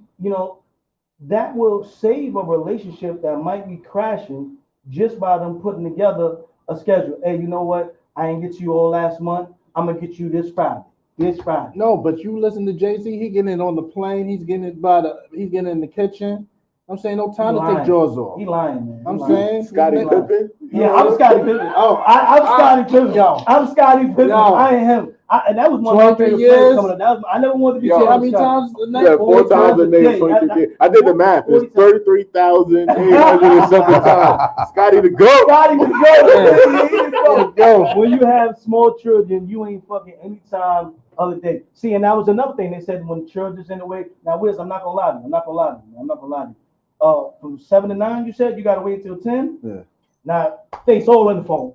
that will save a relationship that might be crashing just by them putting together a schedule. Hey, you know what? I didn't get you all last month. I'm gonna get you this Friday. No, but you listen to Jay-Z, he getting it on the plane, he's getting it he's getting it in the kitchen. I'm saying no time to take jaws off. He lying, man. I'm saying Scottie Pippen. Yeah, I'm Scottie Pippen. Oh, I'm Scottie Pippen. I'm Scottie Pippen. I ain't him. And that was one of my favorite players coming up. I never wanted to be. How many times a night? 4 times a day. 23 years. I did the math. It's 33,800 and something times. Scotty the GOAT. Scotty the GOAT. When you have small children, you ain't fucking anytime other day. See, and that was another thing they said when children's in the way. Now, Wiz, I'm not gonna lie to you. From 7 to 9, you said you gotta wait till 10. Yeah. Now, face all in the phone.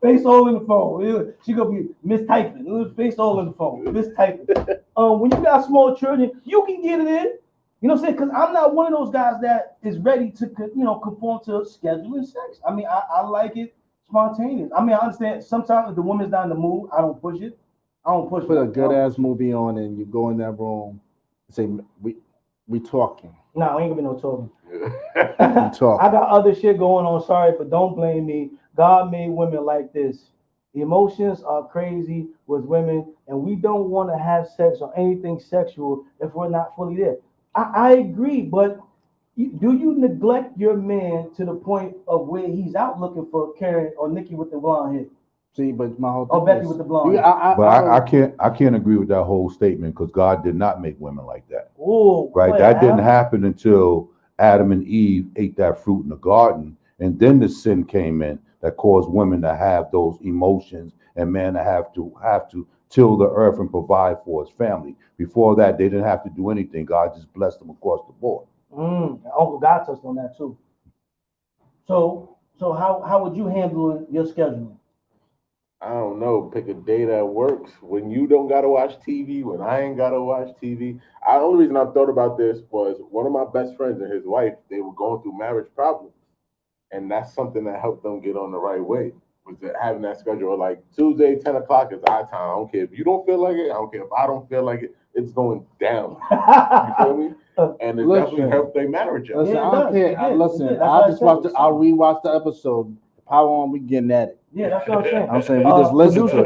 Face all in the phone. She gonna be mistyping. Face all in the phone. Mistyping. When you got small children, you can get it in. You know what I'm saying? Because I'm not one of those guys that is ready to, conform to scheduling sex. I mean, I like it spontaneous. I mean, I understand sometimes if the woman's not in the mood, I don't push it. Put a good ass movie on and you go in that room and say, we talking. No, ain't gonna be no talking. Talk. I got other shit going on. Sorry, but don't blame me. God made women like this. Emotions are crazy with women, and we don't want to have sex or anything sexual if we're not fully there. I agree, but do you neglect your man to the point of where he's out looking for Karen or Nikki with the blonde hair? See, but my whole thing or Becky with the blonde. I can't agree with that whole statement because God did not make women like that. Oh, right. That didn't happen until Adam and Eve ate that fruit in the garden, and then the sin came in that caused women to have those emotions and men to have to till the earth and provide for his family. Before that, they didn't have to do anything. God just blessed them across the board. Uncle God touched on that too. So how would you handle your schedule? I don't know. Pick a day that works. When you don't gotta watch TV, when I ain't gotta watch TV. The only reason I thought about this was one of my best friends and his wife, they were going through marriage problems. And that's something that helped them get on the right way. Was that having that schedule like Tuesday, 10 o'clock is our time. I don't care if you don't feel like it. I don't care if I don't feel like it. It's going down. You feel me? And it definitely helped their marriage out. Listen, I don't care. Listen, I just watched I'll rewatch the episode. Power on, we getting at it. Yeah, that's what I'm saying. I'm saying we just listen to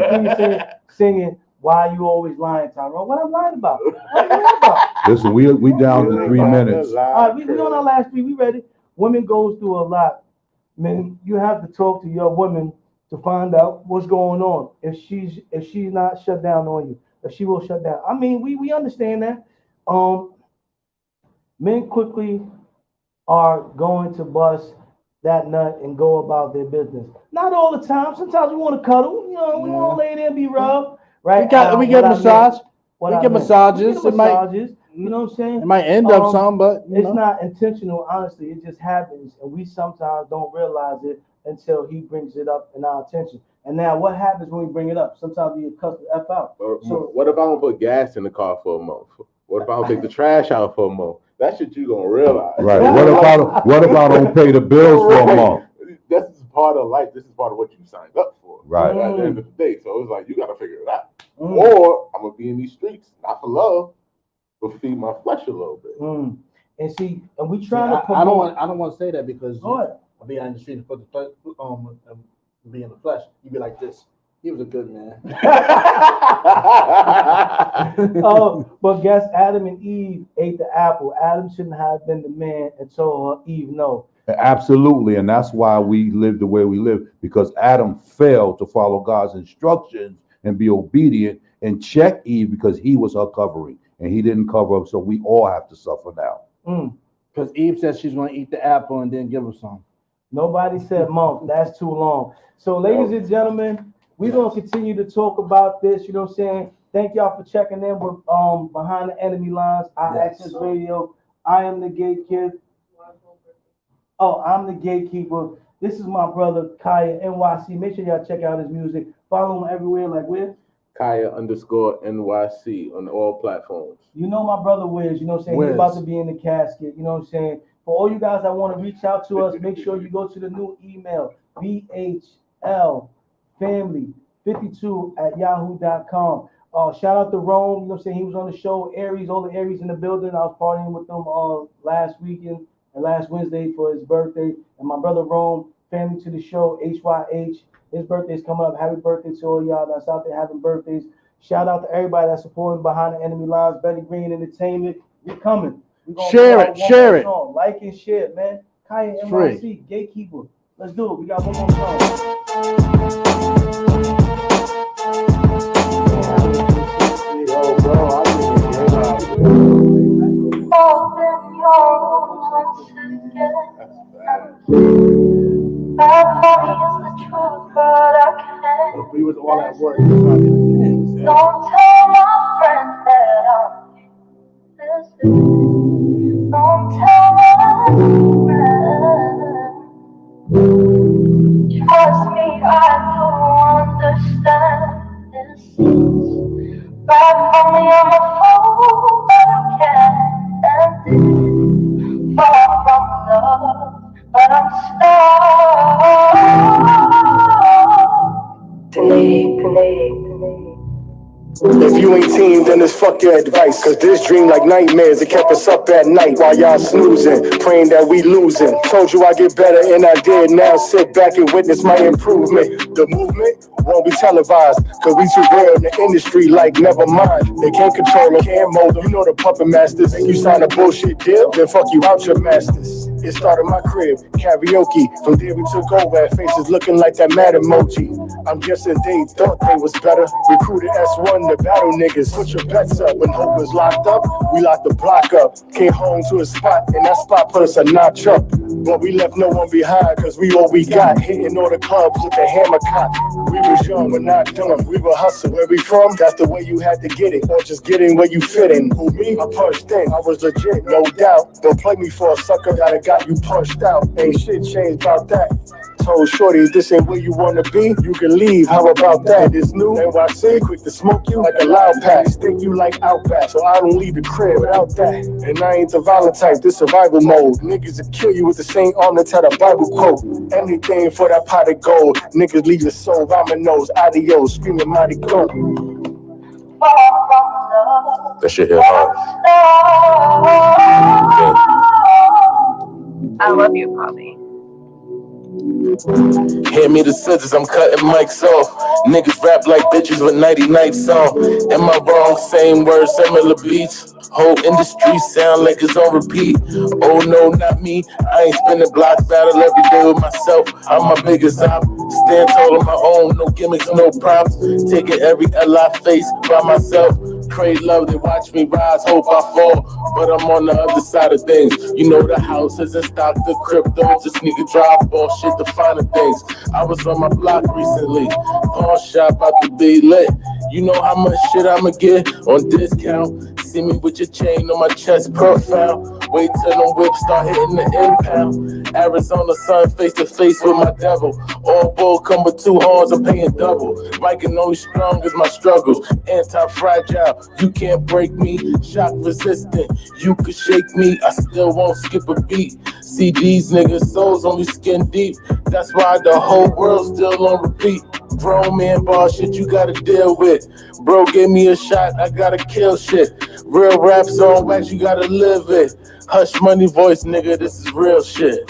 it. Singing, why you always lying, Tyrone? What I'm lying about? What am I lying about? Listen, we down to 3 minutes. All right, we on our last 3. We ready? Women goes through a lot. Man, you have to talk to your woman to find out what's going on. If she's not shut down on you, if she will shut down. I mean, we understand that. Men quickly are going to bust that nut and go about their business. Not all the time. Sometimes we want to cuddle. We want to lay there and be rubbed. Right? We get massage. We get massages. You know what I'm saying? It might end up some, but it's not intentional. Honestly, it just happens, and we sometimes don't realize it until he brings it up in our attention. And now, what happens when we bring it up? Sometimes we cuss the F out. So, what if I don't put gas in the car for a month? What if I don't take the trash out for a month? That shit you gonna realize. Right. What if I don't pay the bills for a month? This is part of life. This is part of what you signed up for. Right. At the end of the day, so it's like you gotta figure it out. Or I'm gonna be in these streets, not for love, but feed my flesh a little bit. And see, and we try to promote. I don't want to say that because I'll be on the street and put the be in the flesh. You be like this. He was a good man. But guess Adam and Eve ate the apple. Adam shouldn't have been the man and told her Eve no. Absolutely, and that's why we live the way we live, because Adam failed to follow God's instructions and be obedient and check Eve because he was her covering and he didn't cover up, so we all have to suffer now. Because Eve said she's going to eat the apple and then give her some. Nobody said month. That's too long. So, ladies and gentlemen, we're going to continue to talk about this. You know what I'm saying? Thank y'all for checking in with Behind the Enemy Lines, Access Radio. I am the gatekeeper. I'm the gatekeeper. This is my brother, Kaya NYC. Make sure y'all check out his music. Follow him everywhere, like where? Kaya_NYC on all platforms. You know my brother WIZZ, you know what I'm saying? He's about to be in the casket, you know what I'm saying? For all you guys that want to reach out to us, make sure you go to the new email, bhlfamily52@yahoo.com. Shout out to Rome, you know what I'm saying? He was on the show, Aries, all the Aries in the building. I was partying with them last weekend and last Wednesday for his birthday. And my brother Rome, family to the show, HYH. His birthday's coming up. Happy birthday to all y'all that's out there having birthdays. Shout out to everybody that's supporting Behind the Enemy Lines, Betty Green Entertainment. We're coming. Share it. Like and share, man. Kaya NYC, Gatekeeper. Let's do it. We got one more song. If we was all at work, don't tell my friends that I'm listening. Don't tell my friends. Trust me, I know. understand this. Right from me, I'm a fool, but I can't end it. Far from love, but I'm stuck. Tonight. If you ain't team, then it's fuck your advice. Cause this dream like nightmares, it kept us up at night while y'all snoozing, praying that we losing. Told you I get better and I did, now sit back and witness my improvement. The movement won't be televised, cause we too real in the industry like never mind. They can't control them, can't mold them, you know the puppet masters. And you sign a bullshit deal, then fuck you out your masters. It started my crib, karaoke, from there we took over at faces looking like that mad emoji. I'm guessing they thought they was better, recruited S1 to battle niggas. Put your bets up, when hope was locked up, we locked the block up. Came home to a spot, and that spot put us a notch up. But we left no one behind, cause we all we got. Hitting all the clubs with the hammer cock. We was young, but not dumb, we were hustling. Where we from, that's the way you had to get it. Or just get in where you fit in. Who me? I punched in, I was legit, no doubt. Don't play me for a sucker that I got you punched out. Ain't shit changed about that. Told shorty, if this ain't where you wanna be, you can leave, how about that? It's new, NYC, quick to smoke you like a loud pack. Stink you like Outback, so I don't leave the crib without that. And I ain't the violent type, this survival mode. Niggas will kill you with the same arm that's had a Bible quote. Anything for that pot of gold. Niggas leave your soul, vamonos, adios, screaming mighty go. That shit hit hard. I love you, Bobby. Hand me the scissors, I'm cutting mics off. Niggas rap like bitches with 90 nights on. Am I wrong? Same words, similar beats. Whole industry sound like it's on repeat. Oh no, not me. I ain't spinning blocks, battle every day with myself. I'm my biggest op. Stand tall on my own, no gimmicks, no props. Taking every L I face by myself. Pray love, they watch me rise, hope I fall. But I'm on the other side of things. You know the house isn't stocked, the crypto, just sneaker drop ball shit, the finer things. I was on my block recently, pawn shop about to be lit. You know how much shit I'ma get on discount. See me with your chain on my chest profile. Wait till them whips start hitting the impound. Arizona sun face to face with my devil. All bull come with two horns, I'm paying double. Mike and only strong as my struggles. Anti-fragile, you can't break me. Shock resistant, you could shake me. I still won't skip a beat. See these niggas souls only skin deep. That's why the whole world's still on repeat. Grown man bar shit you gotta deal with. Bro gave me a shot, I gotta kill shit. Real raps on wax, you gotta live it. Hush money voice, nigga, this is real shit.